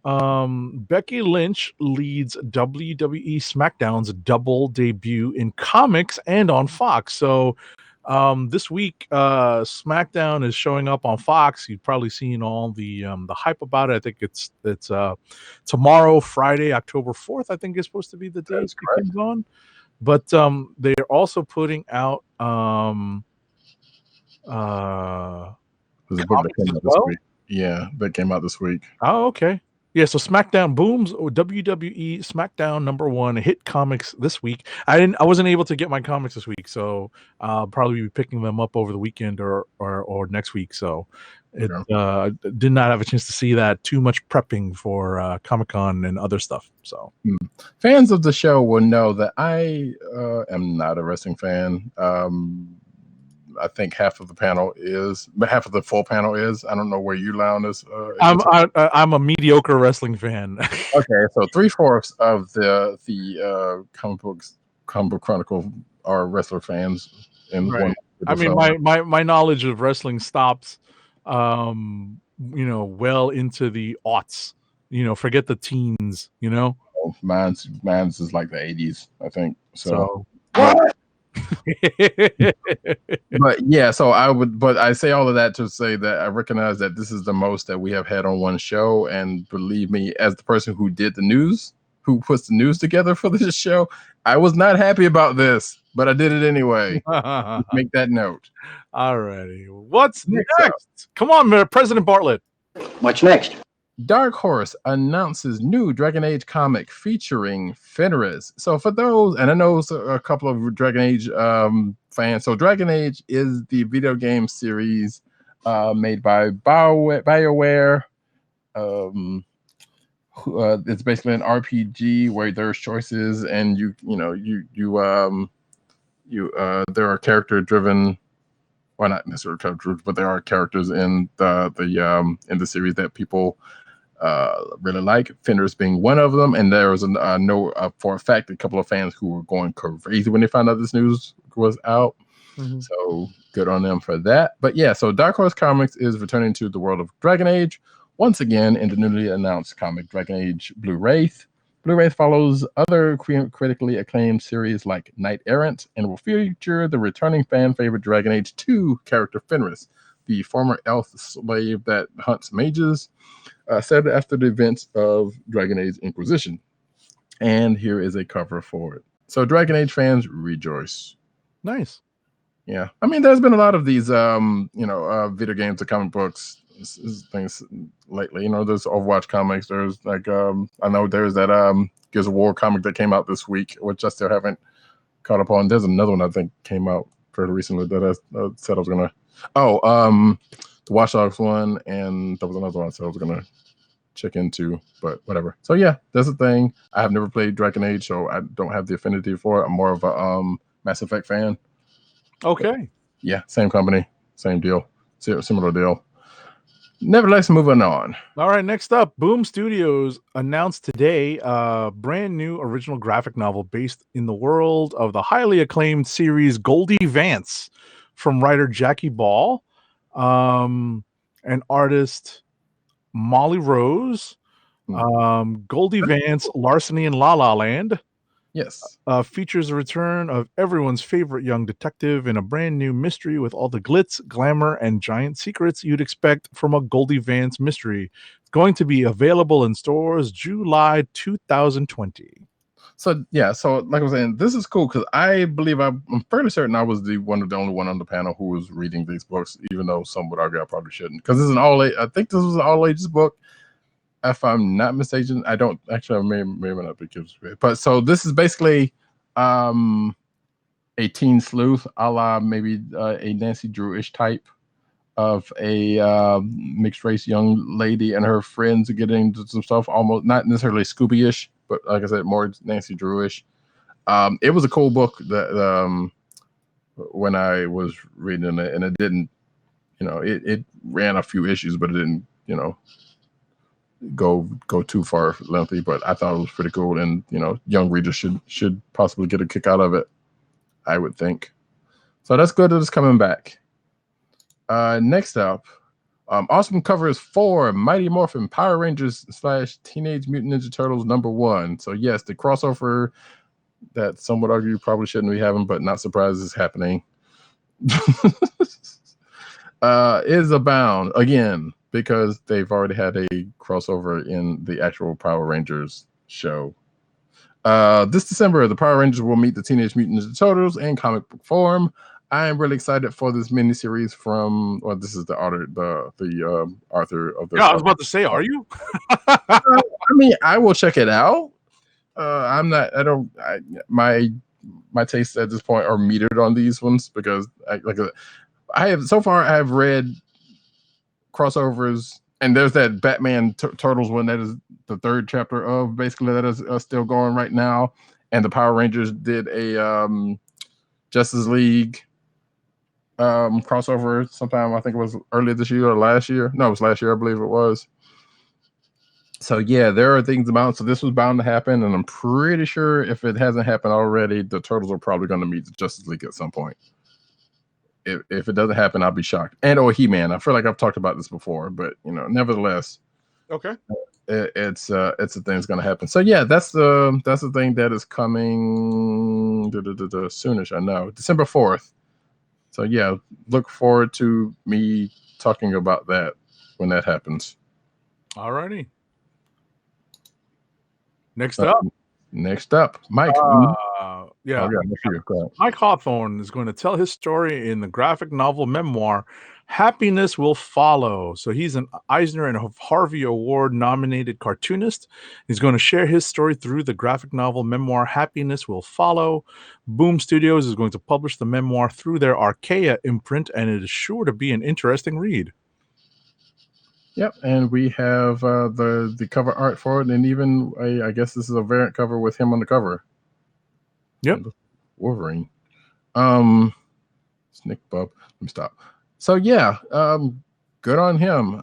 Speaker 3: Becky Lynch leads WWE SmackDown's double debut in comics and on Fox. So this week, SmackDown is showing up on Fox. You've probably seen all the hype about it. I think it's tomorrow, Friday, October 4th. I think is supposed to be the day it comes on. But they're also putting out
Speaker 2: There's a book that
Speaker 3: comics
Speaker 2: came
Speaker 3: as
Speaker 2: out this
Speaker 3: well.
Speaker 2: week. Yeah, that came out this week.
Speaker 3: Oh, okay. Yeah, so SmackDown Booms WWE SmackDown #1 hit comics this week. I wasn't able to get my comics this week, so I'll probably be picking them up over the weekend or next week. So it
Speaker 2: Okay.
Speaker 3: did not have a chance to see that. Too much prepping for Comic-Con and other stuff. So
Speaker 2: Fans of the show will know that I am not a wrestling fan. I think half of the panel is, but half of the full panel is. I don't know where you land is.
Speaker 3: I'm a mediocre wrestling fan.
Speaker 2: Okay, so 3/4 of the comic book chronicle are wrestler fans in
Speaker 3: Right.
Speaker 2: one.
Speaker 3: I mean, my knowledge of wrestling stops, well into the aughts. Forget the teens.
Speaker 2: Mine's is like the 80s, I think. So,
Speaker 3: So
Speaker 2: but yeah, but I say all of that to say that I recognize that this is the most that we have had on one show, and believe me, as the person who did the news, who puts the news together for this show, I was not happy about this, but I did it anyway. Make that note.
Speaker 3: Alrighty, what's
Speaker 2: Next
Speaker 3: next? Come on, President Bartlett.
Speaker 1: What's next?
Speaker 2: Dark Horse announces new Dragon Age comic featuring Fenris. So for those, and I know a couple of Dragon Age fans, so Dragon Age is the video game series made by BioWare. It's basically an RPG where there's choices, and there are character driven. Well, not necessarily character, but there are characters in the series that people really like, Fenris being one of them. And there was for a fact a couple of fans who were going crazy when they found out this news was out.
Speaker 3: Mm-hmm.
Speaker 2: So good on them for that. But yeah, so Dark Horse Comics is returning to the world of Dragon Age once again in the newly announced comic Dragon Age Blue Wraith. Blue Wraith follows other critically acclaimed series like Knight Errant and will feature the returning fan favorite Dragon Age 2 character Fenris, the former elf slave that hunts mages, said after the events of Dragon Age Inquisition. And here is a cover for it. So Dragon Age fans, rejoice.
Speaker 3: Nice.
Speaker 2: Yeah. I mean, there's been a lot of these, video games or comic books things lately. There's Overwatch comics. There's like, I know there's that Gears of War comic that came out this week, which I still haven't caught up on. There's another one I think came out fairly recently that I said I was going to, the Watch Dogs one, and there was another one I said I was going to check into, but whatever. So yeah, that's the thing. I have never played Dragon Age, so I don't have the affinity for it. I'm more of a Mass Effect fan.
Speaker 3: Okay.
Speaker 2: But yeah, same company, same deal, similar deal. Nevertheless, moving on.
Speaker 3: All right, next up, Boom Studios announced today a brand new original graphic novel based in the world of the highly acclaimed series Goldie Vance from writer Jackie Ball, and artist Molly Rose. Goldie Vance, Larceny in La La Land.
Speaker 2: Yes.
Speaker 3: Features the return of everyone's favorite young detective in a brand new mystery with all the glitz, glamour, and giant secrets you'd expect from a Goldie Vance mystery. It's going to be available in stores July 2020.
Speaker 2: So yeah, so like I was saying, this is cool because I believe I'm fairly certain I was the only one on the panel who was reading these books, even though some would argue I probably shouldn't. Because this is I think this was an all ages book. If I'm not mistaken, I don't actually, I may not be confused. But so this is basically a teen sleuth, a la maybe a Nancy Drew-ish type of a mixed race young lady and her friends getting into some stuff, almost not necessarily Scooby-ish, but like I said, more Nancy Drew-ish. It was a cool book that when I was reading it, and it didn't, it ran a few issues, but it didn't, go too far lengthy, but I thought it was pretty cool, and young readers should possibly get a kick out of it, I would think. So that's good that it's coming back. Next up, awesome covers for Mighty Morphin Power Rangers / Teenage Mutant Ninja Turtles #1. So yes, the crossover that some would argue probably shouldn't be having, but not surprised is happening. Is abound again, because they've already had a crossover in the actual Power Rangers show. This December, the Power Rangers will meet the Teenage Mutant Ninja Turtles in comic book form. I am really excited for this miniseries from. Well, this is the author, the author of the.
Speaker 3: Yeah, I was about to say, are you?
Speaker 2: I mean, I will check it out. I'm not. I don't. My tastes at this point are metered on these ones because I have so far. I have read crossovers, and there's that Batman Turtles one that is the third chapter of basically that is still going right now, and the Power Rangers did a Justice League crossover sometime. I think it was earlier this year or last year. No, it was last year, I believe it was. So yeah, there are things about. So this was bound to happen, and I'm pretty sure if it hasn't happened already, the Turtles are probably going to meet the Justice League at some point. If it doesn't happen, I'll be shocked. And or He-Man. I feel like I've talked about this before, but nevertheless,
Speaker 3: Okay.
Speaker 2: it's a thing that's going to happen. So yeah, that's the thing that is coming soonish. I know, December 4th. So yeah, look forward to me talking about that when that happens.
Speaker 3: Alrighty. Next up,
Speaker 2: Mike.
Speaker 3: yeah,
Speaker 2: Go
Speaker 3: Mike Hawthorne is going to tell his story in the graphic novel memoir Happiness Will Follow. So he's an Eisner and Harvey Award nominated cartoonist. He's going to share his story through the graphic novel memoir Happiness Will Follow. Boom Studios is going to publish the memoir through their Archaea imprint, and it is sure to be an interesting read.
Speaker 2: Yep, and we have the cover art for it, and even I guess this is a variant cover with him on the cover.
Speaker 3: Yep,
Speaker 2: Wolverine. Snick Bub. Let me stop. So yeah, good on him.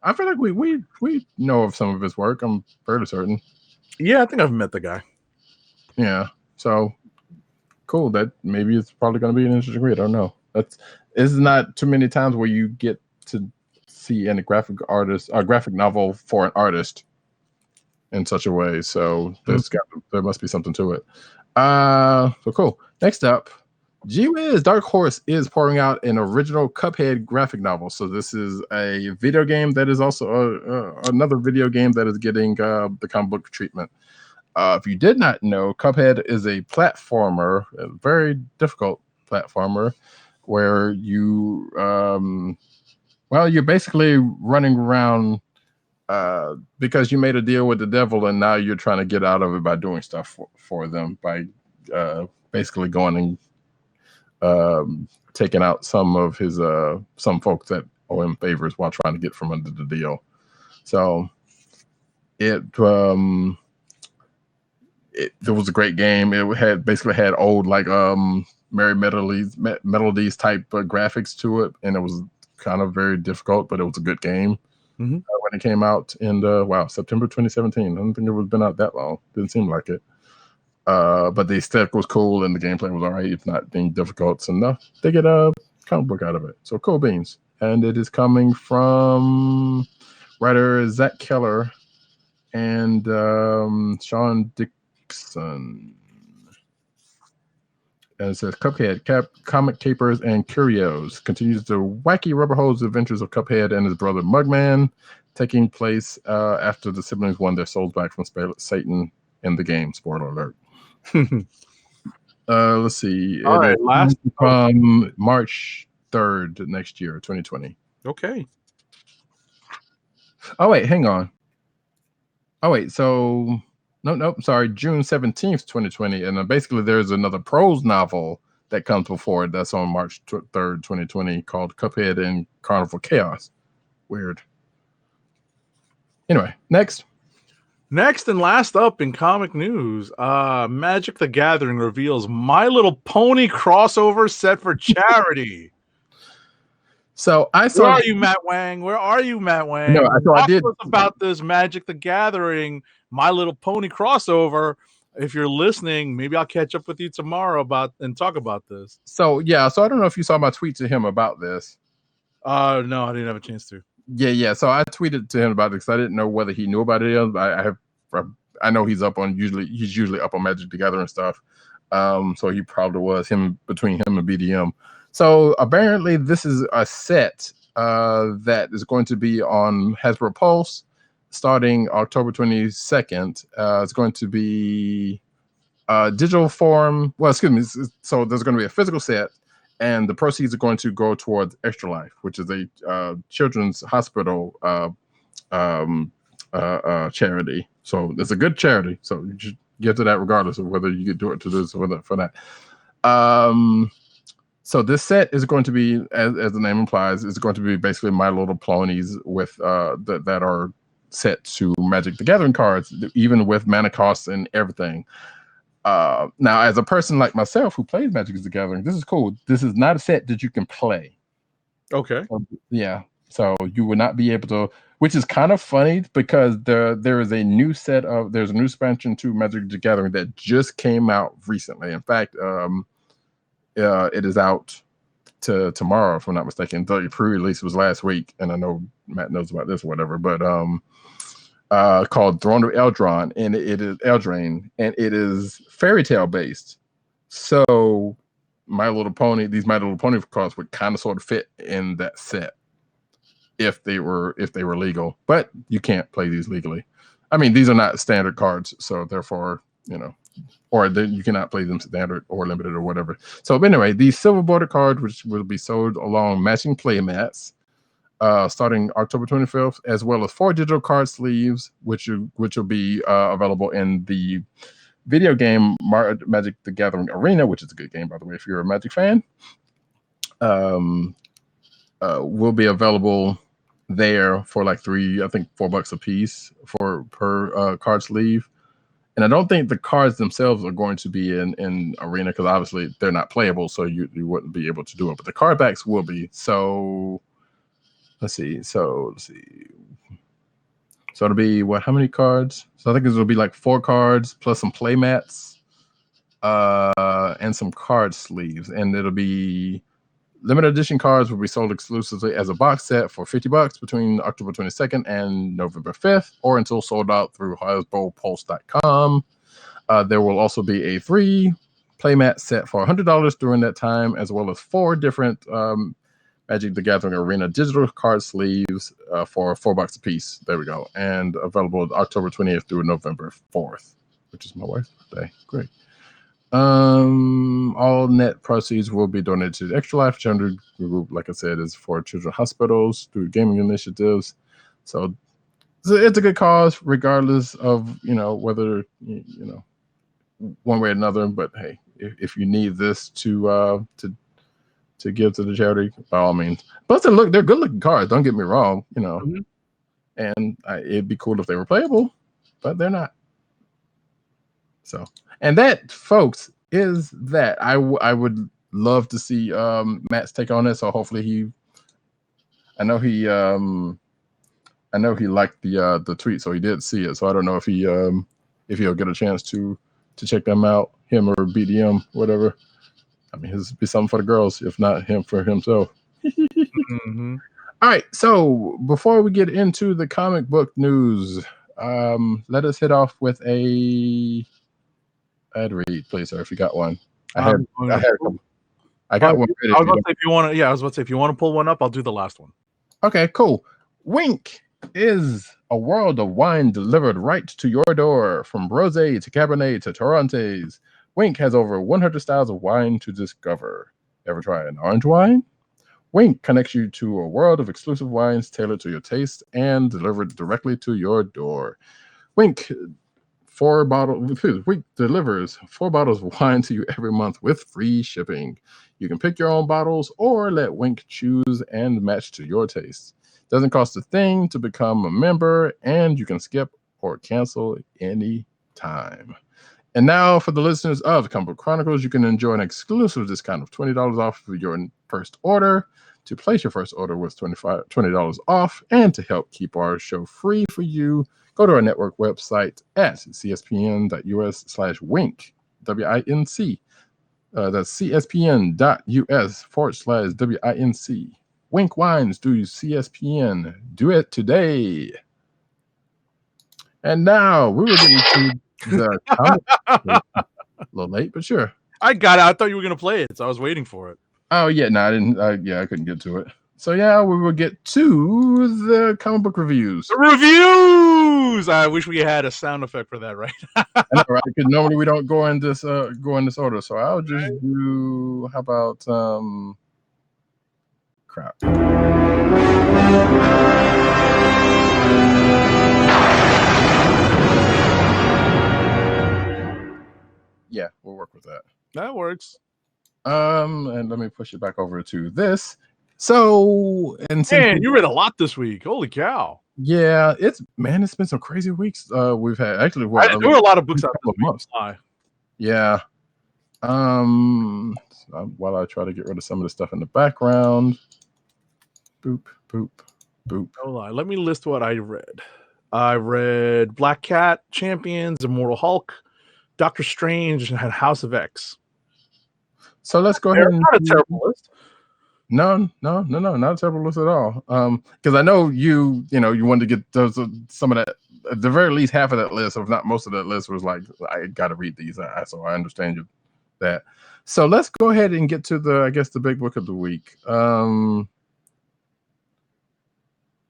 Speaker 2: I feel like we know of some of his work. I'm fairly certain.
Speaker 3: Yeah, I think I've met the guy.
Speaker 2: Yeah, so cool. That maybe it's probably going to be an interesting read. I don't know. It's not too many times where you get to see any graphic novel for an artist in such a way. So there must be something to it. So cool. Next up, Gee Whiz, Dark Horse is pouring out an original Cuphead graphic novel. So this is a video game that is also another video game that is getting the comic book treatment. If you did not know, Cuphead is a platformer, a very difficult platformer, where you're basically running around because you made a deal with the devil, and now you're trying to get out of it by doing stuff for them, by basically going and taking out some of his some folks that owe him favors while trying to get from under the deal. So it was a great game. It had old like Merry Melodies type graphics to it, and it was kind of very difficult, but it was a good game. When it came out in September 2017. I don't think it was been out that long. Didn't seem like it. But the aesthetic was cool and the gameplay was all right, if not being difficult. So no, they get a comic book out of it. So cool beans. And it is coming from writer Zach Keller and Sean Dixon. And it says Cuphead, Comic Capers and Curios continues the wacky rubber hose adventures of Cuphead and his brother Mugman, taking place after the siblings won their souls back from Satan in the game. Spoiler alert. Let's see.
Speaker 3: All right, last
Speaker 2: from March 3rd next year, 2020.
Speaker 3: Okay.
Speaker 2: Oh wait, hang on. Oh wait, so nope, sorry, June 17th, 2020. And basically there's another prose novel that comes before it that's on March 3rd, 2020 called Cuphead and Carnival Chaos. Weird. Anyway, next
Speaker 3: and last up in comic news, Magic the Gathering reveals My Little Pony crossover set for charity.
Speaker 2: So I saw.
Speaker 3: Where are you, Matt Wang?
Speaker 2: No, I did.
Speaker 3: Talk about this Magic the Gathering My Little Pony crossover. If you're listening, maybe I'll catch up with you tomorrow and talk about this.
Speaker 2: So yeah, so I don't know if you saw my tweet to him about this.
Speaker 3: No, I didn't have a chance to.
Speaker 2: Yeah. So I tweeted to him about it because I didn't know whether he knew about it. I know he's usually up on Magic the Gathering stuff. So he probably was between him and BDM. So apparently this is a set that is going to be on Hasbro Pulse. starting October 22nd. It's going to be digital form. Well, excuse me. So there's going to be a physical set, and the proceeds are going to go towards Extra Life, which is a children's hospital charity. So it's a good charity. So you should get to that regardless of whether you could do it to this or for that. So this set is going to be, as the name implies, is going to be basically My Little Ponies with that are set to Magic the Gathering cards, even with mana costs and everything. Now, as a person like myself who plays Magic the Gathering, this is cool. This is not a set that you can play.
Speaker 3: Okay.
Speaker 2: Yeah. So you would not be able to, which is kind of funny because there's a new expansion to Magic the Gathering that just came out recently. In fact, it is out tomorrow, if I'm not mistaken. The pre-release was last week, and I know Matt knows about this or whatever, but called Throne of Eldraine, and it is fairy tale based. So My Little Pony cards would kind of sort of fit in that set if they were legal, but you can't play these legally. I mean, these are not standard cards, so therefore, you cannot play them standard or limited or whatever. So anyway, these silver border cards, which will be sold along matching play mats, starting October 25th, as well as 4 digital card sleeves, which will be available in the video game Magic the Gathering Arena, which is a good game, by the way, if you're a Magic fan. Will be available there for like $4 a piece per card sleeve. And I don't think the cards themselves are going to be in Arena because obviously they're not playable, so you wouldn't be able to do it. But the card backs will be. So let's see. So it'll be what? How many cards? So I think it'll be like 4 cards plus some play mats, and some card sleeves, and it'll be limited edition cards will be sold exclusively as a box set for $50 between October 22nd and November 5th, or until sold out through HasbroPulse.com. There will also be a 3 playmat set for $100 during that time, as well as 4 different Magic the Gathering Arena digital card sleeves for $4 a piece. There we go. And available October 20th through November 4th, which is my wife's birthday. Great. All net proceeds will be donated to the Extra Life Gender Group. Like I said, is for children's hospitals through gaming initiatives. So it's a good cause, regardless of whether one way or another. But hey, if you need this to give to the charity, by all means. Plus, they're good looking cards. Don't get me wrong,
Speaker 3: Mm-hmm.
Speaker 2: and it'd be cool if they were playable, but they're not. So, and that, folks, is that. I would love to see Matt's take on it. So hopefully I know he liked the tweet, so he did see it. So I don't know if he'll get a chance to check them out, him or BDM, whatever. I mean, this would be something for the girls, if not him for himself.
Speaker 3: Mm-hmm.
Speaker 2: All right, so before we get into the comic book news, let us hit off with a ad read, please, sir, if you got one. I got one ready.
Speaker 3: I was about to say, if you want to pull one up, I'll do the last one.
Speaker 2: Okay, cool. Wink is a world of wine delivered right to your door, from rosé to Cabernet to Torrontés. Wink has over 100 styles of wine to discover. Ever try an orange wine? Wink connects you to a world of exclusive wines tailored to your taste and delivered directly to your door. Wink delivers 4 bottles of wine to you every month with free shipping. You can pick your own bottles or let Wink choose and match to your taste. Doesn't cost a thing to become a member, and you can skip or cancel any time. And now, for the listeners of Comic Book Chronicles, you can enjoy an exclusive discount of $20 off for your first order. To place your first order with $20 off, and to help keep our show free for you, go to our network website at cspn.us/wink, WINC. That's cspn.us/WINC. Wink Wines, do CSPN. Do it today. And now we were getting to the comic. A little late, but sure.
Speaker 3: I got it. I thought you were going to play it, so I was waiting for it.
Speaker 2: Oh, yeah. No, I didn't. I couldn't get to it. So yeah, we will get to the comic book reviews.
Speaker 3: The reviews. I wish we had a sound effect for that, right?
Speaker 2: I know, right? Because normally we don't go in this order. So I'll just do. How about crap? Yeah, we'll work with that.
Speaker 3: That works.
Speaker 2: And let me push it back over to this. So, and since
Speaker 3: Man, you read a lot this week. Holy cow!
Speaker 2: yeah, it's been some crazy weeks. We've had actually.
Speaker 3: There were a lot of books out this
Speaker 2: months.
Speaker 3: week.
Speaker 2: Yeah. While I try to get rid of some of the stuff in the background. Boop, boop, boop.
Speaker 3: Hold on. Let me list what I read. I read Black Cat, Champions, Immortal Hulk, Doctor Strange, and House of X.
Speaker 2: So let's go ahead and
Speaker 3: not a terrible list.
Speaker 2: No, not a terrible list at all. Because I know you wanted to get those some of that, at the very least half of that list, if not most of that list, was like, I got to read these. So I understand you that. So let's go ahead and get to the big book of the week.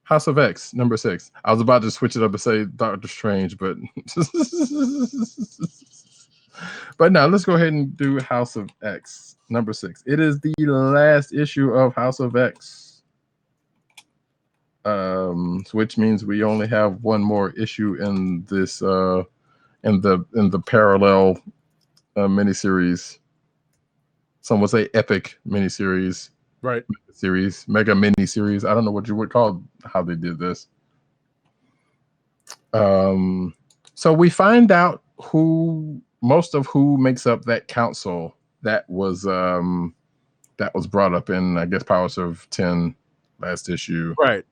Speaker 2: House of X, number 6. I was about to switch it up and say Doctor Strange, but but now let's go ahead and do House of X, number 6. It is the last issue of House of X, which means we only have one more issue in this in the parallel miniseries. Some would say epic miniseries,
Speaker 3: right?
Speaker 2: Series, mega miniseries. I don't know what you would call how they did this. So we find out who makes up that council that was brought up in, I guess, Powers of 10 last issue.
Speaker 3: Right.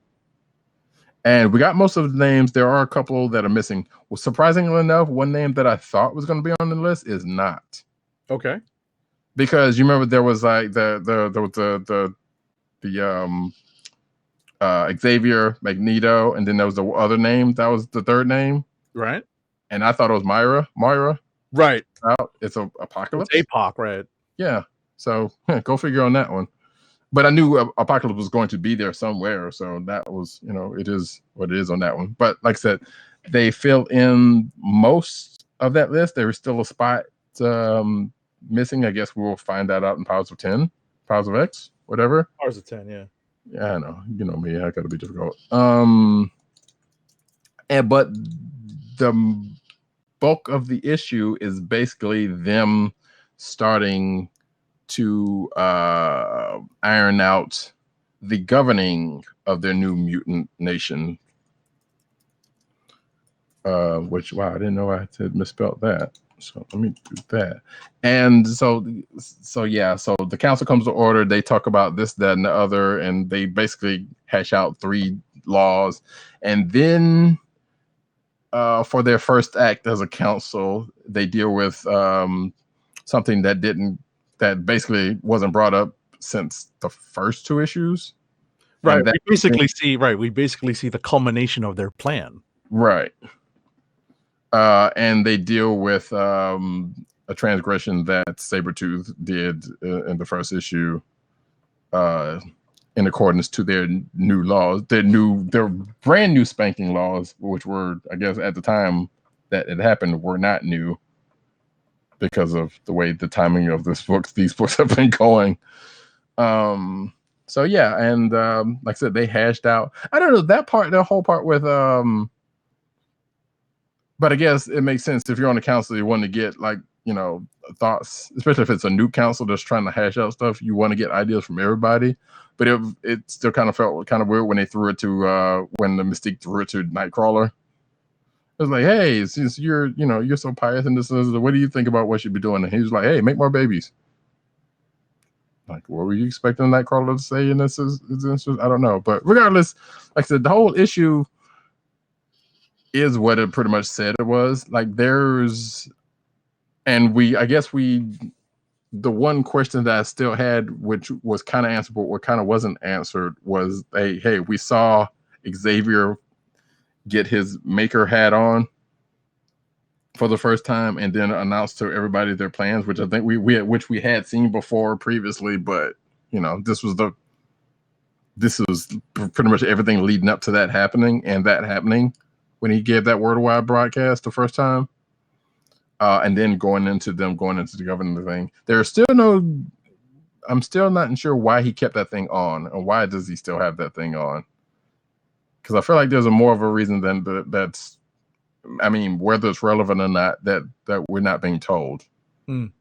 Speaker 2: And we got most of the names. There are a couple that are missing. Well, surprisingly enough, one name that I thought was going to be on the list is not.
Speaker 3: Okay.
Speaker 2: Because you remember there was like the Xavier, Magneto, and then there was the other name that was the third name.
Speaker 3: Right.
Speaker 2: And I thought it was Moira.
Speaker 3: Right.
Speaker 2: It's a Apocalypse.
Speaker 3: It's APOC, right?
Speaker 2: Yeah. So go figure on that one. But I knew Apocalypse was going to be there somewhere, so that was, it is what it is on that one. But like I said, they fill in most of that list. There is still a spot missing. I guess we'll find that out in Powers of 10, Powers of X, whatever.
Speaker 3: Powers of 10, yeah.
Speaker 2: Yeah, I know. You know me. I gotta be difficult. But the bulk of the issue is basically them starting to iron out the governing of their new mutant nation. Which, wow, I didn't know I had misspelled that. So let me do that. And so the council comes to order. They talk about this, that, and the other, and they basically hash out 3 laws. And then for their first act as a council, they deal with something that basically wasn't brought up since the first 2 issues.
Speaker 3: Right. We basically see the culmination of their plan.
Speaker 2: Right. And they deal with a transgression that Sabretooth did in the first issue, in accordance to their new laws, their brand new spanking laws, which were, I guess, at the time that it happened, were not new because of the way the timing of these books have been going. So yeah, and like I said, they hashed out. I don't know the whole part with but I guess it makes sense if you're on the council, you want to get thoughts, especially if it's a new council that's trying to hash out stuff. You want to get ideas from everybody, but it still kind of felt kind of weird when they threw it to when the Mystique threw it to Nightcrawler. It was like, hey, since you're so pious and this, what do you think about what you should be doing? And he was like, hey, make more babies. Like, what were you expecting Nightcrawler to say in this? I don't know, but regardless, like I said, the whole issue is what it pretty much said it was. Like the one question that I still had, which was kind of answered, but what kind of wasn't answered, was hey, we saw Xavier get his Maker hat on for the first time and then announce to everybody their plans, which I think we had seen before previously, but this was this was pretty much everything leading up to that happening, and that happening when he gave that worldwide broadcast the first time, and then going into the government thing. There's still no. I'm still not sure why he kept that thing on, and why does he still have that thing on? Because I feel like there's more of a reason than that's. I mean, whether it's relevant or not, that we're not being told.
Speaker 3: Mm.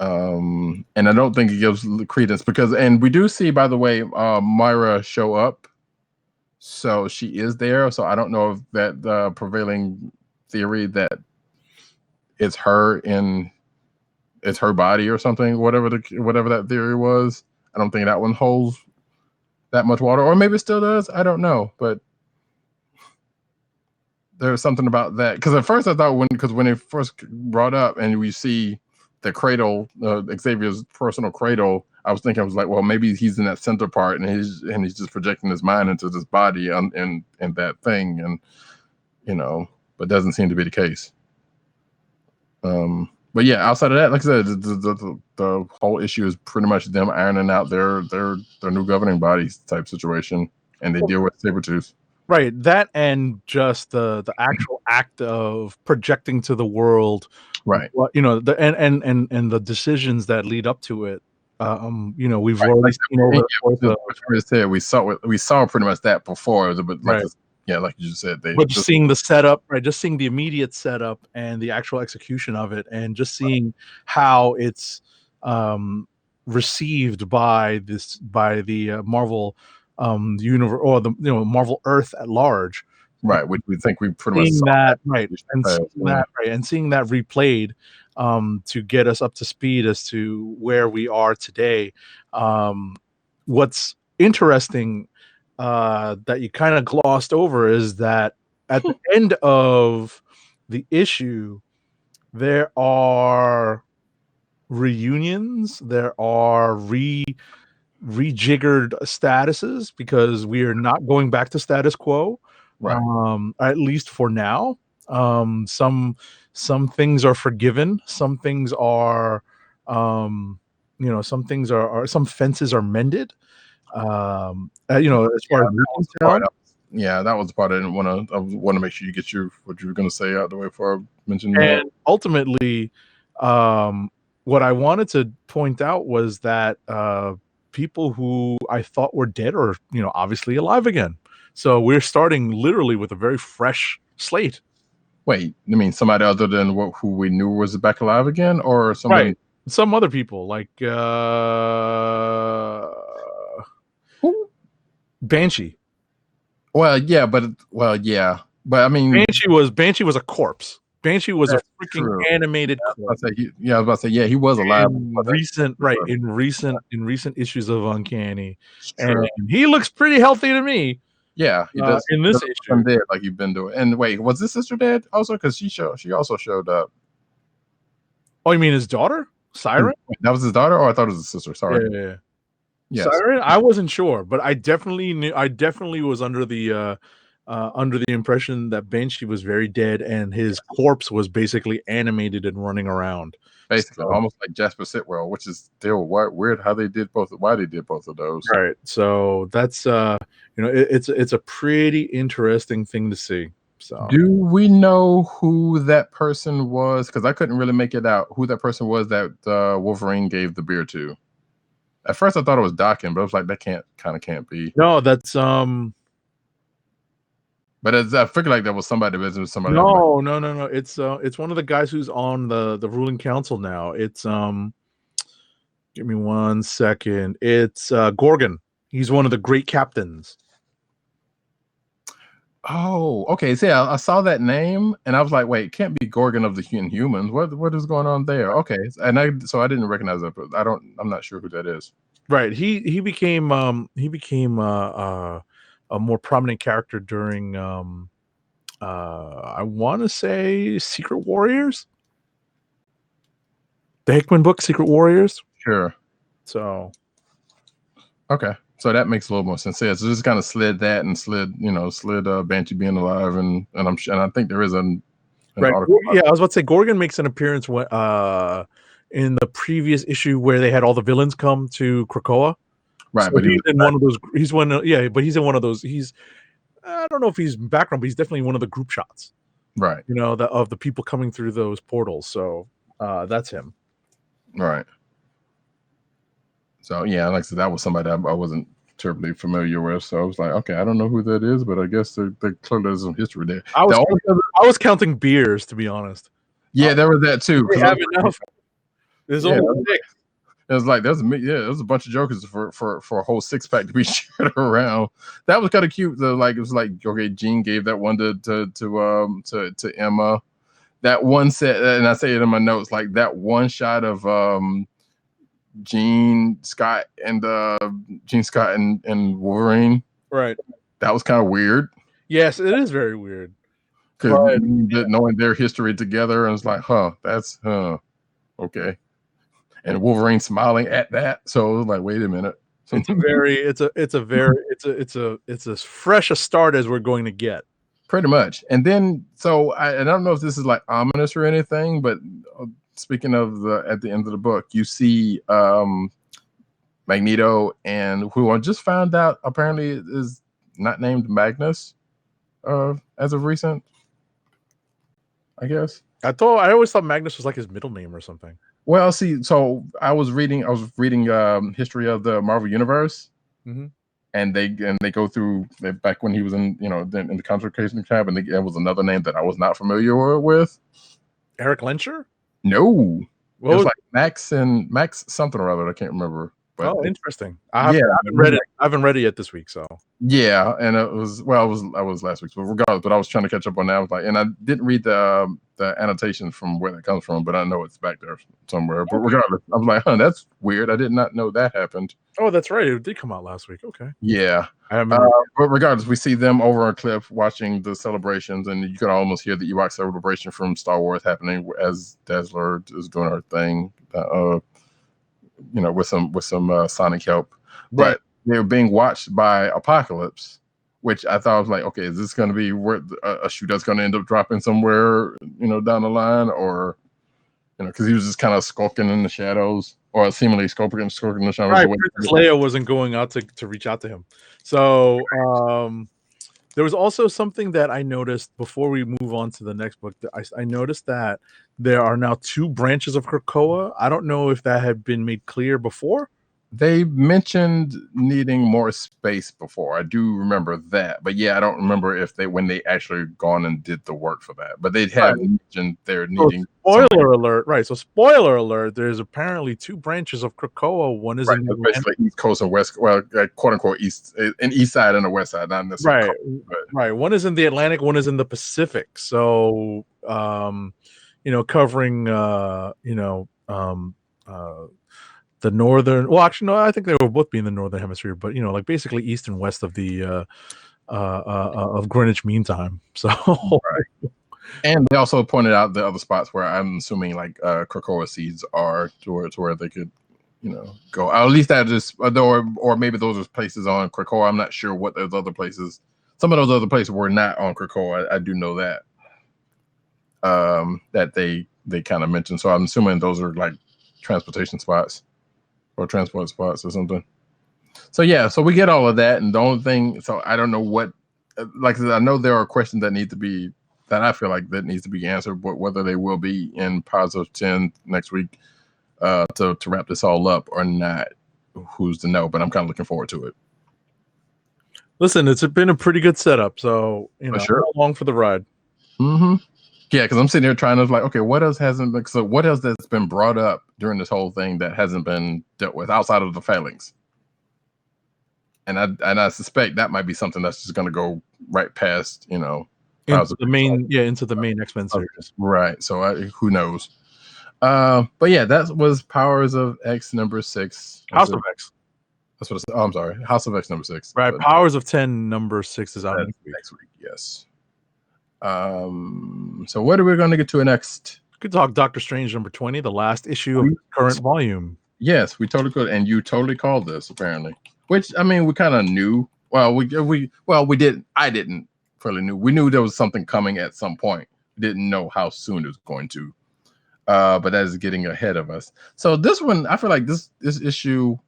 Speaker 2: And I don't think it gives credence because, and we do see, by the way, Myra show up, so she is there. So I don't know if that prevailing theory that it's her body or something, whatever that theory was. I don't think that one holds that much water, or maybe it still does. I don't know, but there's something about that because at first I thought when it first brought up and we see the cradle, Xavier's personal cradle, I was like, well, maybe he's in that center part and he's just projecting his mind into this body in that thing, and but doesn't seem to be the case. But yeah, outside of that, like I said, the whole issue is pretty much them ironing out their new governing bodies type situation, and they deal with Sabretooth.
Speaker 3: Right, that and just the actual act of projecting to the world,
Speaker 2: right?
Speaker 3: And the decisions that lead up to it. We've already seen over the course
Speaker 2: we saw pretty much that before, but like like you just said,
Speaker 3: but just seeing the setup, right? Just seeing the immediate setup and the actual execution of it, and just seeing how it's received by the Marvel universe or the Marvel Earth at large,
Speaker 2: right? Which we think we pretty much saw
Speaker 3: that, right? And seeing that replayed to get us up to speed as to where we are today. What's interesting that you kind of glossed over is that at the end of the issue, there are reunions, there are rejiggered statuses because we are not going back to status quo,
Speaker 2: right?
Speaker 3: At least for now. Some things are forgiven, some things are some fences are mended. As far as
Speaker 2: that was the part I didn't want to. I want to make sure you get what you were going to say out the way before I mentioned
Speaker 3: and
Speaker 2: that.
Speaker 3: Ultimately, what I wanted to point out was that people who I thought were dead are obviously alive again. So we're starting literally with a very fresh slate.
Speaker 2: Wait, you mean somebody other than who we knew was back alive again, or somebody?
Speaker 3: Right. Some other people like
Speaker 2: who?
Speaker 3: Banshee.
Speaker 2: Well, yeah, but I mean,
Speaker 3: Banshee was a corpse. Banshee was a freaking animated corpse.
Speaker 2: I was about to say, he was alive.
Speaker 3: In recent issues of Uncanny, and he looks pretty healthy to me.
Speaker 2: Yeah, he does.
Speaker 3: In this issue,
Speaker 2: I'm dead like you've been doing. And wait, was this sister dead also? Because she also showed up.
Speaker 3: Oh, you mean his daughter, Siren?
Speaker 2: That was his daughter, or I thought it was his sister. Sorry.
Speaker 3: Yeah.
Speaker 2: Yes.
Speaker 3: Siren. I wasn't sure, but I definitely knew. I definitely was under the impression that Banshee was very dead, and his corpse was basically animated and running around.
Speaker 2: Basically, almost like Jasper Sitwell, which is still weird how they did both. Why they did both of those?
Speaker 3: Right. So that's it's a pretty interesting thing to see. So,
Speaker 2: do we know who that person was? Because I couldn't really make it out who that person was that Wolverine gave the beer to. At first, I thought it was Dockin, but I was like, that can't be.
Speaker 3: No, that's
Speaker 2: But I figured like that was somebody visiting somebody.
Speaker 3: No. It's one of the guys who's on the ruling council now. It's give me 1 second. It's Gorgon. He's one of the great captains.
Speaker 2: Oh, okay. So yeah, I saw that name and I was like, wait, it can't be Gorgon of the Inhumans. What is going on there? Okay, and I didn't recognize that, but I'm not sure who that is.
Speaker 3: Right. He became a more prominent character during I want to say Secret Warriors, the Hickman book, Secret Warriors.
Speaker 2: Sure.
Speaker 3: So,
Speaker 2: okay. So that makes a little more sense. Yeah, so just kind of slid Banshee being alive, and I think there is an
Speaker 3: right. Yeah, I was about to say Gorgon makes an appearance when in the previous issue where they had all the villains come to Krakoa.
Speaker 2: Right,
Speaker 3: So
Speaker 2: but he
Speaker 3: he's
Speaker 2: was
Speaker 3: in one of those. He's one. Yeah, but he's in one of those. He's. I don't know if he's background, but he's definitely one of the group shots.
Speaker 2: right,
Speaker 3: You know, of the people coming through those portals. So that's him.
Speaker 2: right. So yeah, like I said, that was somebody that I wasn't terribly familiar with. So I was like, okay, I don't know who that is, but I guess there clearly there's some history there.
Speaker 3: I was
Speaker 2: The only other-
Speaker 3: I was counting beers, to be honest.
Speaker 2: yeah, there was that too.
Speaker 3: They
Speaker 2: 'cause I
Speaker 3: have
Speaker 2: was
Speaker 3: enough. There's
Speaker 2: Yeah.
Speaker 3: only 6.
Speaker 2: It was like there's a bunch of jokers for a whole 6-pack to be shared around. That was kind of cute. It was like okay, Jean gave that one to Emma. That one set, and I say it in my notes, like that one shot of Jean Scott and Wolverine.
Speaker 3: Right.
Speaker 2: That was kind of weird
Speaker 3: Yes, it is very weird.
Speaker 2: because knowing their history together, and it's like, that's okay. And Wolverine smiling at that, so it was like, wait a minute.
Speaker 3: It's as fresh a start as we're going to get.
Speaker 2: Pretty much. And then, so I don't know if this is like ominous or anything, but speaking of at the end of the book, you see Magneto, and who I just found out apparently is not named Magnus as of recent, I guess.
Speaker 3: I always thought Magnus was like his middle name or something.
Speaker 2: Well, see, so I was reading history of the Marvel Universe.
Speaker 3: Mm-hmm.
Speaker 2: And they go through back when he was in the concentration camp, and there was another name that I was not familiar with.
Speaker 3: Eric Lenscher?
Speaker 2: No, it was like Max something or other. I can't remember. But
Speaker 3: interesting. I haven't read it. I haven't read it yet this week. So
Speaker 2: yeah, and I was last week, but regardless. But I was trying to catch up on that. I was like, and I didn't read the annotation from where that comes from, but I know it's back there somewhere. But regardless, I was like, that's weird. I did not know that happened.
Speaker 3: Oh, that's right. It did come out last week. Okay.
Speaker 2: Yeah.
Speaker 3: But
Speaker 2: regardless, we see them over on Cliff watching the celebrations, and you can almost hear the Ewok celebration from Star Wars happening as Dazzler is doing her thing, with some Sonic help.
Speaker 3: Right.
Speaker 2: But they're being watched by Apocalypse, which I thought was like, okay, is this going to be where a shoe that's going to end up dropping somewhere, down the line, or because he was just kind of skulking in the shadows, or seemingly skulking in the shadows.
Speaker 3: Right, Princess Leia wasn't going out to reach out to him. So there was also something that I noticed before we move on to the next book. I noticed that there are now 2 branches of Krakoa. I don't know if that had been made clear before.
Speaker 2: They mentioned needing more space before. I do remember that, but yeah, I don't remember when they actually gone and did the work for that. But they have mentioned they're needing.
Speaker 3: Spoiler alert! Right. So spoiler alert. There's apparently 2 branches of Krakoa. One is in
Speaker 2: basically East Coast and West. Well, quote unquote East side and the West side, not necessarily.
Speaker 3: Right. Right. One is in the Atlantic. One is in the Pacific. So, covering the northern. Well, actually, no. I think they will both be in the northern hemisphere, but like basically east and west of the of Greenwich Mean Time. So,
Speaker 2: right. And they also pointed out the other spots where I'm assuming like Krakoa seeds are to where they could, go. At least that is, or maybe those are places on Krakoa. I'm not sure what those other places. Some of those other places were not on Krakoa. I do know that. That they kind of mentioned. So I'm assuming those are like transportation spots. Or transport spots or something. So yeah, so we get all of that, and the only thing, so I don't know what, like I said, I know there are questions that I feel like that needs to be answered, but whether they will be in Powers of 10 next week to wrap this all up or not, who's to know? But I'm kind of looking forward to it.
Speaker 3: Listen, it's been a pretty good setup, so
Speaker 2: sure.
Speaker 3: Along for the ride.
Speaker 2: Mm-hmm. Yeah, because I'm sitting here trying to like, okay, what else hasn't been? So what else that's been brought up during this whole thing that hasn't been dealt with outside of the failings? And I suspect that might be something that's just going to go right past, into the
Speaker 3: main X-Men series.
Speaker 2: Right. So who knows? But yeah, that was Powers of X number 6.
Speaker 3: House of X.
Speaker 2: That's what it's. Oh, I'm sorry. House of X number 6.
Speaker 3: Right. Powers of 10 number 6 is out
Speaker 2: next week. Yes. So what are we going to get to next?
Speaker 3: Could talk Doctor Strange number 20, the last issue of the current volume.
Speaker 2: Yes, we totally could, and you totally called this apparently. Which I mean, we kind of knew. Well, we did. I didn't really knew. We knew there was something coming at some point. We didn't know how soon it was going to. But that is getting ahead of us. So this one, I feel like this issue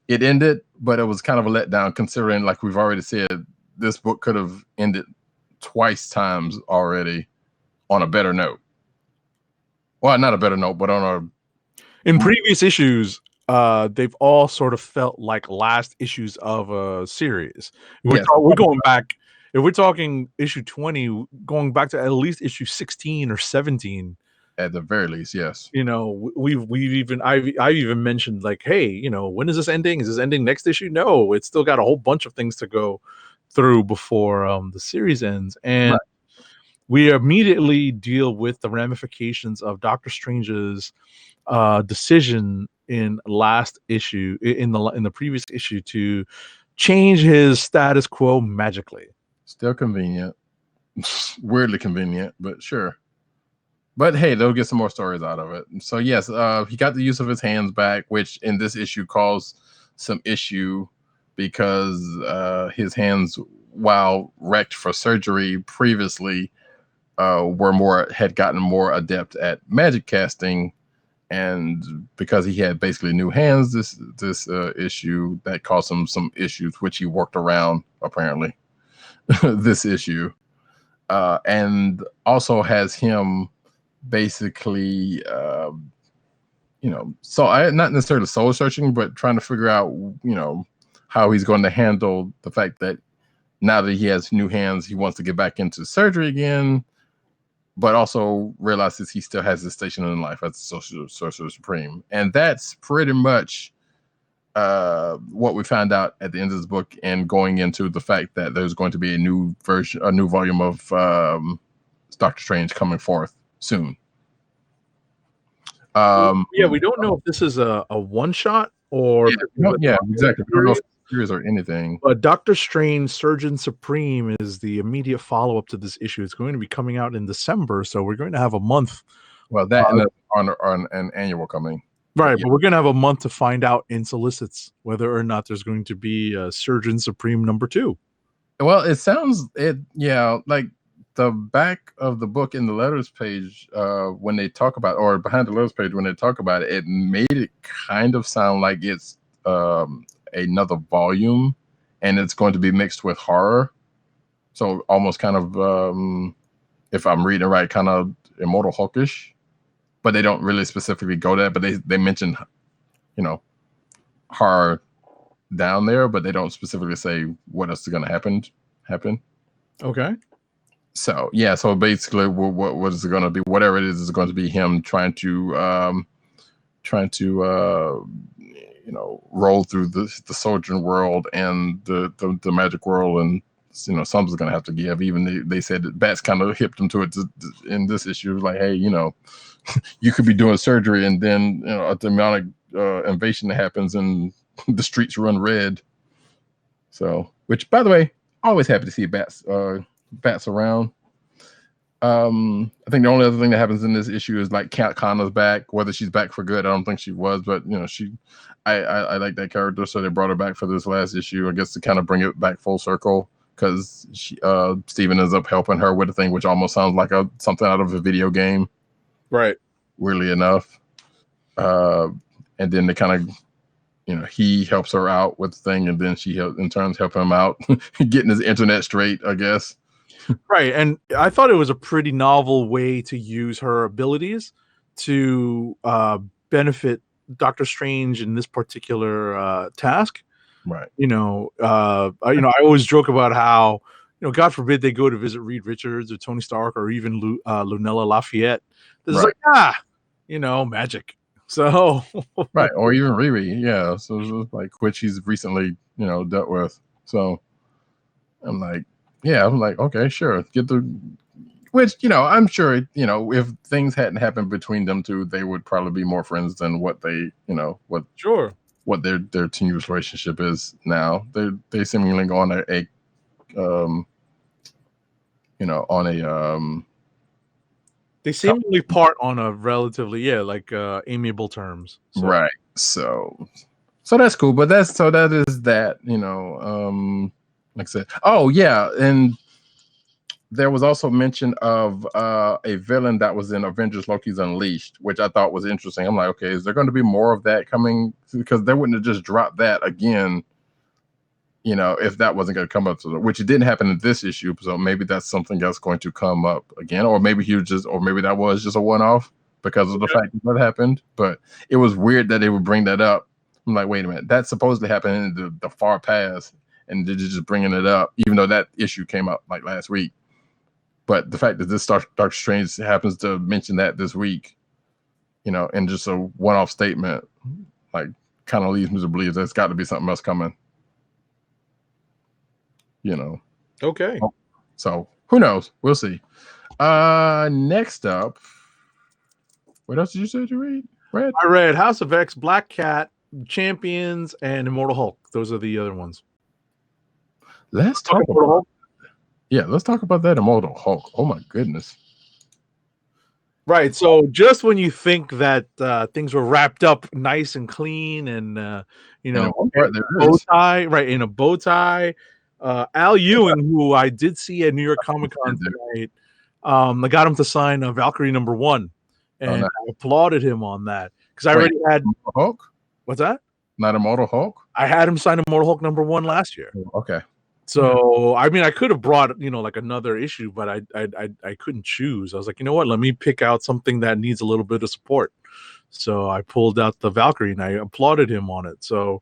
Speaker 2: it ended, but it was kind of a letdown considering, like we've already said, this book could have ended twice times already on a better note. Well, not a better note, but on a...
Speaker 3: In previous issues, they've all sort of felt like last issues of a series. We're going back. If we're talking issue 20, going back to at least issue 16 or 17.
Speaker 2: At the very least, yes.
Speaker 3: You know, I've even mentioned like, hey, you know, when is this ending? Is this ending next issue? No, it's still got a whole bunch of things to go through before the series ends, and we immediately deal with the ramifications of Doctor Strange's decision in last issue in the previous issue to change his status quo magically.
Speaker 2: Still convenient, weirdly convenient, but sure. But hey, they'll get some more stories out of it. So yes, he got the use of his hands back, which in this issue caused some issue because his hands, while wrecked for surgery previously, had gotten more adept at magic casting, and because he had basically new hands, this issue that caused him some issues, which he worked around apparently this issue, and also has him basically so I not necessarily soul searching, but trying to figure out how he's going to handle the fact that now that he has new hands, he wants to get back into surgery again, but also realizes he still has his station in life as Sorcerer Supreme. And that's pretty much what we found out at the end of this book, and going into the fact that there's going to be a new volume of Doctor Strange coming forth soon.
Speaker 3: We don't know if this is a one shot or
Speaker 2: exactly. We don't know if it's a series or anything.
Speaker 3: But Doctor Strange Surgeon Supreme is the immediate follow-up to this issue. It's going to be coming out in December, so we're going to have a month.
Speaker 2: Well, that and on an annual coming.
Speaker 3: Right, but we're going to have a month to find out in solicits whether or not there's going to be a Surgeon Supreme #2.
Speaker 2: Well, it sounds like the back of the book in the letters page, when they talk about, or behind the letters page when they talk about it, it made it kind of sound like it's another volume, and it's going to be mixed with horror. So almost kind of, if I'm reading it right, kind of Immortal Hulkish. But they don't really specifically go there. But they mention, horror down there, but they don't specifically say what else is going to happen. Okay. So yeah, so basically, what is it going to be? Whatever it is going to be him trying to roll through the soldier world and the magic world, and something's going to have to give. Even they said that Bats kind of hipped him to it in this issue, like, hey, you could be doing surgery, and then at the amount of invasion that happens, and the streets run red. So, which, by the way, always happy to see Bats around. I think the only other thing that happens in this issue is like Kat Connor's back. Whether she's back for good, I don't think she was, but I like that character, so they brought her back for this last issue, I guess, to kind of bring it back full circle, because Steven ends up helping her with a thing which almost sounds like something out of a video game. Right. Weirdly enough. And then they kind of, he helps her out with the thing, and then she in turn help him out getting his internet straight, I guess. Right. And I thought it was a pretty novel way to use her abilities to benefit Doctor Strange in this particular task. Right. I always joke about how, God forbid they go to visit Reed Richards or Tony Stark or even Lunella Lafayette. This is like, magic. So right, or even Riri, yeah. So it's like, which he's recently, dealt with. So I'm like, okay, sure. Which, I'm sure, if things hadn't happened between them two, they would probably be more friends than what they, what their tenuous relationship is now. They seemingly go on they seemingly part on a relatively amiable terms. So. Right. So that's cool. But that is that, like I said. Oh yeah, and there was also mention of a villain that was in Avengers Loki's Unleashed, which I thought was interesting. I'm like, okay, is there going to be more of that coming? Because they wouldn't have just dropped that again, you know, if that wasn't going to come up, which it didn't happen in this issue. So maybe that's something else going to come up again, or maybe maybe that was just a one-off because of the fact that happened. But it was weird that they would bring that up. I'm like, wait a minute, that supposedly happened in the far past, and they're just bringing it up, even though that issue came out like last week. But the fact that this Dark Strange happens to mention that this week, you know, and just a one-off statement, like, kind of leads me to believe there's got to be something else coming. You know.
Speaker 3: Okay.
Speaker 2: So who knows? We'll see. Next up, what else did you say to read?
Speaker 3: I read House of X, Black Cat, Champions, and Immortal Hulk. Those are the other ones.
Speaker 2: Let's talk about Hulk. Yeah, let's talk about that Immortal Hulk. Oh my goodness.
Speaker 3: Right. So just when you think that things were wrapped up nice and clean and you know, bow tie, right, in a bow tie. Al Ewing, who I did see at New York Comic Con tonight, I got him to sign Valkyrie #1, and I applauded him on that because I already had
Speaker 2: Hulk.
Speaker 3: What's that?
Speaker 2: Not Immortal Hulk.
Speaker 3: I had him sign Immortal Hulk #1 last year.
Speaker 2: Okay.
Speaker 3: So I mean, I could have brought, you know, like another issue, but I couldn't choose. I was like, you know what? Let me pick out something that needs a little bit of support. So I pulled out the Valkyrie and I applauded him on it. So.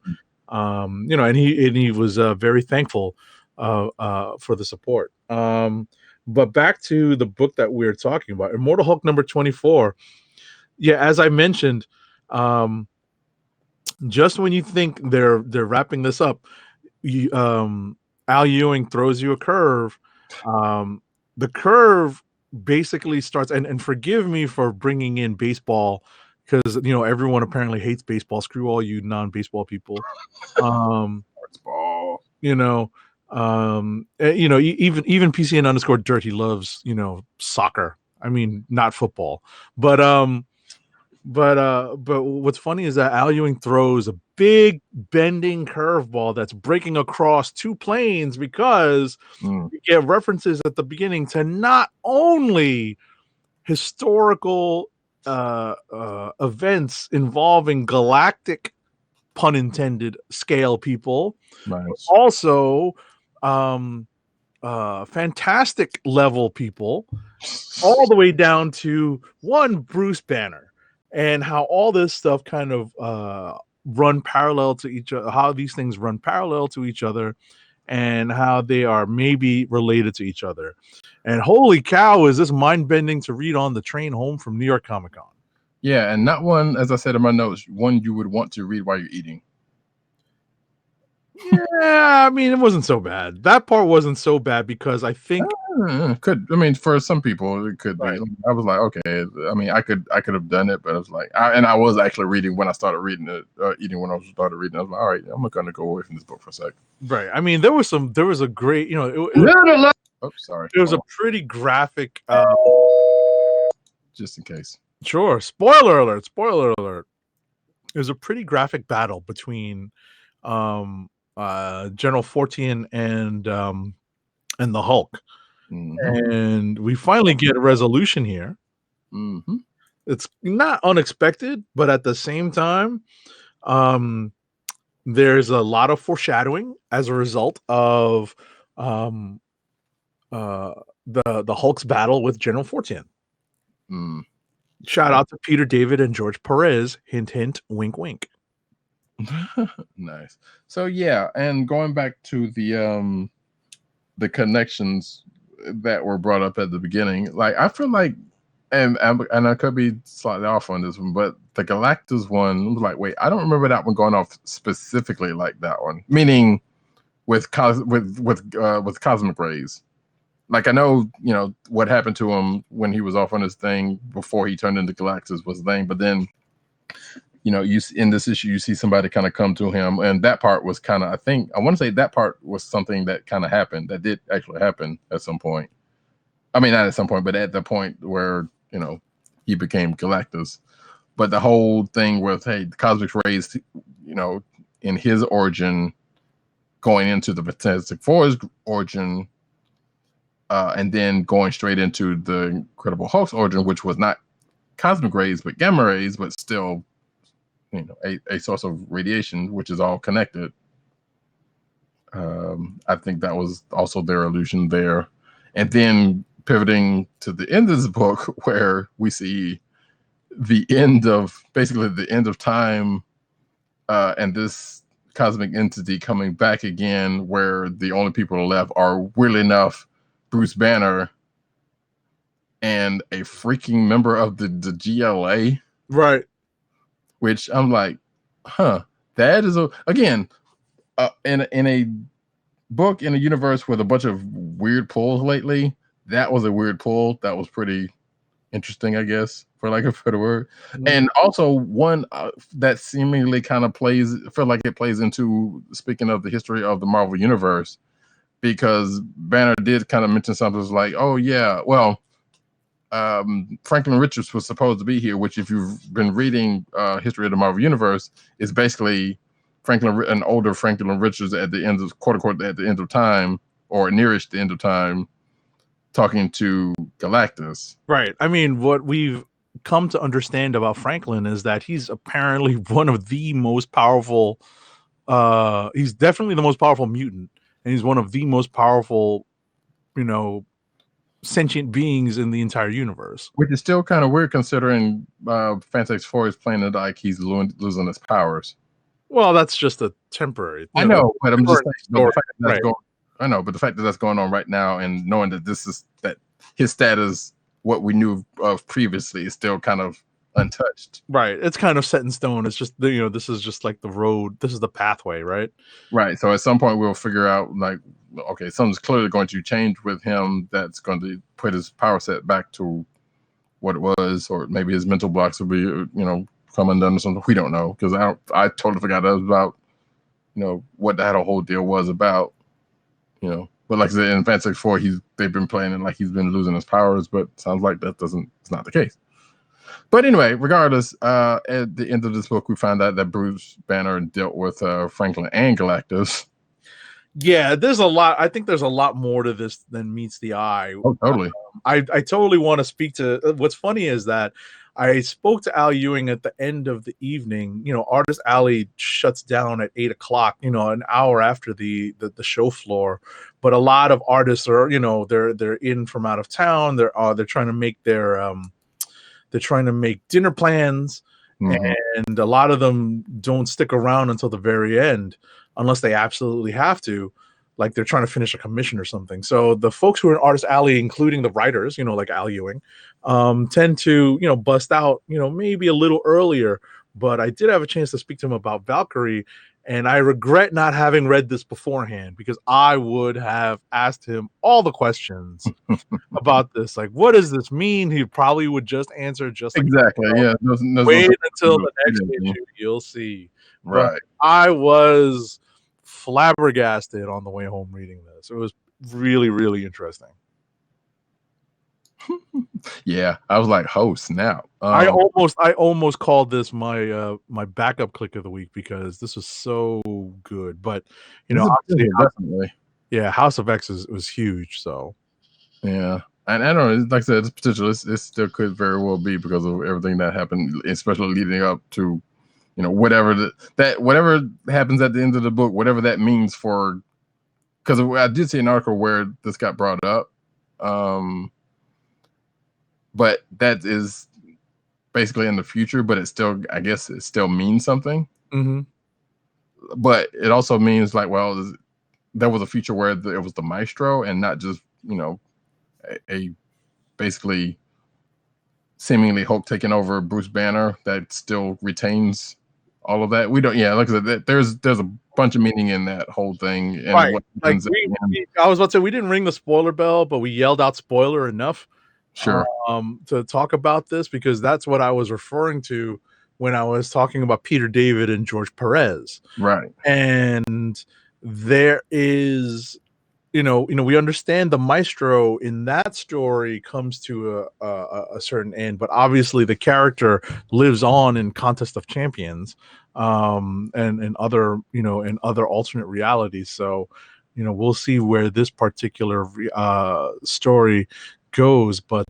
Speaker 3: You know, and he was very thankful for the support. But back to the book that we're talking about, Immortal Hulk #24. Yeah, as I mentioned, just when you think they're wrapping this up, Al Ewing throws you a curve. The curve basically starts, and forgive me for bringing in baseball, because, you know, everyone apparently hates baseball. Screw all you non-baseball people. You know, even PCN_dirt, he loves, you know, soccer. I mean, not football. But what's funny is that Al Ewing throws a big bending curveball that's breaking across two planes, because you get references at the beginning to not only historical events involving galactic, pun intended, scale people, also fantastic level people, all the way down to one Bruce Banner, and how all this stuff kind of run parallel to each other, how these things run parallel to each other, and how they are maybe related to each other. And holy cow, is this mind-bending to read on the train home from New York Comic Con.
Speaker 2: Yeah, and not one, as I said in my notes, one you would want to read while you're eating.
Speaker 3: Yeah, I mean, it wasn't so bad. That part wasn't so bad because I think
Speaker 2: for some people it could be. I was like, okay, I mean, I could have done it, but I was like, I was actually reading when I started reading it, eating when I started reading. I was like, all right, I'm not gonna go away from this book for a sec.
Speaker 3: Right. I mean, there was a great, you know,
Speaker 2: sorry.
Speaker 3: It was a pretty graphic.
Speaker 2: Just in case.
Speaker 3: Sure. Spoiler alert. It was a pretty graphic battle between General Fortian and the Hulk. And we finally get a resolution here. It's not unexpected, but at the same time, there's a lot of foreshadowing as a result of the Hulk's battle with General Fortian. Shout out to Peter David and George Perez. Hint, hint, wink, wink.
Speaker 2: Nice. So yeah, and going back to the connections that were brought up at the beginning, like I feel like, and I could be slightly off on this one, but the Galactus one was like, wait, I don't remember that one going off specifically like that one, meaning with cosmic rays. Like I know, you know, what happened to him when he was off on his thing before he turned into Galactus was the thing, but then, you know, you in this issue you see somebody kind of come to him, and that part was kind of, I want to say that part was something that kind of happened, that did actually happen at some point. I mean, not at some point, but at the point where, you know, he became Galactus. But the whole thing with, hey, the cosmic rays, you know, in his origin going into the Fantastic Four's origin, and then going straight into the Incredible Hulk's origin, which was not cosmic rays but gamma rays, but still, a source of radiation, which is all connected. I think that was also their illusion there. And then pivoting to the end of this book, where we see basically the end of time, and this cosmic entity coming back again, where the only people left are, weirdly enough, Bruce Banner and a freaking member of the GLA.
Speaker 3: Right.
Speaker 2: Which I'm like, that is again, in a book in a universe with a bunch of weird pulls lately. That was a weird pull. That was pretty interesting, I guess, for like a better word. Mm-hmm. And also one that seemingly kind of feel like it plays into, speaking of the history of the Marvel universe, because Banner did kind of mention something like, oh yeah, well, Franklin Richards was supposed to be here, which, if you've been reading history of the Marvel universe, is basically an older Franklin Richards at the end of, quote unquote, at the end of time, or nearish the end of time, talking to Galactus.
Speaker 3: Right. I mean, what we've come to understand about Franklin is that he's apparently one of the most powerful. He's definitely the most powerful mutant, and he's one of the most powerful, sentient beings in the entire universe.
Speaker 2: Which is still kind of weird, considering Fantastic Four is playing it like he's losing his powers.
Speaker 3: Well, that's just a temporary.
Speaker 2: I know, but I'm just saying,
Speaker 3: right.
Speaker 2: I know, but the fact that that's going on right now, and knowing that that his status, what we knew of previously, is still kind of untouched.
Speaker 3: Right. It's kind of set in stone. It's just, this is just like the road. This is the pathway, right?
Speaker 2: Right. So at some point we'll figure out, like, okay, something's clearly going to change with him that's going to put his power set back to what it was, or maybe his mental blocks will be, come undone or something. We don't know, because I totally forgot that was about, what that whole deal was about, But like I said, in Fantastic Four, they've been playing it like he's been losing his powers, but sounds like it's not the case. But anyway, regardless, at the end of this book, we find out that Bruce Banner dealt with Franklin and Galactus.
Speaker 3: Yeah, there's a lot. I think there's a lot more to this than meets the eye.
Speaker 2: Oh, totally.
Speaker 3: I totally want to speak to. What's funny is that I spoke to Al Ewing at the end of the evening. Artist Alley shuts down at 8:00. An hour after the show floor. But a lot of artists are, they're in from out of town. They're trying to make they're trying to make dinner plans, and a lot of them don't stick around until the very end, unless they absolutely have to, like they're trying to finish a commission or something. So the folks who are in Artist Alley, including the writers, like Al Ewing, tend to, bust out, maybe a little earlier. But I did have a chance to speak to him about Valkyrie, and I regret not having read this beforehand, because I would have asked him all the questions about this. Like, what does this mean? He probably would just answer just like,
Speaker 2: exactly. Yeah.
Speaker 3: Wait until the next issue, you'll see.
Speaker 2: Right.
Speaker 3: But I was flabbergasted on the way home reading this. It was really, really interesting.
Speaker 2: Yeah, I was like, "Oh snap!"
Speaker 3: I almost called this my my backup click of the week, because this was so good. But obviously, House of X was huge. So
Speaker 2: yeah, and I don't know. Like I said, it's potential. It still could very well be, because of everything that happened, especially leading up to, whatever whatever happens at the end of the book, whatever that means for. Because I did see an article where this got brought up. But that is basically in the future, but I guess it still means something.
Speaker 3: Mm-hmm.
Speaker 2: But it also means, like, well, there was a future where it was the Maestro, and not just, a basically seemingly Hulk taking over Bruce Banner that still retains all of that. We don't, like I said, there's a bunch of meaning in that whole thing. And
Speaker 3: right. Like I was about to say, we didn't ring the spoiler bell, but we yelled out spoiler enough.
Speaker 2: Sure.
Speaker 3: To talk about this, because that's what I was referring to when I was talking about Peter David and George Perez.
Speaker 2: Right.
Speaker 3: And there is, we understand the Maestro in that story comes to a certain end, but obviously the character lives on in Contest of Champions, and other, in other alternate realities. So, we'll see where this particular story goes, but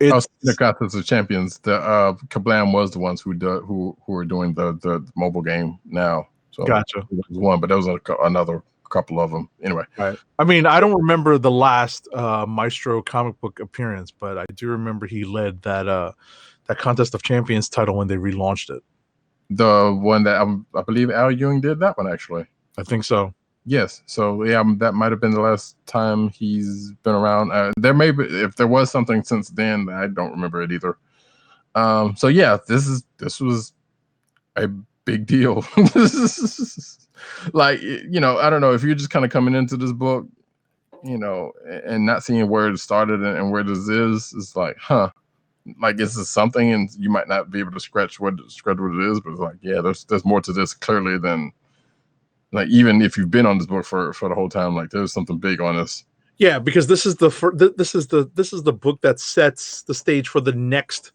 Speaker 3: it's
Speaker 2: the Contest of Champions. The Kablam was the ones who were doing the mobile game now. So
Speaker 3: gotcha.
Speaker 2: it was one, but there was another couple of them. Anyway,
Speaker 3: Right. I mean, I don't remember the last Maestro comic book appearance, but I do remember he led that Contest of Champions title when they relaunched it.
Speaker 2: the one that I believe Al Ewing did that one actually.
Speaker 3: I think so.
Speaker 2: Yes. So yeah, that might have been the last time he's been around. There may be, if there was something since then, I don't remember it either. So yeah, this was a big deal. Like, I don't know if you're just kind of coming into this book, and not seeing where it started and where this is. It's like, huh, like this is something, and you might not be able to scratch what it is, but it's like, yeah, there's more to this clearly than. Like, even if you've been on this book for the whole time, like there's something big on this.
Speaker 3: Yeah, because this is the book that sets the stage for the next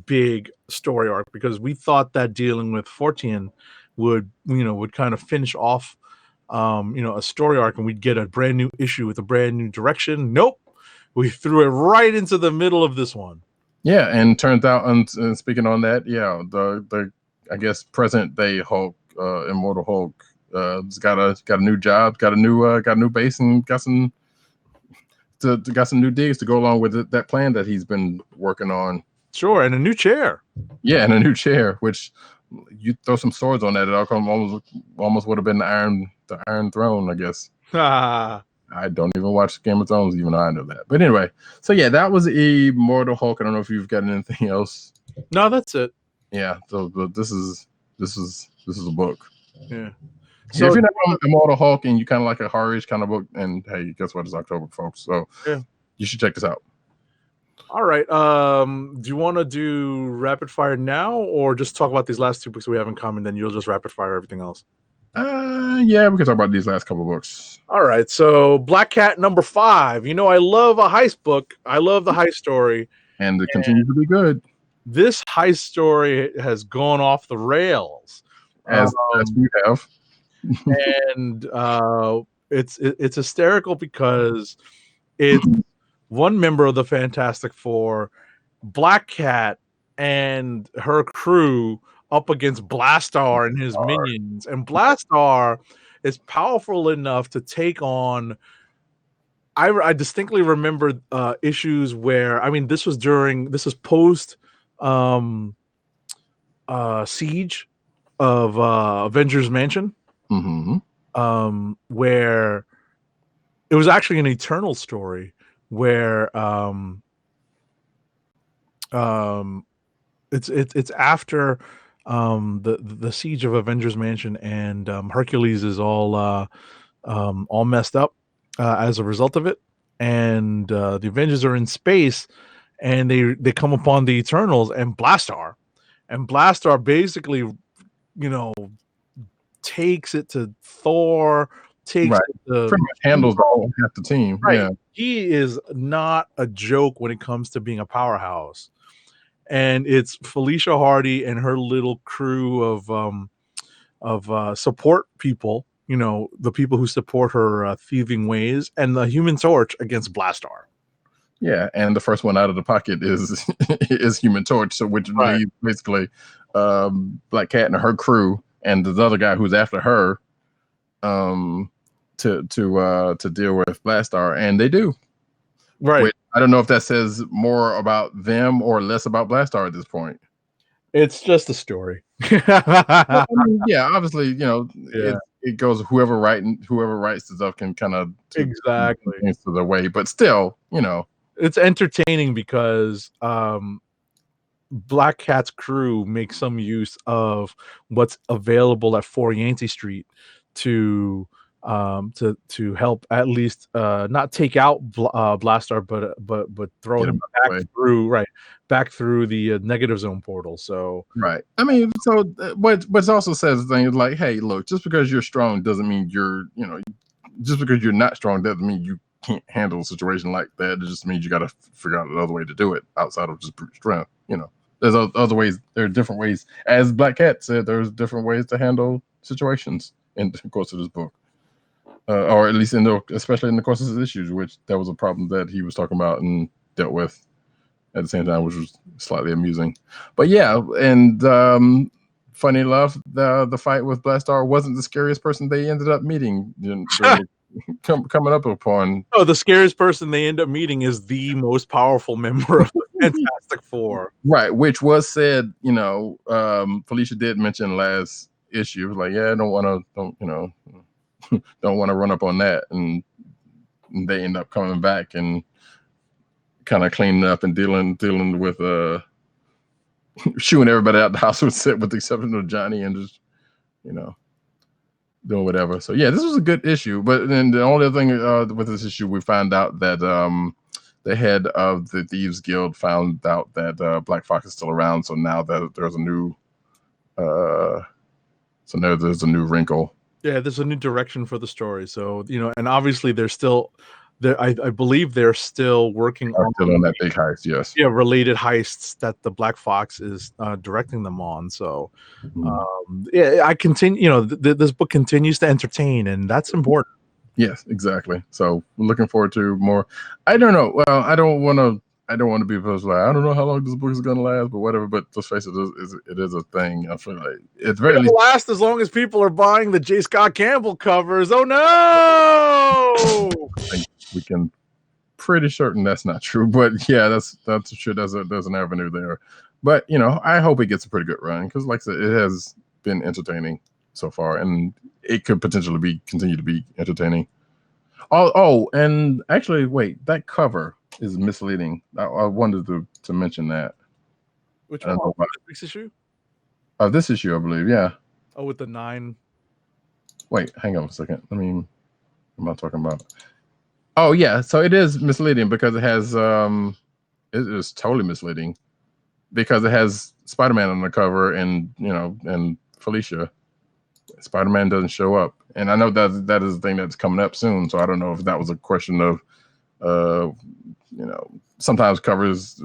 Speaker 3: big story arc. Because we thought that dealing with Fortean would kind of finish off, a story arc, and we'd get a brand new issue with a brand new direction. Nope, we threw it right into the middle of this one.
Speaker 2: Yeah, and turns out, and speaking on that, yeah, the I guess present day Hulk, Immortal Hulk. Got a new job, got a new base, and got some new digs to go along with that plan that he's been working on.
Speaker 3: Sure, and a new chair.
Speaker 2: Yeah, and a new chair, which you throw some swords on that, it almost would have been the Iron Throne, I guess. I don't even watch Game of Thrones, even though I know that. But anyway, so yeah, that was Immortal Hulk. I don't know if you've got anything else.
Speaker 3: No, that's it.
Speaker 2: Yeah, so but this is a book.
Speaker 3: Yeah.
Speaker 2: So if you're not on Immortal Hulk and you kind of like a horror-ish kind of book, and hey, guess what? It's October, folks. So yeah, you should check this out.
Speaker 3: All right. Do you want to do rapid fire now, or just talk about these last two books we have in common? Then you'll just rapid fire everything else.
Speaker 2: Yeah, we can talk about these last couple of books.
Speaker 3: All right. So Black Cat number 5. I love a heist book. I love the heist story,
Speaker 2: and it continues to be good.
Speaker 3: This heist story has gone off the rails,
Speaker 2: as we have.
Speaker 3: And it's hysterical because it's one member of the Fantastic Four, Black Cat, and her crew up against Blastar and his minions. And Blastar is powerful enough to take on. I distinctly remember issues where, this was post siege of Avengers Mansion.
Speaker 2: Mm-hmm.
Speaker 3: Where it was actually an Eternal story where it's after the siege of Avengers Mansion, and Hercules is all messed up as a result of it, and the Avengers are in space, and they come upon the Eternals and Blastar basically takes it to Thor,
Speaker 2: pretty much handles half the team.
Speaker 3: Right.
Speaker 2: Yeah.
Speaker 3: He is not a joke when it comes to being a powerhouse. And it's Felicia Hardy and her little crew of support people, the people who support her thieving ways, and the Human Torch against Blastar.
Speaker 2: Yeah, and the first one out of the pocket is Human Torch, so which leaves basically Black Cat and her crew and the other guy who's after her to deal with Blastar, and they do.
Speaker 3: Right.
Speaker 2: Which, I don't know if that says more about them or less about Blastar at this point.
Speaker 3: It's just a story.
Speaker 2: Yeah, obviously, it goes whoever writes the stuff can kind of
Speaker 3: exactly
Speaker 2: into the way, but still,
Speaker 3: it's entertaining because Black Cat's crew makes some use of what's available at 4 Yancey Street to help at least not take out Blastar, but throw him back through the negative zone portal. So
Speaker 2: so what also says things like, hey, look, just because you're strong doesn't mean just because you're not strong doesn't mean you can't handle a situation like that. It just means you got to figure out another way to do it outside of just brute strength. There's other ways. There are different ways. As Black Cat said, there's different ways to handle situations in the course of this book. or at least especially in the course of his issues, which that was a problem that he was talking about and dealt with at the same time, which was slightly amusing. But yeah, and funny enough, the fight with Blastar wasn't the scariest person they ended up meeting coming up upon.
Speaker 3: Oh, the scariest person they end up meeting is the most powerful member of the Fantastic Four.
Speaker 2: Right, which was said, Felicia did mention last issue, like, yeah, don't want to run up on that, and they end up coming back and kind of cleaning up and dealing with shooing everybody out the house with the exception of Johnny, and just doing whatever. So yeah, this was a good issue. But then the only other thing with this issue, we found out that the head of the Thieves Guild found out that Black Fox is still around. So now that there's a new there's a new wrinkle.
Speaker 3: Yeah, there's a new direction for the story. So and obviously they're still there. I believe they're still working on
Speaker 2: that big heist. Yes.
Speaker 3: Yeah, related heists that the Black Fox is directing them on. So yeah, I continue. This book continues to entertain, and that's important.
Speaker 2: Yes, exactly. So we're looking forward to more. I don't know. Well, I don't want to be like, I don't know how long this book is going to last, but whatever. But let's face it, it is a thing. I feel like it's very
Speaker 3: least last as long as people are buying the J. Scott Campbell covers. Oh no!
Speaker 2: I think we can pretty certain that's not true, but yeah, that's true. There's an avenue there, but I hope it gets a pretty good run, because like I said, it has been entertaining so far, and it could potentially continue to be entertaining. Oh, and actually, wait, that cover is misleading. I wanted to mention that.
Speaker 3: Which one? This issue?
Speaker 2: This issue, I believe. Yeah.
Speaker 3: Oh, with the 9.
Speaker 2: Wait, hang on a second. What am I talking about? Oh yeah, so it is misleading because it has it is totally misleading because it has Spider-Man on the cover and and Felicia. Spider-Man doesn't show up, and I know that is the thing that's coming up soon. So I don't know if that was a question of sometimes covers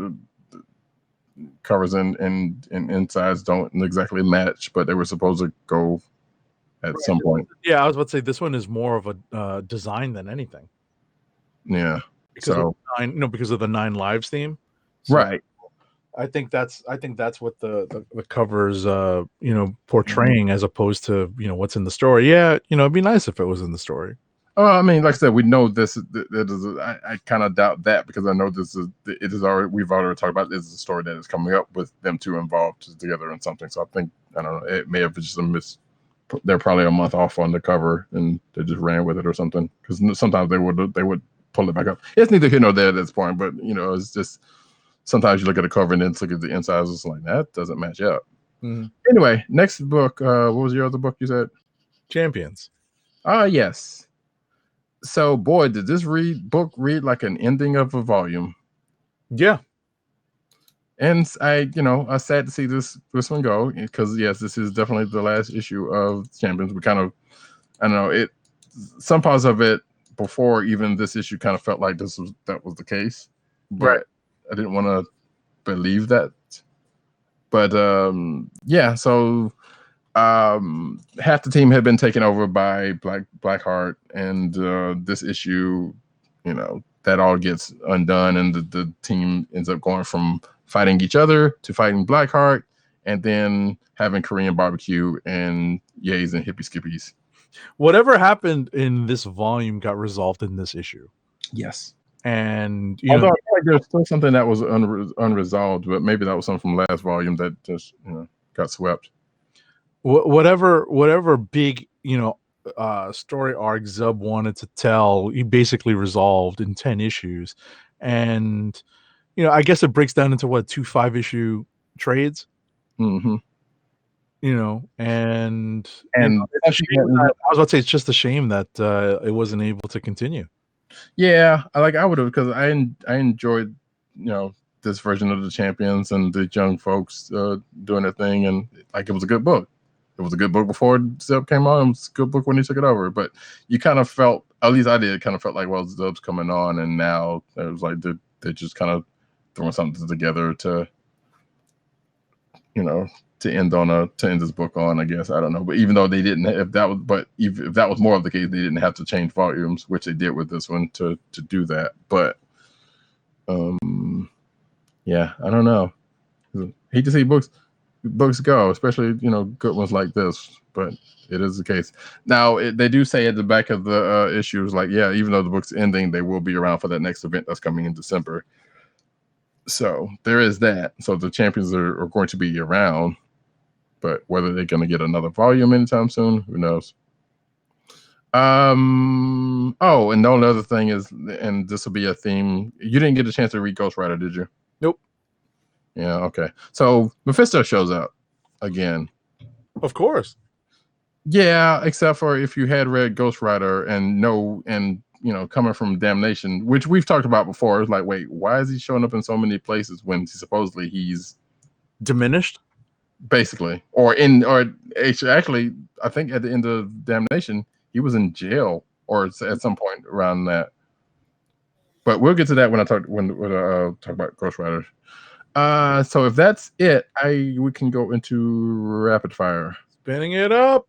Speaker 2: and insides don't exactly match, but they were supposed to go at some point.
Speaker 3: Yeah, I was about to say this one is more of a design than anything.
Speaker 2: Yeah,
Speaker 3: because of the 9 Lives theme,
Speaker 2: so right?
Speaker 3: I think that's what the cover's portraying, as opposed to what's in the story. Yeah, it'd be nice if it was in the story.
Speaker 2: Oh, I mean, like I said, we know this. I kind of doubt that, because I know we've already talked about this is a story that is coming up with them two involved together in something. So I think, I don't know, it may have just they're probably a month off on the cover and they just ran with it or something, because sometimes they would pull it back up. It's neither here nor there at this point, but it's just sometimes you look at the cover and then look at the insides, it's like that doesn't match up. Anyway, next book. What was your other book you said?
Speaker 3: Champions.
Speaker 2: Yes. So boy, did this book read like an ending of a volume.
Speaker 3: Yeah.
Speaker 2: And I'm sad to see this one go, because yes, this is definitely the last issue of Champions. We kind of, I don't know, some parts of it before even this issue kind of felt like that was the case, but
Speaker 3: right.
Speaker 2: I didn't want to believe that. But yeah, so half the team had been taken over by Blackheart, and this issue, that all gets undone, and the team ends up going from fighting each other to fighting Blackheart, and then having Korean barbecue and yays and hippie skippies.
Speaker 3: Whatever happened in this volume got resolved in this issue.
Speaker 2: Yes.
Speaker 3: And
Speaker 2: although I feel like there's still something that was unresolved, but maybe that was something from last volume that just got swept.
Speaker 3: Whatever big story arc Zub wanted to tell, he basically resolved in 10 issues, and I guess it breaks down into 2 5-issue trades.
Speaker 2: Mm-hmm.
Speaker 3: And I was about to say, it's just a shame that it wasn't able to continue.
Speaker 2: Yeah, I would have, because I enjoyed this version of the Champions and the young folks doing their thing, and it was a good book. It was a good book before Zeb came on. It was a good book when he took it over. But you kind of felt, at least I did, kind of felt like, well, Zeb's coming on, and now it was like they're just kind of throwing something together to you know, to end this book on, I guess. I don't know. But even though they didn't, if that was more of the case, they didn't have to change volumes, which they did with this one to do that. But yeah, I don't know. Hate to see books go, especially, you know, good ones like this, but it is the case. Now, they do say at the back of the issues, like, yeah, even though the book's ending, they will be around for that next event that's coming in December. So there is that. So the champions are going to be around, but whether they're going to get another volume anytime soon, who knows? Oh, and the only other thing is, and this will be a theme, you didn't get a chance to read Ghost Rider, did you?
Speaker 3: Nope.
Speaker 2: Yeah, okay. So Mephisto shows up again.
Speaker 3: Of course.
Speaker 2: Yeah, except for if you had read Ghost Rider and you know, coming from Damnation, which we've talked about before, it's like, wait, why is he showing up in so many places when supposedly he's
Speaker 3: diminished?
Speaker 2: Basically. Or actually, I think at the end of Damnation, he was in jail or at some point around that. But we'll get to that when I talk about Ghost Rider. So if that's it, we can go into rapid fire.
Speaker 3: Spinning it up.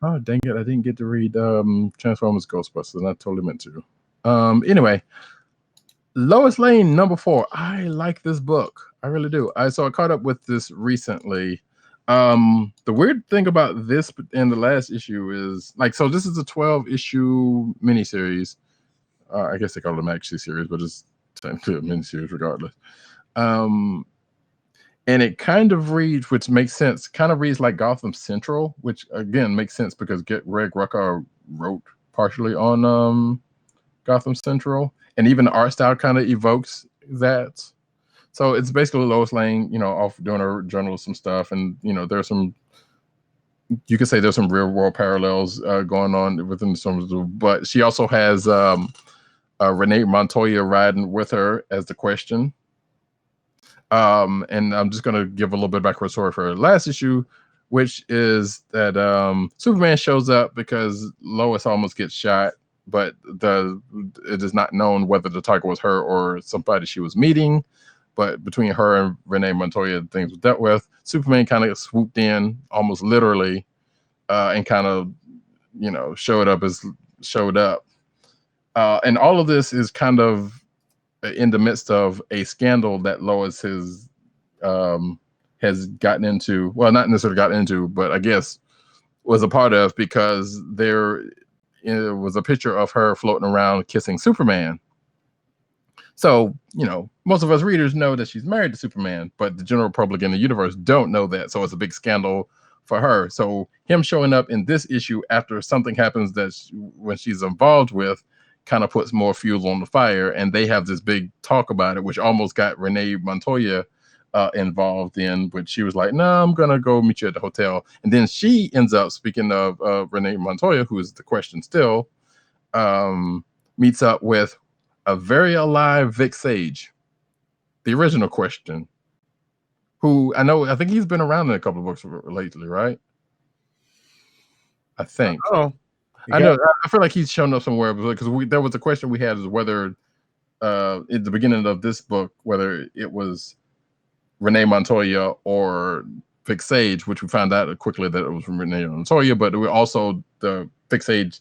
Speaker 2: Oh, dang it. I didn't get to read Transformers Ghostbusters, and I totally meant to. Anyway, Lois Lane #4. I like this book. I really do. I caught up with this recently. The weird thing about this in the last issue is, like, so this is a 12-issue miniseries. I guess they call it a maxi series, but it's technically a miniseries regardless. And it kind of reads, which makes sense, kind of reads like Gotham Central, which again makes sense because Greg Rucka wrote partially on Gotham Central, and even the art style kind of evokes that. So it's basically Lois Lane, you know, off doing her journalism stuff, and you know, you could say there's some real world parallels going on within the terms of, but she also has Renee Montoya riding with her as the Question. And I'm just gonna give a little bit of background story for her last issue, which is that Superman shows up because Lois almost gets shot, but it is not known whether the target was her or somebody she was meeting. But between her and Renee Montoya, things were dealt with. Superman kind of swooped in, almost literally, and kind of, you know, showed up. And all of this is kind of in the midst of a scandal that Lois has gotten into. Well, not necessarily gotten into, but I guess was a part of, because there was a picture of her floating around kissing Superman. So, you know, most of us readers know that she's married to Superman, but the general public in the universe don't know that. So it's a big scandal for her. So him showing up in this issue after something happens that when she's involved with, kind of puts more fuel on the fire, and they have this big talk about it, which almost got Renee Montoya involved in, which she was like, no, I'm gonna go meet you at the hotel. And then she ends up, speaking of Renee Montoya, who is the Question still, meets up with a very alive Vic Sage, the original Question, who I think he's been around in a couple of books lately, right? I think.
Speaker 3: Oh,
Speaker 2: I know. I feel like he's shown up somewhere, because there was a question we had, is whether at the beginning of this book, whether it was Renee Montoya or Vic Sage, which we found out quickly that it was from Renee Montoya, but we also, the Vic Sage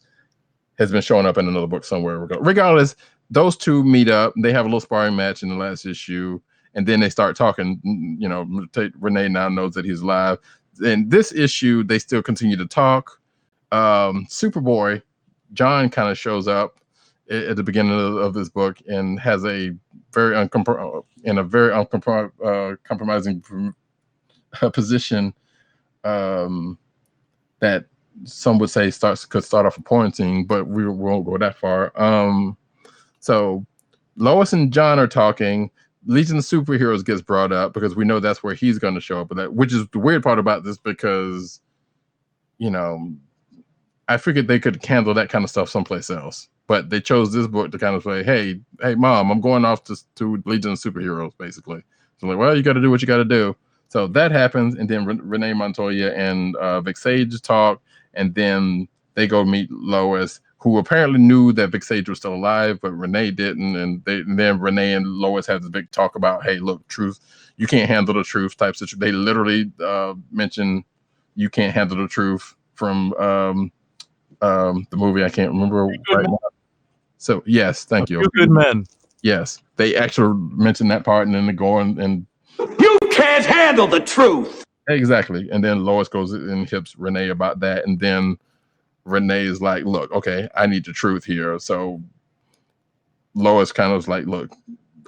Speaker 2: has been showing up in another book somewhere. Regardless, those two meet up. They have a little sparring match in the last issue, and then they start talking. You know, Renee now knows that he's alive. In this issue, they still continue to talk. Superboy John kind of shows up at the beginning of this book and has a very uncompromising position that some would say could start off a porn scene, but we won't go that far. So Lois and John are talking. Legion of Superheroes gets brought up because we know that's where he's going to show up. Which is the weird part about this, because, you know, I figured they could handle that kind of stuff someplace else, but they chose this book to kind of say, hey, Mom, I'm going off to Legion of Superheroes, basically. So I'm like, well, you got to do what you got to do. So that happens, and then Renee Montoya and Vic Sage talk, and then they go meet Lois, who apparently knew that Vic Sage was still alive, but Renee didn't. And then Renee and Lois had this big talk about, hey, look, truth, you can't handle the truth type situation. They literally mentioned you can't handle the truth from the movie. I can't remember right now. So yes, thank you.
Speaker 3: Good men.
Speaker 2: Yes, they actually mentioned that part, and then they go and
Speaker 1: You can't handle the truth.
Speaker 2: exactly. And then Lois goes and hips Renee about that, and then Renee is like, look, okay, I need the truth here. So Lois kind of was like, look,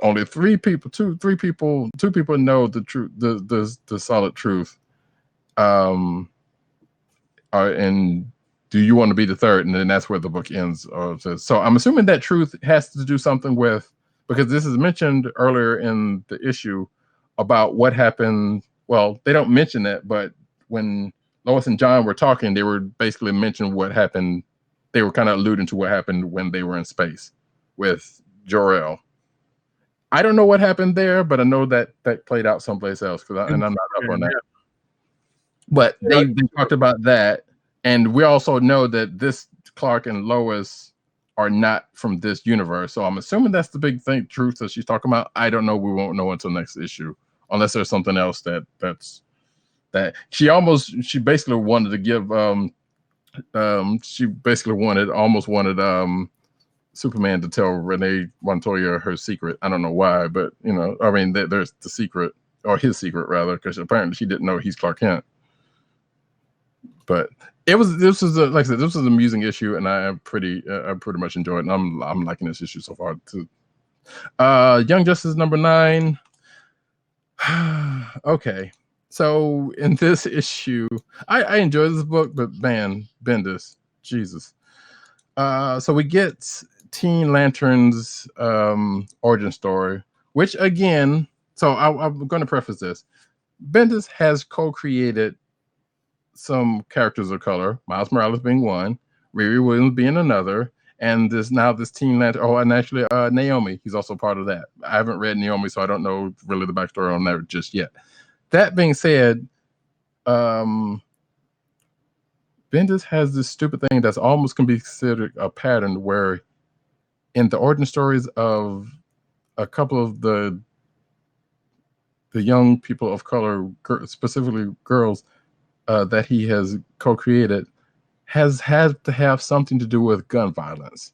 Speaker 2: only two people know the truth, the solid truth. And do you want to be the third? And then that's where the book ends. So I'm assuming that truth has to do something with, because this is mentioned earlier in the issue about what happened. Well, they don't mention that, but when Lois and John were talking, they were basically mentioning what happened. They were kind of alluding to what happened when they were in space with Jor-El. I don't know what happened there, but I know that played out someplace else, and I'm not up on that. But they talked about that, and we also know that this Clark and Lois are not from this universe. So I'm assuming that's the big thing, truth that she's talking about. I don't know. We won't know until next issue, unless there's something else that she basically wanted to give. She basically almost wanted Superman to tell Renee Montoya her secret. I don't know why, but I mean, there's the secret, or his secret rather, because apparently she didn't know he's Clark Kent. But this was like I said, this was an amusing issue, and I pretty much enjoyed it. And I'm liking this issue so far too. Young Justice number 9. Okay, so in this issue, I enjoy this book, but man, Bendis, Jesus. So we get Teen Lantern's origin story, which again, so I'm going to preface this. Bendis has co-created some characters of color, Miles Morales being one, Riri Williams being another, and this Teen Lantern. Oh, and actually Naomi, he's also part of that. I haven't read Naomi, so I don't know really the backstory on that just yet. That being said, Bendis has this stupid thing that's almost can be considered a pattern, where in the origin stories of a couple of the young people of color, specifically girls, that he has co-created, has had to have something to do with gun violence.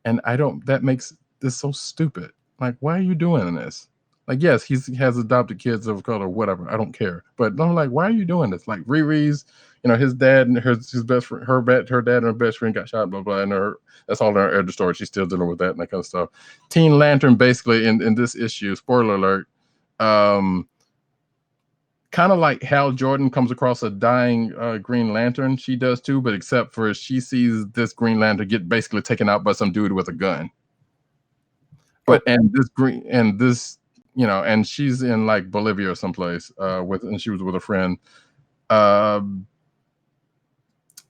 Speaker 2: And that makes this so stupid. Like, why are you doing this? Like, yes, he has adopted kids of color, whatever. I don't care. But I'm like, why are you doing this? Like Riri's, his dad and his best friend, her dad and her best friend got shot, blah, blah, and that's all in her other story. She's still dealing with that and that kind of stuff. Teen Lantern, basically, in this issue, spoiler alert, kind of like Hal Jordan comes across a dying Green Lantern, she does too, but except for she sees this Green Lantern get basically taken out by some dude with a gun. But and she's in like Bolivia or someplace and she was with a friend.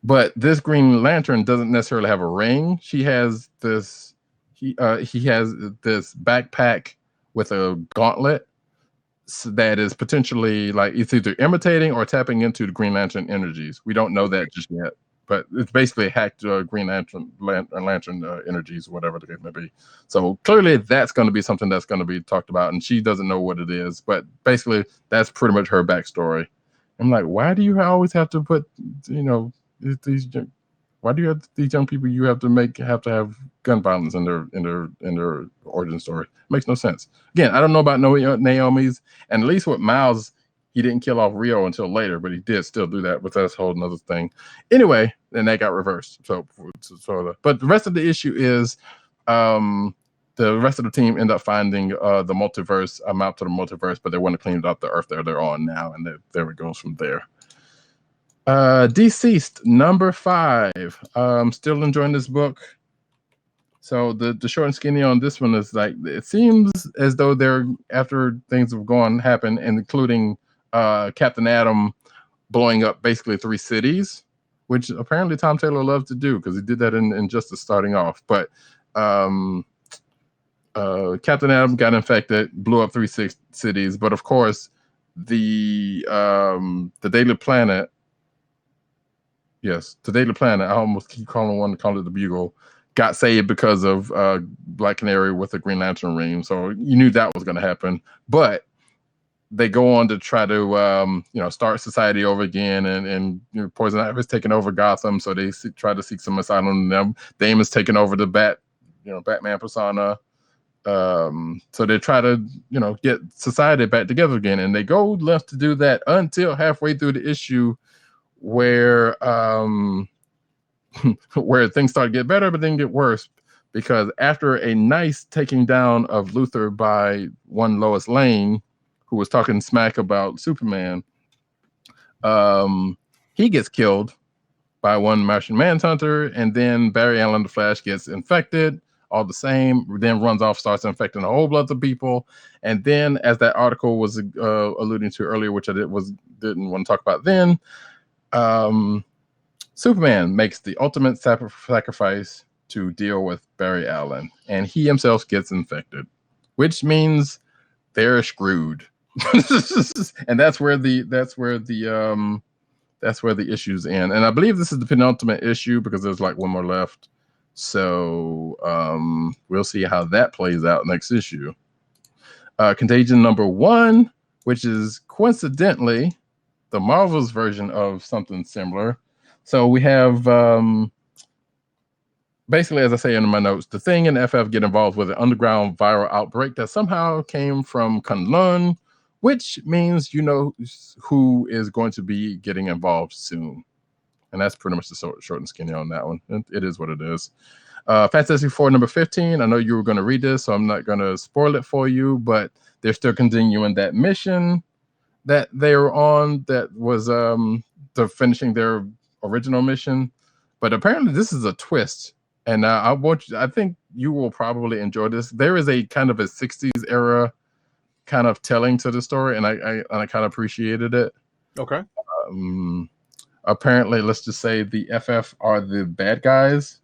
Speaker 2: But this Green Lantern doesn't necessarily have a ring. He has this backpack with a gauntlet that is potentially like it's either imitating or tapping into the Green Lantern energies. We don't know that just yet, but it's basically hacked Green Lantern energies, whatever the case may be. So clearly that's going to be something that's going to be talked about, and she doesn't know what it is, but basically that's pretty much her backstory. I'm like, why do you always have to put, why do you have these young people you have to have gun violence in their origin story? It makes no sense. Again, I don't know about Naomi's, and at least with Miles, he didn't kill off Rio until later, but he did still do that, but that's a whole nother thing. Anyway, then that got reversed. But the rest of the issue is the rest of the team end up finding the multiverse, a map to the multiverse, but they want to clean up the Earth they're on now, and there it goes from there. DCeased number 5. Still enjoying this book. So the short and skinny on this one is like, it seems as though they're, after things have happened, including Captain Atom blowing up basically 3 cities, which apparently Tom Taylor loves to do because he did that in Injustice starting off. But Captain Atom got infected, blew up 3 cities, but of course the Daily Planet Yes, the Daily Planet. I almost keep calling it the Bugle. Got saved because of Black Canary with the Green Lantern ring. So you knew that was going to happen. But they go on to try to start society over again, and Poison Ivy's taking over Gotham. So they try to seek some asylum. Damon's taking over the Batman persona. So they try to get society back together again, and they go left to do that until halfway through the issue, where where things start to get better, but then get worse, because after a nice taking down of Luther by one Lois Lane, who was talking smack about Superman, he gets killed by one Martian Manhunter, and then Barry Allen the Flash gets infected all the same, then runs off, starts infecting a whole bunch of people. And then, as that article was alluding to earlier, which I didn't want to talk about then, Superman makes the ultimate sacrifice to deal with Barry Allen, and he himself gets infected, which means they're screwed. And that's where the issues end. And I believe this is the penultimate issue, because there's like one more left. So we'll see how that plays out next issue. Contagion #1, which is coincidentally the Marvel's version of something similar. So we have basically, as I say in my notes, the Thing and FF get involved with an underground viral outbreak that somehow came from Kunlun, which means who is going to be getting involved soon. And that's pretty much the short and skinny on that one. It is what it is. Fantastic Four #15. I know you were going to read this, so I'm not going to spoil it for you, but they're still continuing that mission that they were on, that was they're finishing their original mission. But apparently this is a twist. And I think you will probably enjoy this. There is a kind of a 60s era kind of telling to the story, and I kind of appreciated it.
Speaker 3: Okay.
Speaker 2: Apparently, let's just say the FF are the bad guys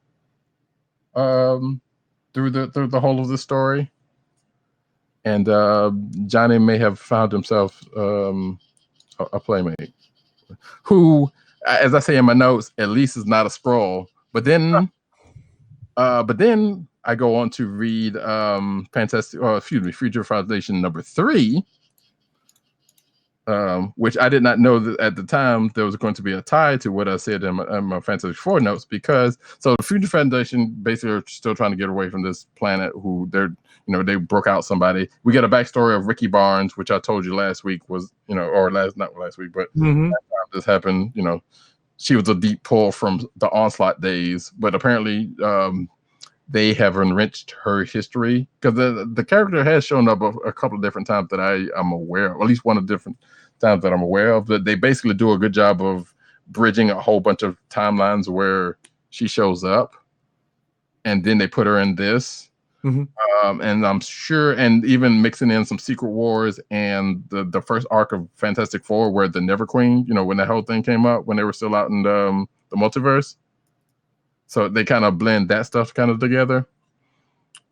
Speaker 2: through the whole of the story, and Johnny may have found himself a playmate who, as I say in my notes, at least is not a Skrull. But then I go on to read Future Foundation #3. Which I did not know that at the time there was going to be a tie to what I said in my Fantastic Four notes, because the Future Foundation basically are still trying to get away from this planet, who they broke out somebody. We get a backstory of Ricky Barnes, which I told you last week was, or not last week, but last time this happened, she was a deep pull from the Onslaught days, but apparently they have enriched her history, because the character has shown up a couple of different times that I am aware of, at least one of the different times that I'm aware of. But they basically do a good job of bridging a whole bunch of timelines where she shows up, and then they put her in this. And I'm sure, and even mixing in some Secret Wars and the first arc of Fantastic Four, where the Never Queen, when that whole thing came up, when they were still out in the multiverse. So they kind of blend that stuff kind of together.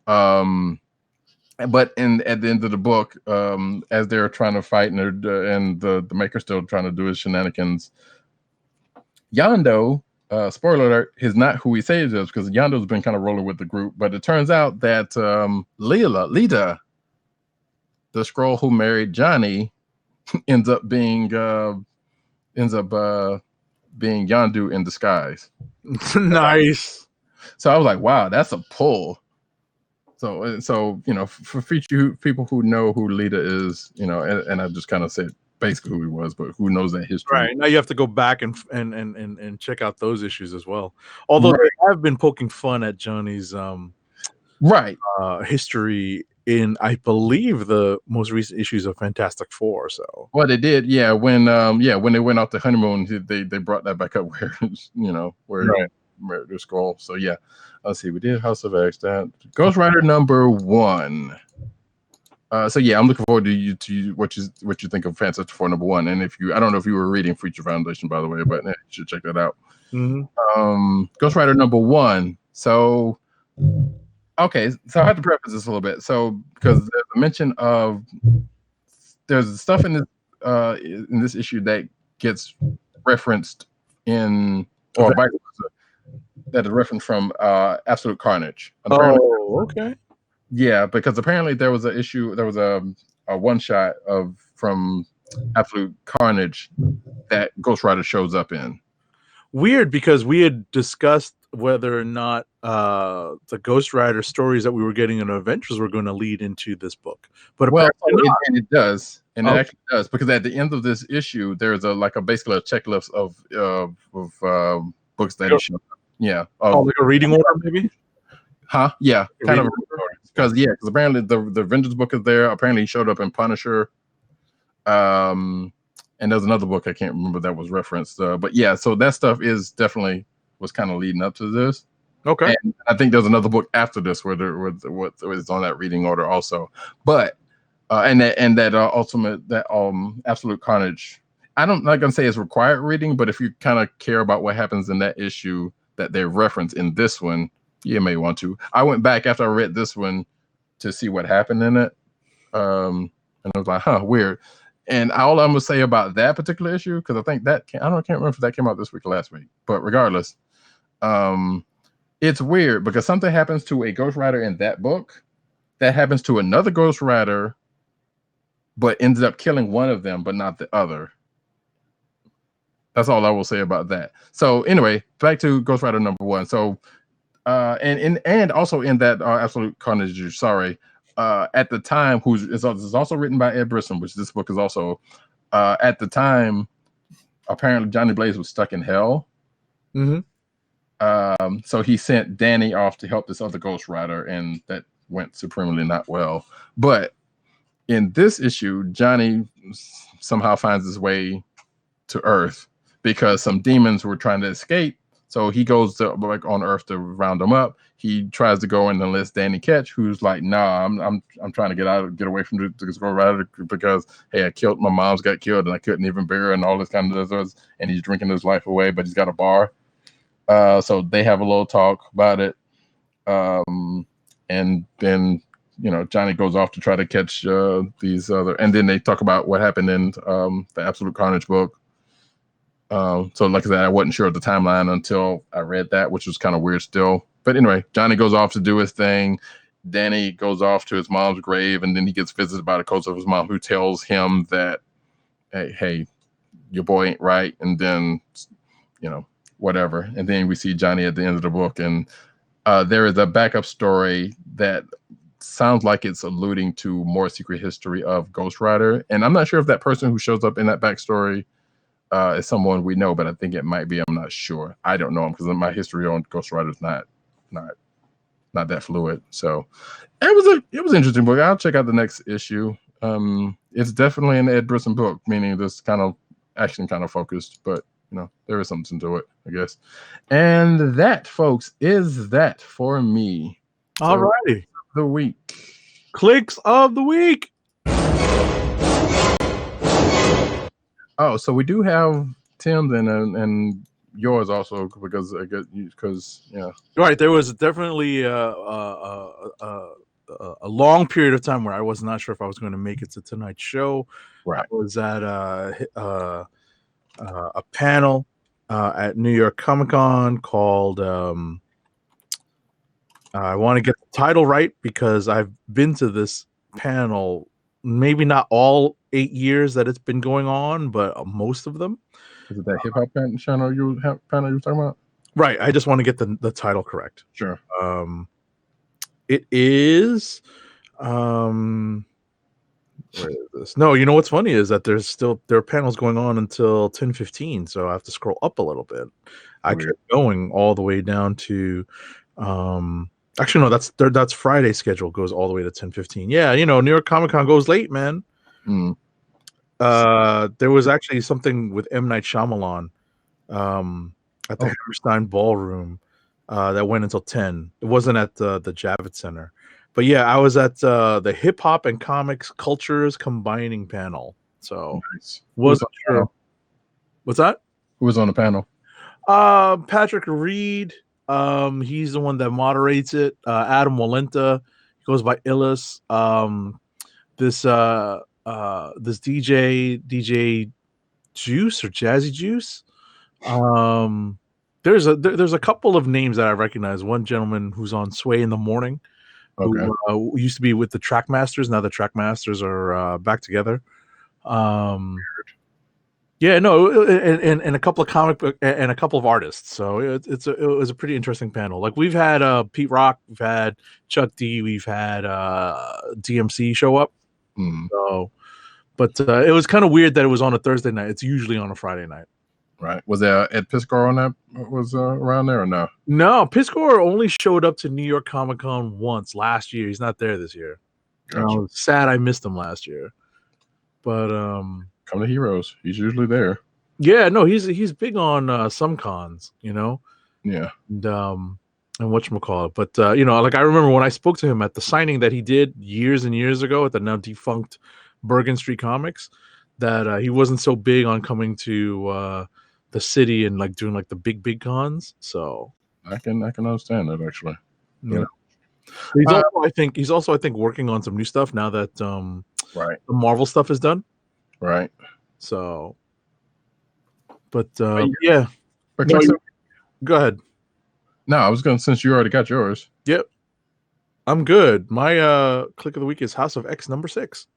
Speaker 2: But at the end of the book, as they're trying to fight, and the Maker's still trying to do his shenanigans, Yondu, spoiler alert, is not who he says he is, because Yondu's been kind of rolling with the group. But it turns out that Lita, the Skrull who married Johnny, ends up being Yondu in disguise.
Speaker 3: Nice.
Speaker 2: So I was like, wow, that's a pull. So for future people who know who Lita is, and I just kind of said basically who he was, but who knows that history?
Speaker 3: Right, now you have to go back and check out those issues as well. Although they have been poking fun at Johnny's history in, I believe, the most recent issues of Fantastic Four. So
Speaker 2: they did, when they went off the honeymoon, they brought that back up, where where the Skrull. So let's see, we did House of X, that Ghost Rider #1. So I'm looking forward to what you think of Fantastic Four #1. And I don't know if you were reading Future Foundation, by the way, but you should check that out. Ghost Rider #1. So okay, so I have to preface this a little bit. So because there's a mention of there's stuff in this issue that gets referenced in or vice versa. That is reference from Absolute Carnage. And
Speaker 3: Oh, okay.
Speaker 2: yeah, because apparently there was an issue. There was a one shot from Absolute Carnage that Ghost Rider shows up in.
Speaker 3: Weird, because we had discussed whether or not the Ghost Rider stories that we were getting in Adventures were going to lead into this book. But
Speaker 2: Well,
Speaker 3: apparently not.
Speaker 2: and it does, and
Speaker 3: Oh.
Speaker 2: it actually does, because at the end of this issue, there's basically a checklist of books that he showed up. Yeah.
Speaker 3: Like a reading order, maybe.
Speaker 2: Huh? Yeah, kind of.
Speaker 3: Reading
Speaker 2: Because apparently the Avengers book is there. Apparently he showed up in Punisher. And there's another book I can't remember that was referenced. But yeah, so that stuff was kind of leading up to this.
Speaker 3: Okay.
Speaker 2: And I think there's another book after this where what is on that reading order also. But that Absolute Carnage, I'm not gonna say it's required reading, but if you kind of care about what happens in that issue that they reference in this one, you may want to. I went back after I read this one to see what happened in it. And I was like, weird. And all I'm gonna say about that particular issue, because I think I can't remember if that came out this week or last week, but regardless, it's weird because something happens to a Ghost Rider in that book that happens to another Ghost Rider, but ended up killing one of them, but not the other. That's all I will say about that. So anyway, back to Ghost Rider #1. So and also in that Absolute Carnage, at the time, is also written by Ed Brisson, which this book is also at the time. Apparently, Johnny Blaze was stuck in hell.
Speaker 3: Mm-hmm.
Speaker 2: So he sent Danny off to help this other Ghost Rider, and that went supremely not well. But in this issue, Johnny somehow finds his way to Earth because some demons were trying to escape. So he goes to on Earth to round them up. He tries to go and enlist Danny Ketch, who's like, "Nah, I'm trying to get away from this Ghost Rider because hey, my mom's got killed and I couldn't even bear her and all this kind of stuff." And he's drinking his life away, but he's got a bar. So they have a little talk about it, and then Johnny goes off to try to catch these other, and then they talk about what happened in the Absolute Carnage book. So like I said, I wasn't sure of the timeline until I read that, which was kind of weird still. But anyway, Johnny goes off to do his thing. Danny goes off to his mom's grave, and then he gets visited by the ghost of his mom, who tells him that, hey, your boy ain't right. And then, whatever. And then we see Johnny at the end of the book, and there is a backup story that sounds like it's alluding to more secret history of Ghost Rider. And I'm not sure if that person who shows up in that backstory is someone we know, but I think it might be. I'm not sure. I don't know him because my history on Ghost Rider is not that fluid. So it was an interesting book. I'll check out the next issue. It's definitely an Ed Brisson book, meaning this kind of action kind of focused, but there is something to it, I guess. And that, folks, is that for me.
Speaker 3: All righty.
Speaker 2: The week.
Speaker 3: Clicks of the week.
Speaker 2: Oh, so we do have Tim's and yours also because
Speaker 3: Right, there was definitely a long period of time where I was not sure if I was going to make it to tonight's show.
Speaker 2: Right.
Speaker 3: I was at a panel at New York Comic Con called I want to get the title right because I've been to this panel, maybe not all 8 years that it's been going on, but most of them.
Speaker 2: Is it that hip hop channel you were talking about?
Speaker 3: Right. I just want to get the title correct.
Speaker 2: Sure.
Speaker 3: It is where is this? No, you know what's funny is that there are panels going on until 10:15, so I have to scroll up a little bit. I kept going all the way down to actually no, that's Friday schedule goes all the way to 10:15. Yeah, New York Comic Con goes late, man. There was actually something with M. Night Shyamalan at the Hammerstein Ballroom that went until 10. It wasn't at the Javits Center. But yeah, I was at the Hip Hop and Comics Cultures Combining panel. So
Speaker 2: nice.
Speaker 3: Wasn't sure. What's that?
Speaker 2: Who was on the panel?
Speaker 3: Patrick Reed. He's the one that moderates it. Adam Walenta. He goes by Illis. This DJ Juice or Jazzy Juice. There's a couple of names that I recognize. One gentleman who's on Sway in the Morning,
Speaker 2: Okay.
Speaker 3: who used to be with the Trackmasters. Now the Trackmasters are back together. Yeah, no, and a couple of comic book and a couple of artists. So it was a pretty interesting panel. Like we've had Pete Rock, we've had Chuck D, we've had DMC show up.
Speaker 2: Mm,
Speaker 3: So, but it was kind of weird that it was on a Thursday night. It's usually on a Friday night.
Speaker 2: right. Was there Ed Piscor on that? Was around there or no?
Speaker 3: No, Piscor only showed up to New York Comic Con once last year. He's not there this year. I
Speaker 2: Gotcha.
Speaker 3: was sad I missed him last year. But
Speaker 2: Come to Heroes. He's usually there.
Speaker 3: yeah, no, he's big on some cons, you know.
Speaker 2: Yeah.
Speaker 3: And whatchamacallit. But you know, like I remember when I spoke to him at the signing that he did years and years ago at the now defunct Bergen Street Comics, that he wasn't so big on coming to the city and like doing like the big cons. So
Speaker 2: I can understand that actually.
Speaker 3: you
Speaker 2: Yeah.
Speaker 3: know. He's also I think working on some new stuff now that
Speaker 2: Right.
Speaker 3: the Marvel stuff is done.
Speaker 2: Right.
Speaker 3: So but
Speaker 2: Yeah. But
Speaker 3: No,
Speaker 2: click-
Speaker 3: go ahead.
Speaker 2: no, I was gonna, since you already got yours.
Speaker 3: Yep. I'm good. My click of the week is House of X number 6.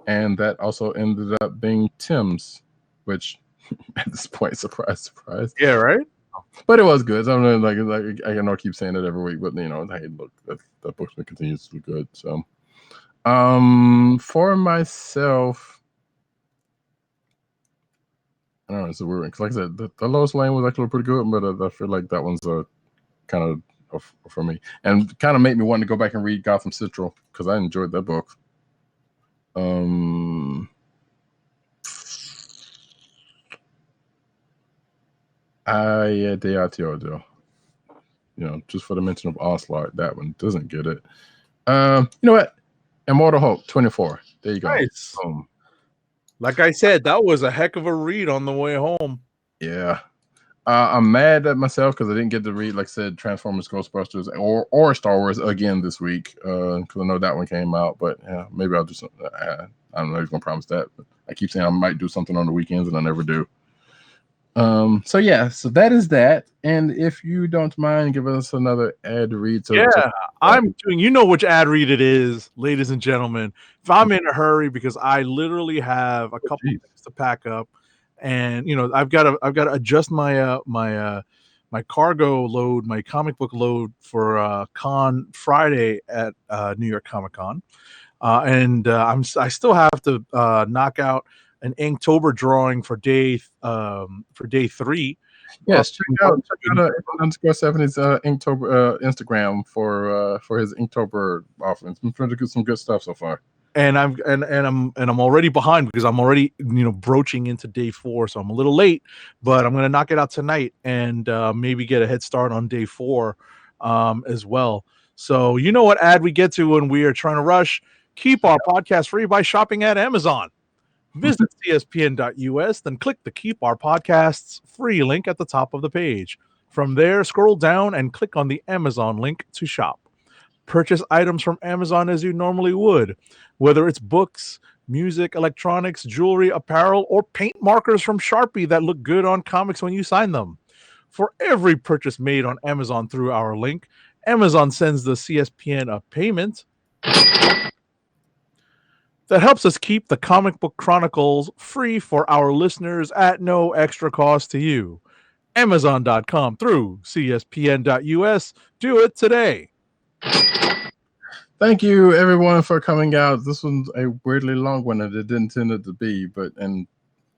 Speaker 2: And that also ended up being Tim's, which at this point, surprise.
Speaker 3: Yeah, right?
Speaker 2: But it was good. So I'm like I know I keep saying it every week, but you know, hey, look, that book's been continuously good. So for myself, I don't know, it's a weird one. Because like I said, the Lois Lane was actually pretty good, but I feel like that one's kind of for me. And kind of made me want to go back and read Gotham Central because I enjoyed that book. Deatio, you know, just for the mention of Onslaught, that one doesn't get it. You know what? Immortal Hulk 24. There you go.
Speaker 3: Nice. Like I said, that was a heck of a read on the way home.
Speaker 2: Yeah. I'm mad at myself because I didn't get to read, like I said, Transformers, Ghostbusters, or Star Wars again this week. Because I know that one came out, but yeah, maybe I'll do something. I don't know if I'm gonna promise that, but I keep saying I might do something on the weekends and I never do. So yeah, so that is that. And if you don't mind, give us another ad read. So
Speaker 3: I'm doing, you know which ad read it is, ladies and gentlemen. If I'm in a hurry because I literally have a couple things to pack up, and you know I've got to adjust my my cargo load, my comic book load for Con Friday at New York Comic Con, and I still have to knock out an Inktober drawing for day 3.
Speaker 2: Yes, check out _70's Inktober Instagram for his Inktober offer. It's been trying to get some good stuff so far.
Speaker 3: And I'm already behind because I'm already broaching into day 4, so I'm a little late, but I'm gonna knock it out tonight and maybe get a head start on day 4 as well. So you know what ad we get to when we are trying to rush? Keep our podcast free by shopping at Amazon. Visit CSPN.us, then click the Keep Our Podcasts free link at the top of the page. From there, scroll down and click on the Amazon link to shop. Purchase items from Amazon as you normally would, whether it's books, music, electronics, jewelry, apparel, or paint markers from Sharpie that look good on comics when you sign them. For every purchase made on Amazon through our link, Amazon sends the CSPN a payment that helps us keep the Comic Book Chronicles free for our listeners at no extra cost to you. Amazon.com through CSPN.us. Do it today.
Speaker 2: Thank you, everyone, for coming out. This one's a weirdly long one, and it didn't intend it to be, but, and,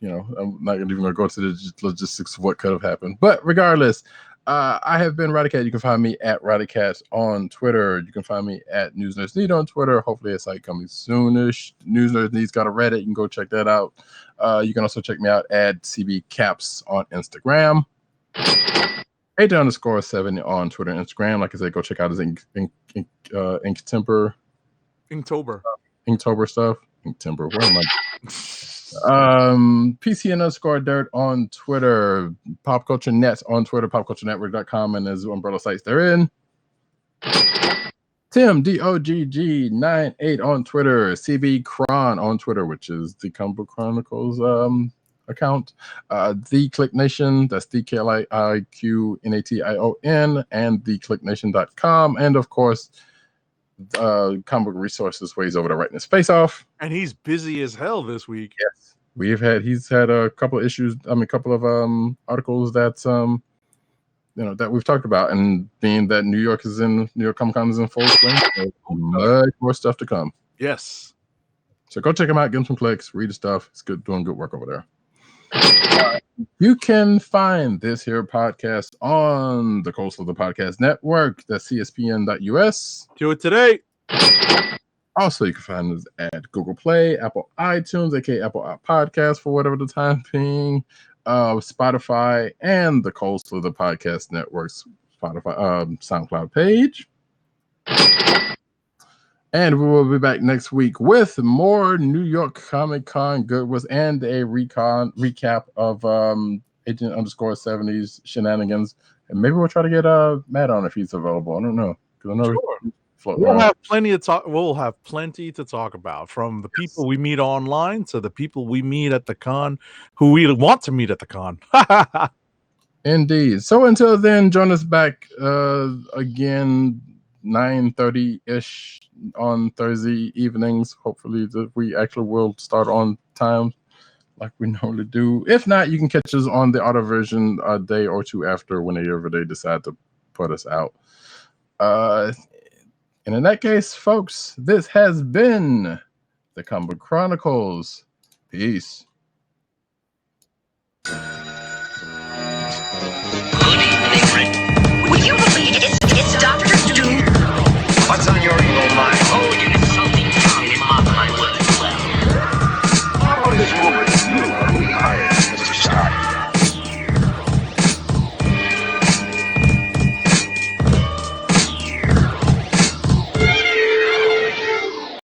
Speaker 2: you know, I'm not even going to go to the logistics of what could have happened. But regardless, I have been Roddykat. You can find me at Roddykat on Twitter. You can find me at News Nerds Need on Twitter. Hopefully a site coming soonish. News Nerds Need's got a Reddit. You can go check that out. You can also check me out at CB Caps on Instagram. 8_7 on Twitter and Instagram. Like I said, go check out his Inktober stuff. Inktober. Where am I? PC_Dirt on Twitter, Pop Culture Net on Twitter, popculturenetwork.com, and his umbrella sites therein. Tim DOGG98 on Twitter, CB Cron on Twitter, which is the Comic Book Chronicles account. The Click Nation, that's DKLIQNATION, and theclicknation.com. And of course, Comic Book Resources, where he's over there writing his face off.
Speaker 3: And he's busy as hell this week.
Speaker 2: Yes. He's had a couple of issues, a couple of articles that's that we've talked about, and being that New York Comic Con is in full swing, so much more stuff to come.
Speaker 3: Yes.
Speaker 2: So go check him out, give him some clicks, read his stuff. It's good, doing good work over there. You can find this here podcast on the Coast of the Podcast Network. That's CSPN.us.
Speaker 3: Do it today.
Speaker 2: Also, you can find us at Google Play, Apple iTunes, aka Apple Podcasts for whatever the time being, Spotify, and the Coast of the Podcast Network's Spotify SoundCloud page. And we will be back next week with more New York Comic Con goodness and a recap of Agent_70's shenanigans. And maybe we'll try to get Matt on if he's available. I don't know. Because I know
Speaker 3: we'll have plenty to talk. We'll have plenty to talk about, from the people we meet online to the people we meet at the con, who we want to meet at the con.
Speaker 2: Indeed. So until then, join us back again 9:30-ish on Thursday evenings. Hopefully we actually will start on time like we normally do. If not, you can catch us on the auto version a day or two after, whenever they decide to put us out. And in that case, folks, this has been the Comic Book Chronicles. Peace.